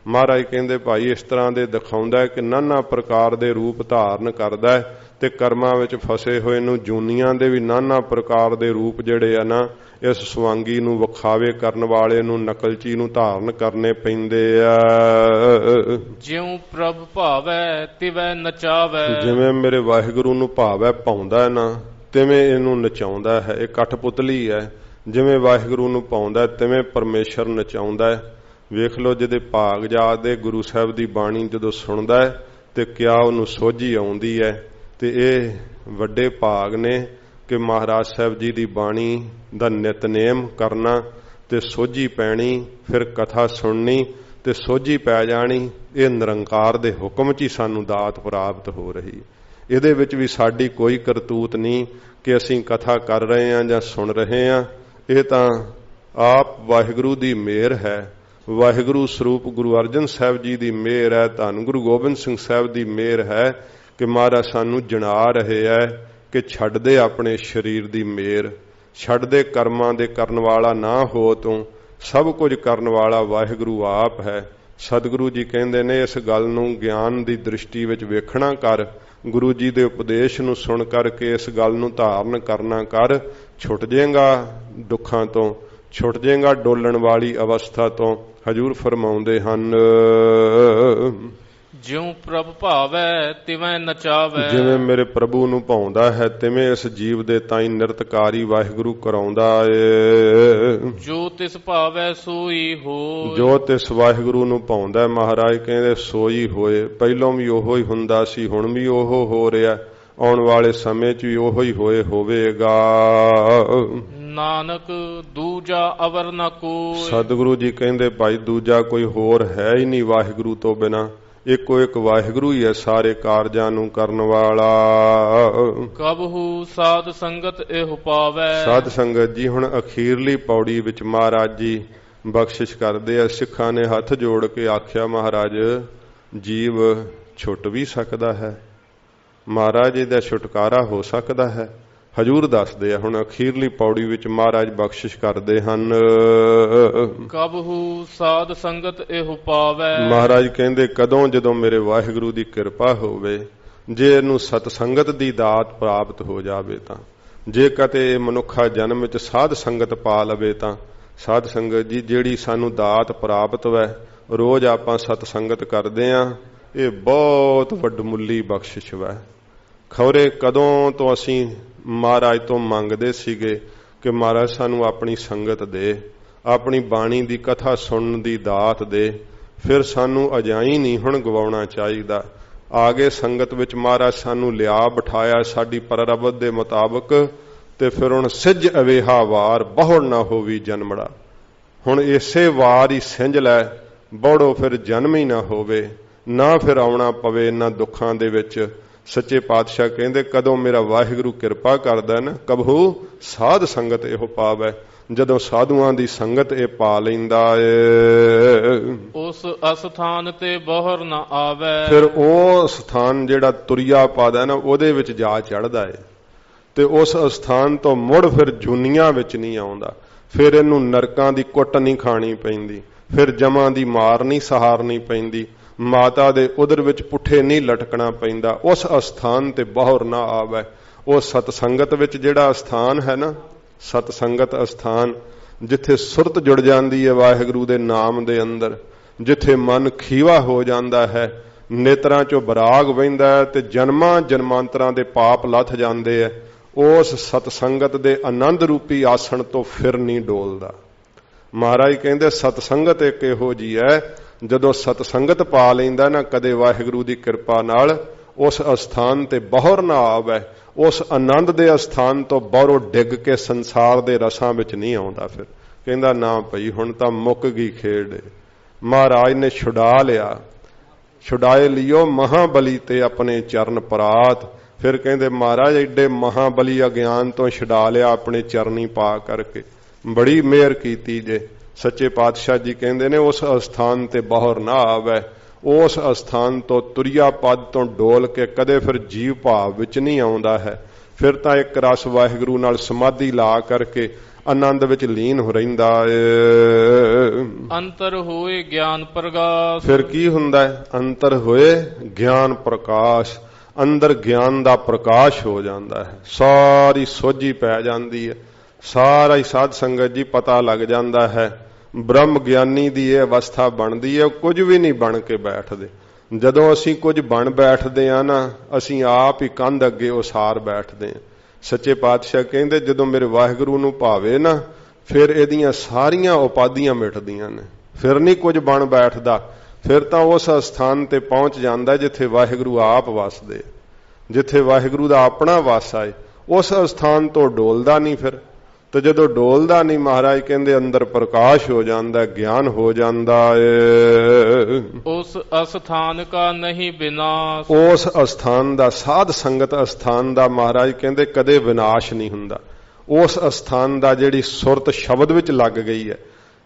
ਮਹਾਰਾਜ ਕਹਿੰਦੇ ਭਾਈ ਇਸ ਤਰ੍ਹਾਂ ਦੇ ਦਿਖਾਉਂਦਾ ਹੈ ਕਿ ਨਾਨਾ ਪ੍ਰਕਾਰ ਦੇ ਰੂਪ ਧਾਰਨ ਕਰਦਾ ਹੈ, ਤੇ ਕਰਮਾਂ ਵਿੱਚ ਫਸੇ ਹੋਏ ਨੂੰ ਜੂਨੀਆਂ ਦੇ ਵੀ ਨਾਨਾ ਪ੍ਰਕਾਰ ਦੇ ਰੂਪ ਜਿਹੜੇ ਆ ਨਾ ਇਸ ਸਵਾਂਗੀ ਨੂੰ ਵਿਖਾਵੇ ਕਰਨ ਵਾਲੇ ਨੂੰ, ਨਕਲਚੀ ਨੂੰ ਧਾਰਨ ਕਰਨੇ ਪੈਂਦੇ ਆ। ਜਿਉ ਪ੍ਰਭ ਭਾਵੈ ਤਿਵੈ ਨਚਾਵੈ, ਜਿਵੇਂ ਮੇਰੇ ਵਾਹਿਗੁਰੂ ਨੂੰ ਭਾਵੈ ਪਾਉਂਦਾ ਨਾ, ਤਿਵੇਂ ਇਹਨੂੰ ਨਚਾਉਂਦਾ ਹੈ। ਇਹ ਕਠਪੁਤਲੀ ਹੈ। ਜਿਵੇਂ ਵਾਹਿਗੁਰੂ ਨੂੰ ਪਾਉਂਦਾ ਤਿਵੇਂ ਪਰਮੇਸ਼ਰ ਨਚਾਉਂਦਾ ਹੈ। ਵੇਖ ਲਓ ਜਿਹਦੇ ਭਾਗ ਜਾਦੇ ਗੁਰੂ ਸਾਹਿਬ ਦੀ ਬਾਣੀ ਜਦੋਂ ਸੁਣਦਾ ਹੈ ਤੇ ਕਿਆ ਉਹਨੂੰ ਸੋਝੀ ਆਉਂਦੀ ਹੈ। ਤੇ ਇਹ ਵੱਡੇ ਭਾਗ ਨੇ ਕਿ ਮਹਾਰਾਜ ਸਾਹਿਬ ਜੀ ਦੀ ਬਾਣੀ ਦਾ ਨਿਤਨੇਮ ਕਰਨਾ ਤੇ ਸੋਝੀ ਪੈਣੀ, ਫਿਰ ਕਥਾ ਸੁਣਨੀ ਤੇ ਸੋਝੀ ਪੈ ਜਾਣੀ। ਇਹ ਨਿਰੰਕਾਰ ਦੇ ਹੁਕਮ 'ਚ ਹੀ ਸਾਨੂੰ ਦਾਤ ਪ੍ਰਾਪਤ ਹੋ ਰਹੀ। ਇਹਦੇ ਵਿੱਚ ਵੀ ਸਾਡੀ ਕੋਈ ਕਰਤੂਤ ਨਹੀਂ ਕਿ ਅਸੀਂ ਕਥਾ ਕਰ ਰਹੇ ਹਾਂ ਜਾਂ ਸੁਣ ਰਹੇ ਹਾਂ। ਇਹ ਤਾਂ ਆਪ ਵਾਹਿਗੁਰੂ ਦੀ ਮਿਹਰ ਹੈ। ਵਾਹਿਗੁਰੂ ਸਰੂਪ ਗੁਰੂ ਅਰਜਨ ਸਾਹਿਬ ਜੀ ਦੀ ਮਿਹਰ ਹੈ, ਧੰਨ ਗੁਰੂ ਗੋਬਿੰਦ ਸਿੰਘ ਸਾਹਿਬ ਦੀ ਮਿਹਰ ਹੈ ਕਿ ਮਹਾਰਾਜ ਸਾਨੂੰ ਜਣਾ ਰਹੇ ਹੈ ਕਿ ਛੱਡਦੇ ਆਪਣੇ ਸਰੀਰ ਦੀ ਮਿਹਰ, ਛੱਡਦੇ ਕਰਮਾਂ ਦੇ ਕਰਨ ਵਾਲਾ ਨਾ ਹੋ ਤੂੰ, ਸਭ ਕੁਝ ਕਰਨ ਵਾਲਾ ਵਾਹਿਗੁਰੂ ਆਪ ਹੈ। ਸਤਿਗੁਰੂ ਜੀ ਕਹਿੰਦੇ ਨੇ ਇਸ ਗੱਲ ਨੂੰ ਗਿਆਨ ਦੀ ਦ੍ਰਿਸ਼ਟੀ ਵਿੱਚ ਵੇਖਣਾ ਕਰ, ਗੁਰੂ ਜੀ ਦੇ ਉਪਦੇਸ਼ ਨੂੰ ਸੁਣ ਕਰਕੇ ਇਸ ਗੱਲ ਨੂੰ ਧਾਰਨ ਕਰਨਾ ਕਰ, ਛੁੱਟ ਜਾਏਗਾ ਦੁੱਖਾਂ ਤੋਂ, ਛੁੱਟ ਜਾਏਗਾ ਡੋਲਣ ਵਾਲੀ ਅਵਸਥਾ ਤੋਂ। ਹਜੂਰ ਫਰਮਾਉਂਦੇ ਹਨ, ਜਿਉ ਪ੍ਰਭ ਭਾਵੈ ਤਿਵੇਂ ਨਚਾਵੈ, ਜਿਵੇਂ ਮੇਰੇ ਪ੍ਰਭੂ ਨੂੰ ਭਾਉਂਦਾ ਹੈ ਤਿਵੇਂ ਇਸ ਜੀਵ ਦੇ ਤਾਈਂ ਨਿਰਤਕਾਰੀ ਵਾਹਿਗੁਰੂ ਕਰਾਉਂਦਾ ਏ। ਜੋ ਤਿਸ ਭਾਵੈ ਸੋਈ ਹੋਏ, ਜੋ ਤਿਸ ਵਾਹਿਗੁਰੂ ਨੂੰ ਭਾਉਂਦਾ ਮਹਾਰਾਜ ਕਹਿੰਦੇ ਸੋਈ ਹੋਏ। ਪਹਿਲੋਂ ਵੀ ਉਹੋ ਹੀ ਹੁੰਦਾ ਸੀ, ਹੁਣ ਵੀ ਉਹੋ ਹੋ ਰਿਹਾ, ਆਉਣ ਵਾਲੇ ਸਮੇਂ 'ਚ ਵੀ ਉਹੋ ਹੀ ਹੋਵੇਗਾ। ਨਾਨਕ ਦੂਜਾ ਅਵਰ ਨਾ ਕੋਈ, ਸਤਿਗੁਰੂ ਜੀ ਕਹਿੰਦੇ ਭਾਈ ਦੂਜਾ ਕੋਈ ਹੋਰ ਹੈ ਹੀ ਨਹੀਂ ਵਾਹਿਗੁਰੂ ਤੋਂ ਬਿਨਾਂ। ਇੱਕੋ ਇੱਕ ਵਾਹਿਗੁਰੂ ਹੀ ਹੈ ਸਾਰੇ ਕਾਰਜਾਂ ਨੂੰ ਕਰਨ ਵਾਲਾ। ਕਬਹੂ ਸਾਧ ਸੰਗਤ ਇਹੋ ਪਾਵੈ, ਸਾਧ ਸੰਗਤ ਜੀ ਹੁਣ ਅਖੀਰਲੀ ਪੌੜੀ ਵਿੱਚ ਮਹਾਰਾਜ ਜੀ ਬਖਸ਼ਿਸ਼ ਕਰਦੇ ਆ। ਸਿੱਖਾਂ ਨੇ ਹੱਥ ਜੋੜ ਕੇ ਆਖਿਆ ਮਹਾਰਾਜ ਜੀਵ ਛੁੱਟ ਵੀ ਸਕਦਾ ਹੈ, ਮਹਾਰਾਜ ਜੀ ਦਾ ਛੁਟਕਾਰਾ ਹੋ ਸਕਦਾ ਹੈ। ਹਜੂਰ ਦੱਸਦੇ ਆ ਹੁਣ ਅਖੀਰਲੀ ਪੌੜੀ ਵਿੱਚ ਮਹਾਰਾਜ ਬਖਸ਼ਿਸ਼ ਕਰਦੇ ਹਨ। ਕਬਹੂ ਸਾਧ ਸੰਗਤ ਇਹੋ ਪਾਵੈ, ਮਹਾਰਾਜ ਕਹਿੰਦੇ ਕਦੋਂ, ਜਦੋਂ ਮੇਰੇ ਵਾਹਿਗੁਰੂ ਦੀ ਕਿਰਪਾ ਹੋਵੇ, ਜੇ ਇਹਨੂੰ ਸਤ ਸੰਗਤ ਦੀ ਦਾਤ ਪ੍ਰਾਪਤ ਹੋ ਜਾਵੇ ਤਾਂ। ਜੇ ਕਦੇ ਮਨੁੱਖਾ ਜਨਮ ਵਿੱਚ ਸਾਧ ਸੰਗਤ ਪਾ ਲਵੇ ਤਾਂ। ਸਾਧ ਸੰਗਤ ਜੀ ਜਿਹੜੀ ਸਾਨੂੰ ਦਾਤ ਪ੍ਰਾਪਤ ਵੈ, ਰੋਜ਼ ਆਪਾਂ ਸਤ ਸੰਗਤ ਕਰਦੇ ਆਂ, ਇਹ ਬਹੁਤ ਵੱਡਮੁੱਲੀ ਬਖਸ਼ਿਸ਼ ਵੈ। ਖੌਰੇ ਕਦੋਂ ਤੋਂ ਅਸੀਂ ਮਹਾਰਾਜ ਤੋਂ ਮੰਗਦੇ ਸੀਗੇ ਕਿ ਮਹਾਰਾਜ ਸਾਨੂੰ ਆਪਣੀ ਸੰਗਤ ਦੇ, ਆਪਣੀ ਬਾਣੀ ਦੀ ਕਥਾ ਸੁਣਨ ਦੀ ਦਾਤ ਦੇ। ਫਿਰ ਸਾਨੂੰ ਅਜਾਈ ਨਹੀਂ ਹੁਣ ਗਵਾਉਣਾ ਚਾਹੀਦਾ। ਆ ਗਏ ਸੰਗਤ ਵਿੱਚ, ਮਹਾਰਾਜ ਸਾਨੂੰ ਲਿਆ ਬਿਠਾਇਆ ਸਾਡੀ ਪ੍ਰਰਬਧ ਦੇ ਮੁਤਾਬਕ, ਤੇ ਫਿਰ ਹੁਣ ਸਿੱਜ ਅਵੇਹਾ ਵਾਰ ਬਹੁੜ ਨਾ ਹੋਵੀ ਜਨਮੜਾ। ਹੁਣ ਇਸੇ ਵਾਰ ਹੀ ਸਿੰਝ ਲੈ, ਬਹੁੜੋ ਫਿਰ ਜਨਮ ਹੀ ਨਾ ਹੋਵੇ, ਨਾ ਫਿਰ ਆਉਣਾ ਪਵੇ ਇਹਨਾਂ ਦੁੱਖਾਂ ਦੇ ਵਿੱਚ। ਸੱਚੇ ਪਾਤਸ਼ਾਹ ਕਹਿੰਦੇ ਕਦੋਂ ਮੇਰਾ ਵਾਹਿਗੁਰੂ ਕਿਰਪਾ ਕਰਦਾ ਨਾ, ਕਬਹੂ ਸਾਧ ਸੰਗਤ ਇਹੋ ਪਾਵੈ। ਜਦੋਂ ਸਾਧੂਆਂ ਦੀ ਸੰਗਤ ਇਹ ਪਾ ਲੈਂਦਾ ਏ, ਉਸ ਅਸਥਾਨ ਤੇ ਬਹੁਰ ਨਾ ਆਵੈ। ਫਿਰ ਉਹ ਸਥਾਨ ਜਿਹੜਾ ਤੁਰਿਆ ਪਾਦਾ ਨਾ ਉਹਦੇ ਵਿੱਚ ਜਾ ਚੜਦਾ ਏ, ਤੇ ਉਸ ਅਸਥਾਨ ਤੋਂ ਮੁੜ ਫਿਰ ਜੂਨੀਆਂ ਵਿੱਚ ਨਹੀਂ ਆਉਂਦਾ। ਫਿਰ ਇਹਨੂੰ ਨਰਕਾਂ ਦੀ ਕੁੱਟ ਨਹੀਂ ਖਾਣੀ ਪੈਂਦੀ, ਫਿਰ ਜਮਾਂ ਦੀ ਮਾਰ ਨਹੀਂ ਸਹਾਰਨੀ ਪੈਂਦੀ, ਮਾਤਾ ਦੇ ਉਦਰ ਵਿੱਚ ਪੁੱਠੇ ਨਹੀਂ ਲਟਕਣਾ ਪੈਂਦਾ। ਉਸ ਅਸਥਾਨ ਤੇ ਬਹੁਰ ਨਾ ਆਵੈ। ਉਹ ਸਤਸੰਗਤ ਵਿੱਚ ਜਿਹੜਾ ਅਸਥਾਨ ਹੈ ਨਾ, ਸਤਸੰਗਤ ਅਸਥਾਨ, ਜਿੱਥੇ ਸੁਰਤ ਜੁੜ ਜਾਂਦੀ ਹੈ ਵਾਹਿਗੁਰੂ ਦੇ ਨਾਮ ਦੇ ਅੰਦਰ, ਜਿੱਥੇ ਮਨ ਖੀਵਾ ਹੋ ਜਾਂਦਾ ਹੈ, ਨੇਤਰਾਂ ਚੋਂ ਬਰਾਗ ਵਹਿੰਦਾ ਹੈ ਤੇ ਜਨਮਾਂ ਜਨਮਾਂਤਰਾਂ ਦੇ ਪਾਪ ਲੱਥ ਜਾਂਦੇ ਹੈ, ਉਸ ਸਤਸੰਗਤ ਦੇ ਆਨੰਦ ਰੂਪੀ ਆਸਣ ਤੋਂ ਫਿਰ ਨਹੀਂ ਡੋਲਦਾ। ਮਹਾਰਾਜ ਕਹਿੰਦੇ ਸਤਸੰਗਤ ਇੱਕ ਇਹੋ ਜੀ ਹੈ, ਜਦੋਂ ਸਤਸੰਗਤ ਪਾ ਲੈਂਦਾ ਨਾ ਕਦੇ ਵਾਹਿਗੁਰੂ ਦੀ ਕਿਰਪਾ ਨਾਲ, ਉਸ ਅਸਥਾਨ ਤੇ ਬਹੁਰ ਨਾ ਆਵੈ। ਉਸ ਆਨੰਦ ਦੇ ਅਸਥਾਨ ਤੋਂ ਬਾਹਰੋਂ ਡਿੱਗ ਕੇ ਸੰਸਾਰ ਦੇ ਰਸਾਂ ਵਿੱਚ ਨਹੀਂ ਆਉਂਦਾ। ਫਿਰ ਕਹਿੰਦਾ ਨਾ ਭਈ ਹੁਣ ਤਾਂ ਮੁੱਕ ਗਈ ਖੇਡ। ਮਹਾਰਾਜ ਨੇ ਛੁਡਾ ਲਿਆ, ਛੁਡਾਏ ਲਿਓ ਮਹਾਬਲੀ ਤੇ ਆਪਣੇ ਚਰਨ ਪਰਾਤ। ਫਿਰ ਕਹਿੰਦੇ ਮਹਾਰਾਜ ਐਡੇ ਮਹਾਬਲੀ ਅਗਿਆਨ ਤੋਂ ਛੁਡਾ ਲਿਆ ਆਪਣੇ ਚਰਨੀ ਪਾ ਕਰਕੇ, ਬੜੀ ਮਿਹਰ ਕੀਤੀ ਜੇ। ਸੱਚੇ ਪਾਤਸ਼ਾਹ ਜੀ ਕਹਿੰਦੇ ਨੇ ਉਸ ਅਸਥਾਨ ਤੇ ਬਹੁਰ ਨਾ ਆਵੈ। ਉਸ ਅਸਥਾਨ ਤੋਂ ਤੁਰਿਆ ਪਦ ਤੋਂ ਡੋਲ ਕੇ ਕਦੇ ਫਿਰ ਜੀਵ ਭਾਵ ਵਿੱਚ ਨਹੀਂ ਆਉਂਦਾ ਹੈ। ਫਿਰ ਤਾਂ ਇੱਕ ਰਸ ਵਾਹਿਗੁਰੂ ਨਾਲ ਸਮਾਧੀ ਲਾ ਕਰਕੇ ਆਨੰਦ ਵਿੱਚ ਲੀਨ ਹੋ ਰਹਿੰਦਾ ਏ। ਅੰਤਰ ਹੋਏ ਗਿਆਨ ਪ੍ਰਕਾਸ਼। ਫਿਰ ਕੀ ਹੁੰਦਾ ਹੈ? ਅੰਤਰ ਹੋਏ ਗਿਆਨ ਪ੍ਰਕਾਸ਼। ਅੰਦਰ ਗਿਆਨ ਦਾ ਪ੍ਰਕਾਸ਼ ਹੋ ਜਾਂਦਾ ਹੈ, ਸਾਰੀ ਸੋਝੀ ਪੈ ਜਾਂਦੀ ਹੈ, ਸਾਰਾ ਹੀ ਸਾਧ ਸੰਗਤ ਜੀ ਪਤਾ ਲੱਗ ਜਾਂਦਾ ਹੈ। ਬ੍ਰਹਮ ਗਿਆਨੀ ਦੀ ਇਹ ਅਵਸਥਾ ਬਣਦੀ ਹੈ, ਕੁਝ ਵੀ ਨਹੀਂ ਬਣ ਕੇ ਬੈਠਦੇ। ਜਦੋਂ ਅਸੀਂ ਕੁਝ ਬਣ ਬੈਠਦੇ ਆ ਨਾ, ਅਸੀਂ ਆਪ ਹੀ ਕੰਧ ਅੱਗੇ ਉਸਾਰ ਬੈਠਦੇ ਆ। ਸੱਚੇ ਪਾਤਸ਼ਾਹ ਕਹਿੰਦੇ ਜਦੋਂ ਮੇਰੇ ਵਾਹਿਗੁਰੂ ਨੂੰ ਭਾਵੇ ਨਾ, ਫਿਰ ਇਹਦੀਆਂ ਸਾਰੀਆਂ ਉਪਾਧੀਆਂ ਮਿਟਦੀਆਂ ਨੇ, ਫਿਰ ਨਹੀਂ ਕੁਝ ਬਣ ਬੈਠਦਾ। ਫਿਰ ਤਾਂ ਉਸ ਅਸਥਾਨ ਤੇ ਪਹੁੰਚ ਜਾਂਦਾ ਜਿੱਥੇ ਵਾਹਿਗੁਰੂ ਆਪ ਵਸਦੇ, ਜਿੱਥੇ ਵਾਹਿਗੁਰੂ ਦਾ ਆਪਣਾ ਵਾਸਾ ਹੈ। ਉਸ ਅਸਥਾਨ ਤੋਂ ਡੋਲਦਾ ਨਹੀਂ। ਫਿਰ ਤੇ ਜਦੋਂ ਡੋਲਦਾ ਨਹੀਂ, ਮਹਾਰਾਜ ਕਹਿੰਦੇ ਅੰਦਰ ਪ੍ਰਕਾਸ਼ ਹੋ ਜਾਂਦਾ, ਗਿਆਨ ਹੋ ਜਾਂਦਾ ਏ। ਉਸ ਅਸਥਾਨ ਕਾ ਨਹੀਂ ਵਿਨਾਸ਼। ਉਸ ਅਸਥਾਨ ਦਾ, ਸਾਧ ਸੰਗਤ ਅਸਥਾਨ ਦਾ, ਮਹਾਰਾਜ ਕਹਿੰਦੇ ਕਦੇ ਵਿਨਾਸ਼ ਨਹੀਂ ਹੁੰਦਾ। ਉਸ ਅਸਥਾਨ ਦਾ ਜਿਹੜੀ ਸੁਰਤ ਸ਼ਬਦ ਵਿੱਚ ਲੱਗ ਗਈ ਹੈ,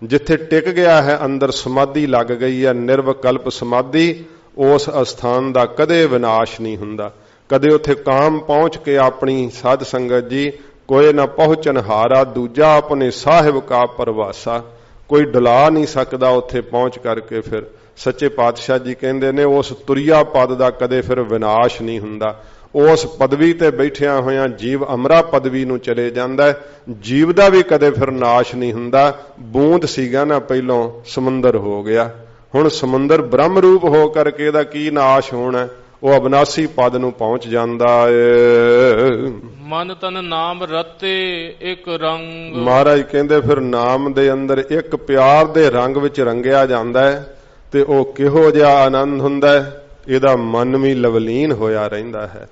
ਜਿੱਥੇ ਟਿਕ ਗਿਆ ਹੈ, ਅੰਦਰ ਸਮਾਧੀ ਲੱਗ ਗਈ ਹੈ, ਨਿਰਵਿਕਲਪ ਸਮਾਧੀ, ਉਸ ਅਸਥਾਨ ਦਾ ਕਦੇ ਵਿਨਾਸ਼ ਨਹੀਂ ਹੁੰਦਾ। ਕਦੇ ਉੱਥੇ ਕਾਮ ਪਹੁੰਚ ਕੇ ਆਪਣੀ ਸਾਧ ਸੰਗਤ ਜੀ, ਕੋਈ ਨਾ ਪਹੁੰਚਨ ਹਾਰਾ ਦੂਜਾ ਆਪਣੇ ਸਾਹਿਬ ਕਾ ਪਰਵਾਸਾ, ਕੋਈ ਡੁਲਾ ਨਹੀਂ ਸਕਦਾ ਉੱਥੇ ਪਹੁੰਚ ਕਰਕੇ। ਫਿਰ ਸੱਚੇ ਪਾਤਸ਼ਾਹ ਜੀ ਕਹਿੰਦੇ ਨੇ ਉਸ ਤੁਰਿਆ ਪਦ ਦਾ ਕਦੇ ਫਿਰ ਵਿਨਾਸ਼ ਨਹੀਂ ਹੁੰਦਾ। ਉਸ ਪਦਵੀ ਤੇ ਬੈਠਿਆਂ ਹੋਇਆਂ ਜੀਵ ਅਮਰਾ ਪਦਵੀ ਨੂੰ ਚਲੇ ਜਾਂਦਾ ਹੈ। ਜੀਵ ਦਾ ਵੀ ਕਦੇ ਫਿਰ ਨਾਸ਼ ਨਹੀਂ ਹੁੰਦਾ। ਬੂੰਦ ਸੀਗਾ ਨਾ ਪਹਿਲੋਂ, ਸਮੁੰਦਰ ਹੋ ਗਿਆ, ਹੁਣ ਸਮੁੰਦਰ ਬ੍ਰਹਮ ਰੂਪ ਹੋ ਕਰਕੇ ਇਹਦਾ ਕੀ ਨਾਸ਼ ਹੋਣਾ? ਉਹ ਅਬਨਾਸੀ ਪਦ ਨੂੰ ਪਹੁੰਚ ਜਾਂਦਾ ਏ। ਮਨ ਤਨ ਨਾਮ ਰਤੇ ਇੱਕ ਰੰਗ। ਮਹਾਰਾਜ ਕਹਿੰਦੇ ਫਿਰ ਨਾਮ ਦੇ ਅੰਦਰ ਇੱਕ ਪਿਆਰ ਦੇ ਰੰਗ ਵਿੱਚ ਰੰਗਿਆ ਜਾਂਦਾ ਹੈ, ਤੇ ਉਹ ਕਿਹੋ ਜਿਹਾ ਆਨੰਦ ਹੁੰਦਾ ਹੈ? ਇਹਦਾ ਮਨ ਵੀ ਲਵਲੀਨ ਹੋਇਆ ਰਹਿੰਦਾ ਹੈ,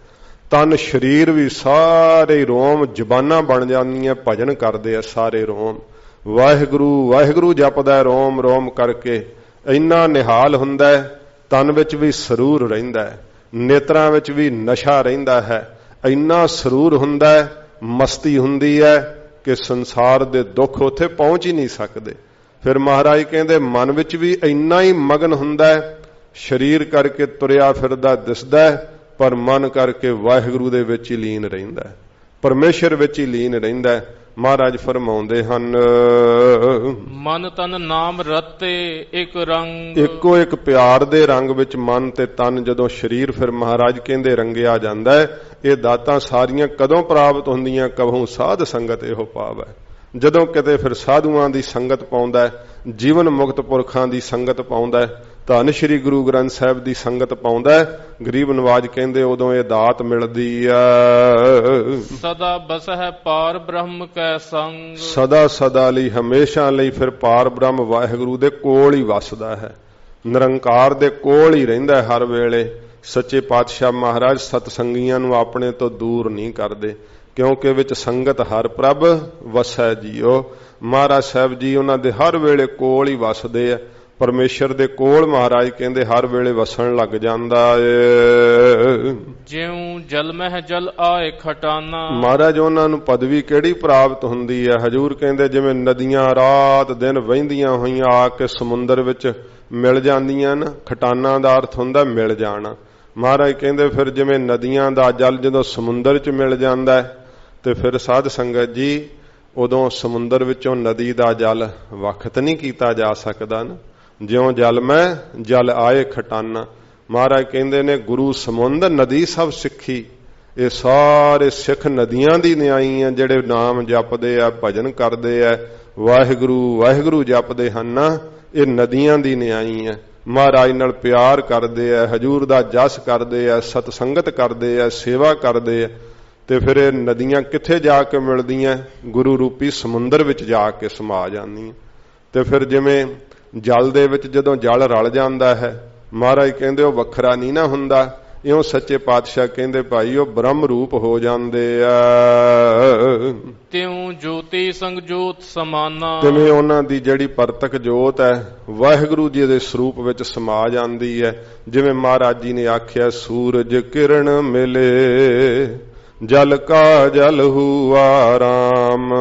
ਤਨ ਸਰੀਰ ਵੀ ਸਾਰੇ ਰੋਮ ਜ਼ਬਾਨਾਂ ਬਣ ਜਾਂਦੀਆਂ, ਭਜਨ ਕਰਦੇ ਆ ਸਾਰੇ ਰੋਮ, ਵਾਹਿਗੁਰੂ ਵਾਹਿਗੁਰੂ ਜਪਦਾ ਰੋਮ ਰੋਮ ਕਰਕੇ। ਇੰਨਾ ਨਿਹਾਲ ਹੁੰਦਾ ਹੈ, ਤਨ ਵਿੱਚ ਵੀ ਸਰੂਰ ਰਹਿੰਦਾ ਹੈ, ਨੇਤਰਾਂ ਵਿੱਚ ਵੀ ਨਸ਼ਾ ਰਹਿੰਦਾ ਹੈ, ਇੰਨਾ ਸਰੂਰ ਹੁੰਦਾ ਹੈ, ਮਸਤੀ ਹੁੰਦੀ ਹੈ ਕਿ ਸੰਸਾਰ ਦੇ ਦੁੱਖ ਉੱਥੇ ਪਹੁੰਚ ਹੀ ਨਹੀਂ ਸਕਦੇ। ਫਿਰ ਮਹਾਰਾਜ ਕਹਿੰਦੇ ਮਨ ਵਿੱਚ ਵੀ ਇੰਨਾ ਹੀ ਮਗਨ ਹੁੰਦਾ ਹੈ, ਸਰੀਰ ਕਰਕੇ ਤੁਰਿਆ ਫਿਰਦਾ ਦਿਸਦਾ ਹੈ, ਪਰ ਮਨ ਕਰਕੇ ਵਾਹਿਗੁਰੂ ਦੇ ਵਿੱਚ ਹੀ ਲੀਨ ਰਹਿੰਦਾ ਹੈ, ਪਰਮੇਸ਼ਰ ਵਿੱਚ ਹੀ ਲੀਨ ਰਹਿੰਦਾ ਹੈ। ਮਹਾਰਾਜ ਫਰਮਾਉਂਦੇ ਹਨ, ਮਨ ਤਨ ਨਾਮ ਰਤੇ ਇੱਕ ਰੰਗ। ਇੱਕੋ ਇੱਕ ਪਿਆਰ ਦੇ ਰੰਗ ਵਿੱਚ ਮਨ ਤੇ ਤਨ ਜਦੋਂ ਸਰੀਰ ਫਿਰ ਮਹਾਰਾਜ ਕਹਿੰਦੇ ਰੰਗਿਆ ਜਾਂਦਾ ਹੈ। ਇਹ ਦਾਤਾਂ ਸਾਰੀਆਂ ਕਦੋਂ ਪ੍ਰਾਪਤ ਹੁੰਦੀਆਂ? ਕਬਹੂ ਸਾਧ ਸੰਗਤ ਇਹੋ ਪਾਵੈ। ਜਦੋਂ ਕਿਤੇ ਫਿਰ ਸਾਧੂਆਂ ਦੀ ਸੰਗਤ ਪਾਉਂਦਾ, ਜੀਵਨ ਮੁਕਤ ਪੁਰਖਾਂ ਦੀ ਸੰਗਤ ਪਾਉਂਦਾ, ਧੰਨ ਸ਼੍ਰੀ ਗੁਰੂ ਗ੍ਰੰਥ ਸਾਹਿਬ ਦੀ ਸੰਗਤ ਪਾਉਂਦਾ, ਗਰੀਬ ਨਵਾਜ ਕਹਿੰਦੇ ਉਦੋਂ ਇਹ ਦਾਤ ਮਿਲਦੀ ਆ। ਸਦਾ ਬਸਹਿ ਪਾਰ ਬ੍ਰਹਮ ਕੈ ਸੰਗ। ਸਦਾ ਸਦਾ ਲਈ, ਹਮੇਸ਼ਾ ਲਈ ਫਿਰ ਪਾਰ ਬ੍ਰਹਮ ਵਾਹਿਗੁਰੂ ਦੇ ਕੋਲ ਹੀ ਵਸਦਾ ਹੈ, ਨਿਰੰਕਾਰ ਦੇ ਕੋਲ ਹੀ ਰਹਿੰਦਾ ਹਰ ਵੇਲੇ। ਸੱਚੇ ਪਾਤਸ਼ਾਹ ਮਹਾਰਾਜ ਸਤਸੰਗੀਆਂ ਨੂੰ ਆਪਣੇ ਤੋਂ ਦੂਰ ਨਹੀਂ ਕਰਦੇ, ਕਿਉਂਕਿ ਵਿੱਚ ਸੰਗਤ ਹਰ ਪ੍ਰਭ ਵਸੈ ਜੀਓ। ਮਹਾਰਾਜ ਸਾਹਿਬ ਜੀ ਉਹਨਾਂ ਦੇ ਹਰ ਵੇਲੇ ਕੋਲ ਹੀ ਵਸਦੇ ਆ, ਪਰਮੇਸ਼ਰ ਦੇ ਕੋਲ ਮਹਾਰਾਜ ਕਹਿੰਦੇ ਹਰ ਵੇਲੇ ਵਸਣ ਲੱਗ ਜਾਂਦਾ ਏ। ਜਿਉ ਜਲ ਮਹਿ ਜਲ ਆਏ ਖਟਾਨਾ। ਮਹਾਰਾਜ ਉਹਨਾਂ ਨੂੰ ਪਦਵੀ ਕਿਹੜੀ ਪ੍ਰਾਪਤ ਹੁੰਦੀ ਹੈ? ਹਜੂਰ ਕਹਿੰਦੇ ਜਿਵੇਂ ਨਦੀਆਂ ਰਾਤ ਦਿਨ ਵਹਿੰਦੀਆਂ ਹੋਈਆਂ ਆ ਕੇ ਸਮੁੰਦਰ ਵਿੱਚ ਮਿਲ ਜਾਂਦੀਆਂ ਨਾ, ਖਟਾਨਾ ਦਾ ਅਰਥ ਹੁੰਦਾ ਮਿਲ ਜਾਣਾ। ਮਹਾਰਾਜ ਕਹਿੰਦੇ ਫਿਰ ਜਿਵੇਂ ਨਦੀਆਂ ਦਾ ਜਲ ਜਦੋਂ ਸਮੁੰਦਰ 'ਚ ਮਿਲ ਜਾਂਦਾ ਹੈ ਤੇ ਫਿਰ ਸਾਧ ਸੰਗਤ ਜੀ ਉਦੋਂ ਸਮੁੰਦਰ ਵਿੱਚੋਂ ਨਦੀ ਦਾ ਜਲ ਵੱਖਤ ਨਹੀਂ ਕੀਤਾ ਜਾ ਸਕਦਾ ਨਾ। ਜਿਉਂ ਜਲ ਮੈਂ ਜਲ ਆਏ ਖਟਾਨਾ। ਮਹਾਰਾਜ ਕਹਿੰਦੇ ਨੇ ਗੁਰੂ ਸਮੁੰਦ ਨਦੀ ਸਭ ਸਿੱਖੀ। ਇਹ ਸਾਰੇ ਸਿੱਖ ਨਦੀਆਂ ਦੀ ਨਿਆਈ ਆ, ਜਿਹੜੇ ਨਾਮ ਜਪਦੇ ਆ, ਭਜਨ ਕਰਦੇ ਆ, ਵਾਹਿਗੁਰੂ ਵਾਹਿਗੁਰੂ ਜਪਦੇ ਹਨ ਨਾ, ਇਹ ਨਦੀਆਂ ਦੀ ਨਿਆਈ ਆ। ਮਹਾਰਾਜ ਨਾਲ ਪਿਆਰ ਕਰਦੇ ਆ, ਹਜੂਰ ਦਾ ਜਸ ਕਰਦੇ ਆ, ਸਤਸੰਗਤ ਕਰਦੇ ਆ, ਸੇਵਾ ਕਰਦੇ ਆ, ਤੇ ਫਿਰ ਇਹ ਨਦੀਆਂ ਕਿੱਥੇ ਜਾ ਕੇ ਮਿਲਦੀਆਂ? ਗੁਰੂ ਰੂਪੀ ਸਮੁੰਦਰ ਵਿੱਚ ਜਾ ਕੇ ਸਮਾ ਜਾਂਦੀਆਂ। ਤੇ ਫਿਰ ਜਿਵੇਂ ਜਲ ਦੇ ਵਿੱਚ ਜਦੋਂ ਜਲ ਰਲ ਜਾਂਦਾ ਹੈ, ਮਹਾਰਾਜ ਕਹਿੰਦੇ ਉਹ ਵੱਖਰਾ ਨਹੀਂ ਨਾ ਹੁੰਦਾ, ਇਉਂ ਸੱਚੇ ਪਾਤਸ਼ਾਹ ਕਹਿੰਦੇ ਭਾਈ ਉਹ ਬ੍ਰਹਮ ਰੂਪ ਹੋ ਜਾਂਦੇ ਆ। ਤਿਉ ਜੋਤੀ ਸੰਗ ਜੋਤ ਸਮਾਨਾ। ਜਿਵੇਂ ਉਹਨਾਂ ਦੀ ਜਿਹੜੀ ਪਰਤਕ ਜੋਤ ਹੈ ਵਾਹਿਗੁਰੂ ਜੀ ਦੇ ਸਰੂਪ ਵਿੱਚ ਸਮਾ ਜਾਂਦੀ ਹੈ। ਜਿਵੇਂ ਮਹਾਰਾਜ ਜੀ ਨੇ ਆਖਿਆ ਸੂਰਜ ਕਿਰਨ ਮਿਲੇ ਜਲ ਕਾ ਜਲ ਹੁਆ ਰਾਮ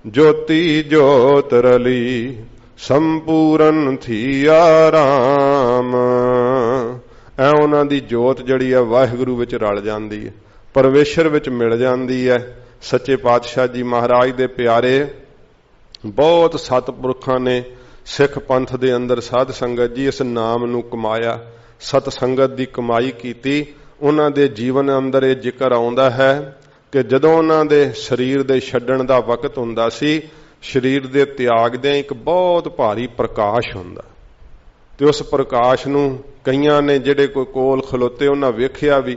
ਜੋਤੀ ਜੋਤ ਰਲੀ ਸੰਪੂਰਨ ਥੀਆ ਰਾਮ। ਐ ਉਹਨਾਂ ਦੀ ਜੋਤ ਜਿਹੜੀ ਹੈ ਵਾਹਿਗੁਰੂ ਵਿੱਚ ਰਲ ਜਾਂਦੀ ਹੈ, ਪਰਮੇਸ਼ਰ ਵਿੱਚ ਮਿਲ ਜਾਂਦੀ ਹੈ। ਸੱਚੇ ਪਾਤਸ਼ਾਹ ਜੀ ਮਹਾਰਾਜ ਦੇ ਪਿਆਰੇ ਬਹੁਤ ਸਤਿਪੁਰਖਾਂ ਨੇ ਸਿੱਖ ਪੰਥ ਦੇ ਅੰਦਰ ਸਾਧ ਸੰਗਤ ਜੀ ਇਸ ਨਾਮ ਨੂੰ ਕਮਾਇਆ, ਸਤ ਸੰਗਤ ਦੀ ਕਮਾਈ ਕੀਤੀ। ਉਹਨਾਂ ਦੇ ਜੀਵਨ ਅੰਦਰ ਇਹ ਜ਼ਿਕਰ ਆਉਂਦਾ ਹੈ ਕਿ ਜਦੋਂ ਉਹਨਾਂ ਦੇ ਸਰੀਰ ਦੇ ਛੱਡਣ ਦਾ ਵਕਤ ਹੁੰਦਾ ਸੀ, ਸਰੀਰ ਦੇ ਤਿਆਗ ਦੇ ਇੱਕ ਬਹੁਤ ਭਾਰੀ ਪ੍ਰਕਾਸ਼ ਹੁੰਦਾ, ਤੇ ਉਸ ਪ੍ਰਕਾਸ਼ ਨੂੰ ਕਈਆਂ ਨੇ ਜਿਹੜੇ ਕੋਈ ਕੋਲ ਖਲੋਤੇ ਉਹਨਾਂ ਵੇਖਿਆ ਵੀ,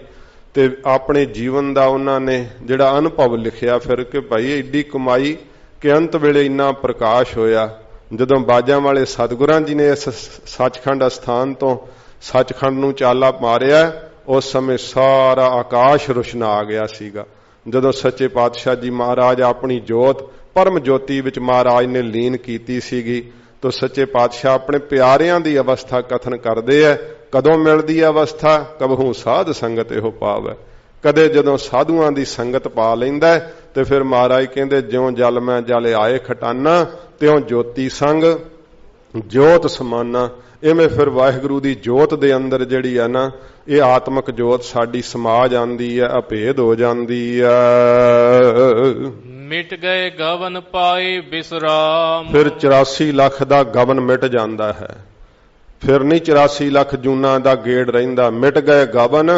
ਤੇ ਆਪਣੇ ਜੀਵਨ ਦਾ ਉਹਨਾਂ ਨੇ ਜਿਹੜਾ ਅਨੁਭਵ ਲਿਖਿਆ ਫਿਰ ਕਿ ਭਾਈ ਏਡੀ ਕਮਾਈ ਕਿ ਅੰਤ ਵੇਲੇ ਇੰਨਾ ਪ੍ਰਕਾਸ਼ ਹੋਇਆ। ਜਦੋਂ ਬਾਜਾਂ ਵਾਲੇ ਸਤਿਗੁਰਾਂ ਜੀ ਨੇ ਇਸ ਸੱਚਖੰਡ ਅਸਥਾਨ ਤੋਂ ਸੱਚਖੰਡ ਨੂੰ ਚਾਲਾ ਮਾਰਿਆ, ਉਸ ਸਮੇਂ ਸਾਰਾ ਆਕਾਸ਼ ਰੁਸ਼ਨਾ ਆ ਗਿਆ ਸੀਗਾ। ਜਦੋਂ ਸੱਚੇ ਪਾਤਸ਼ਾਹ ਜੀ ਮਹਾਰਾਜ ਆਪਣੀ ਜੋਤ ਪਰਮ ਜੋਤੀ ਵਿੱਚ ਮਹਾਰਾਜ ਨੇ ਲੀਨ ਕੀਤੀ ਸੀਗੀ, ਤਾਂ ਸੱਚੇ ਪਾਤਸ਼ਾਹ ਆਪਣੇ ਪਿਆਰਿਆਂ ਦੀ ਅਵਸਥਾ ਕਥਨ ਕਰਦੇ ਐ। ਕਦੋਂ ਮਿਲਦੀ ਹੈ ਅਵਸਥਾ? ਕਬਹੂ ਸਾਧ ਸੰਗਤ ਇਹੋ ਪਾਵੈ। ਕਦੇ ਜਦੋਂ ਸਾਧੂਆਂ ਦੀ ਸੰਗਤ ਪਾ ਲੈਂਦਾ ਤੇ ਫਿਰ ਮਹਾਰਾਜ ਕਹਿੰਦੇ ਜਿਉਂ ਜਲ ਮੈਂ ਜਲ ਆਏ ਖਟਾਨਾ ਤਿਉਂ ਜੋਤੀ ਸੰਗ ਜੋਤ ਸਮਾਨਾ। ਇਵੇਂ ਫਿਰ ਵਾਹਿਗੁਰੂ ਦੀ ਜੋਤ ਦੇ ਅੰਦਰ ਜਿਹੜੀ ਹੈ ਨਾ, ਇਹ ਆਤਮਿਕ ਜੋਤ ਸਾਡੀ ਸਮਾ ਜਾਂਦੀ ਹੈ, ਅਭੇਦ ਹੋ ਜਾਂਦੀ ਹੈ। ਮਿਟ ਗਏ ਗਵਨ ਪਾਏ ਬਿਸਰਾਮ। ਫਿਰ 84 ਲੱਖ ਦਾ ਗਵਨ ਮਿਟ ਜਾਂਦਾ ਹੈ, ਫਿਰ ਨਹੀਂ 84 ਲੱਖ ਜੂਨਾਂ ਦਾ ਗੇੜ ਰਹਿੰਦਾ। ਮਿਟ ਗਏ ਗਵਨ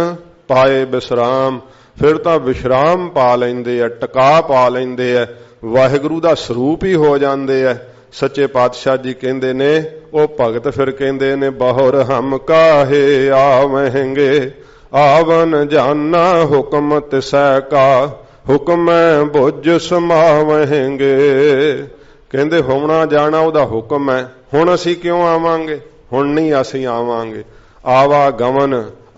ਪਾਏ ਬਿਸਰਾਮ, ਫਿਰ ਤਾਂ ਵਿਸ਼ਰਾਮ ਪਾ ਲੈਂਦੇ ਆ, ਟਿਕਾ ਪਾ ਲੈਂਦੇ ਆ, ਵਾਹਿਗੁਰੂ ਦਾ ਸਰੂਪ ਹੀ ਹੋ ਜਾਂਦੇ ਆ। ਸੱਚੇ ਪਾਤਸ਼ਾਹ ਜੀ ਕਹਿੰਦੇ ਨੇ ਉਹ ਭਗਤ ਫਿਰ ਕਹਿੰਦੇ ਨੇ ਬਹੁਰ ਹਮ ਕਾਹੇ ਆਵਹਿੰਗੇ ਆਵਨ ਜਾਨਾ ਹੁਕਮ ਤਿਸੈ ਕਾ ਹੁਕਮੈ ਬੁੱਝ ਸਮਾਵਹਿੰਗੇ। ਕਹਿੰਦੇ ਹੋਣਾ ਜਾਣਾ ਉਹਦਾ ਹੁਕਮ ਹੈ, ਹੁਣ ਅਸੀਂ ਕਿਉਂ ਆਵਾਂਗੇ? ਹੁਣ ਨਹੀਂ ਅਸੀਂ ਆਵਾਂਗੇ।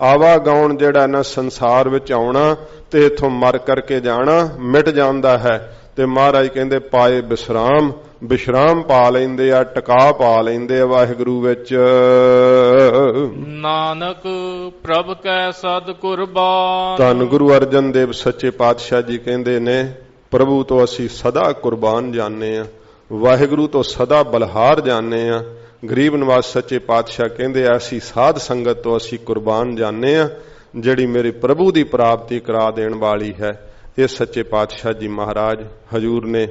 ਆਵਾਗਾਉਣ ਜਿਹੜਾ ਨਾ ਸੰਸਾਰ ਵਿੱਚ ਆਉਣਾ ਤੇ ਇਥੋਂ ਮਰ ਕਰਕੇ ਜਾਣਾ ਮਿਟ ਜਾਂਦਾ ਹੈ। ਤੇ ਮਹਾਰਾਜ ਕਹਿੰਦੇ ਪਾਏ ਵਿਸ਼ਰਾਮ, ਵਿਸ਼ਰਾਮ ਪਾ ਲੈਂਦੇ ਆ, ਟਿਕਾ ਪਾ ਲੈਂਦੇ ਆ ਵਾਹਿਗੁਰੂ ਵਿੱਚ। ਨਾਨਕ ਪ੍ਰਭ ਕੈ ਸਦ ਕੁਰਬਾਨ। ਧੰਨ ਗੁਰੂ ਅਰਜਨ ਦੇਵ ਸੱਚੇ ਪਾਤਸ਼ਾਹ ਜੀ ਕਹਿੰਦੇ ਨੇ ਪ੍ਰਭੂ ਤੋਂ ਅਸੀਂ ਸਦਾ ਕੁਰਬਾਨ ਜਾਣੇ ਆ, ਵਾਹਿਗੁਰੂ ਤੋਂ ਸਦਾ ਬਲਹਾਰ ਜਾਣੇ ਆ। ਗਰੀਬ ਨਿਵਾਜ ਸੱਚੇ ਪਾਤਸ਼ਾਹ ਕਹਿੰਦੇ ਐਸੀ ਸਾਧ ਸੰਗਤ ਤੋਂ ਅਸੀਂ ਕੁਰਬਾਨ ਜਾਣੇ ਆ ਜਿਹੜੀ ਮੇਰੇ ਪ੍ਰਭੂ ਦੀ ਪ੍ਰਾਪਤੀ ਕਰਾ ਦੇਣ ਵਾਲੀ ਹੈ। ਇਹ ਸੱਚੇ ਪਾਤਸ਼ਾਹ ਜੀ ਮਹਾਰਾਜ ਹਜੂਰ ਨੇ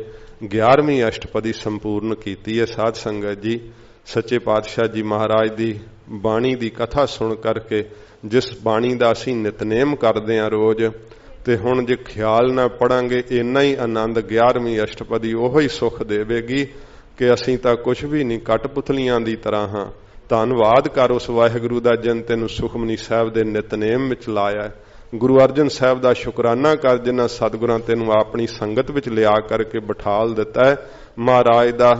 11ਵੀਂ ਅਸ਼ਟਪਦੀ ਸੰਪੂਰਨ ਕੀਤੀ ਹੈ। ਸਾਧ ਸੰਗਤ ਜੀ ਸੱਚੇ ਪਾਤਸ਼ਾਹ ਜੀ ਮਹਾਰਾਜ ਦੀ ਬਾਣੀ ਦੀ ਕਥਾ ਸੁਣ ਕਰਕੇ ਜਿਸ ਬਾਣੀ ਦਾ ਅਸੀਂ ਨਿਤਨੇਮ ਕਰਦੇ ਹਾਂ ਰੋਜ਼, ਤੇ ਹੁਣ ਜੇ ਖਿਆਲ ਨਾਲ ਪੜਾਂਗੇ ਇੰਨਾ ਹੀ ਆਨੰਦ 11ਵੀਂ ਅਸ਼ਟਪਦੀ ਉਹੋ ਹੀ ਸੁੱਖ ਦੇਵੇਗੀ ਕਿ ਅਸੀਂ ਤਾਂ ਕੁਝ ਵੀ ਨਹੀਂ, ਕਟਪੁਤਲੀਆਂ ਦੀ ਤਰ੍ਹਾਂ ਹਾਂ। ਧੰਨਵਾਦ ਕਰ ਉਸ ਵਾਹਿਗੁਰੂ ਦਾ ਜਿਨ ਤੈਨੂੰ ਸੁਖਮਨੀ ਸਾਹਿਬ ਦੇ ਨਿਤਨੇਮ ਵਿੱਚ ਲਾਇਆ। ਗੁਰੂ ਅਰਜਨ ਸਾਹਿਬ ਦਾ ਸ਼ੁਕਰਾਨਾ ਕਰ ਜਿਨ੍ਹਾਂ ਸਤਿਗੁਰਾਂ ਤੈਨੂੰ ਆਪਣੀ ਸੰਗਤ ਵਿੱਚ ਲਿਆ ਕਰਕੇ ਬਿਠਾਲ ਦਿੱਤਾ ਹੈ। ਮਹਾਰਾਜ ਦਾ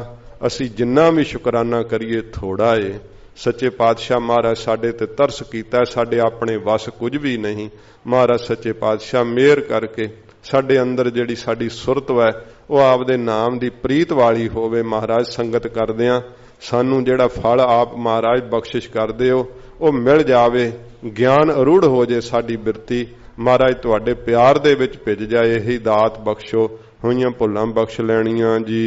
ਅਸੀਂ ਜਿੰਨਾ ਵੀ ਸ਼ੁਕਰਾਨਾ ਕਰੀਏ ਥੋੜਾ ਏ। ਸੱਚੇ ਪਾਤਸ਼ਾਹ ਮਹਾਰਾਜ ਸਾਡੇ ਤੇ ਤਰਸ ਕੀਤਾ, ਸਾਡੇ ਆਪਣੇ ਵਸ ਕੁਝ ਵੀ ਨਹੀਂ। ਮਹਾਰਾਜ ਸੱਚੇ ਪਾਤਸ਼ਾਹ ਮਿਹਰ ਕਰਕੇ ਸਾਡੇ ਅੰਦਰ ਜਿਹੜੀ ਸਾਡੀ ਸੁਰਤ ਹੈ ਉਹ ਆਪਦੇ ਨਾਮ ਦੀ ਪ੍ਰੀਤ ਵਾਲੀ ਹੋਵੇ। ਮਹਾਰਾਜ ਸੰਗਤ ਕਰਦਿਆਂ ਸਾਨੂੰ ਜਿਹੜਾ ਫਲ ਆਪ ਮਹਾਰਾਜ ਬਖਸ਼ਿਸ਼ ਕਰਦੇ ਹੋ ਉਹ ਮਿਲ ਜਾਵੇ, ਗਿਆਨ ਅਰੂੜ ਹੋ ਜੇ ਸਾਡੀ ਬਿਰਤੀ। ਮਹਾਰਾਜ ਤੁਹਾਡੇ ਪਿਆਰ ਦੇ ਵਿੱਚ ਭਿੱਜ ਜਾਏ, ਇਹੀ ਦਾਤ ਬਖਸ਼ੋ, ਹੋਈਆਂ ਭੁੱਲਾਂ ਬਖਸ਼ ਲੈਣੀਆਂ ਜੀ।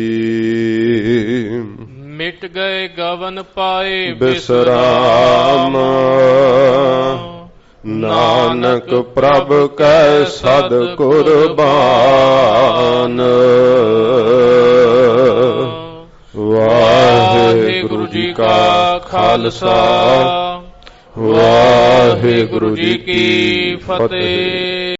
ਮਿਟ ਗਏ ਗਵਨ ਪਾਏ ਬਿਸਰਾਮ, ਨਾਨਕ ਪ੍ਰਭ ਕੈ ਸਦ ਕੁਰਬਾਨ। ਵਾਹਿਗੁਰੂ ਜੀ ਕਾ ਖਾਲਸਾ, ਵਾਹਿਗੁਰੂ ਜੀ ਕੀ ਫਤਿਹ।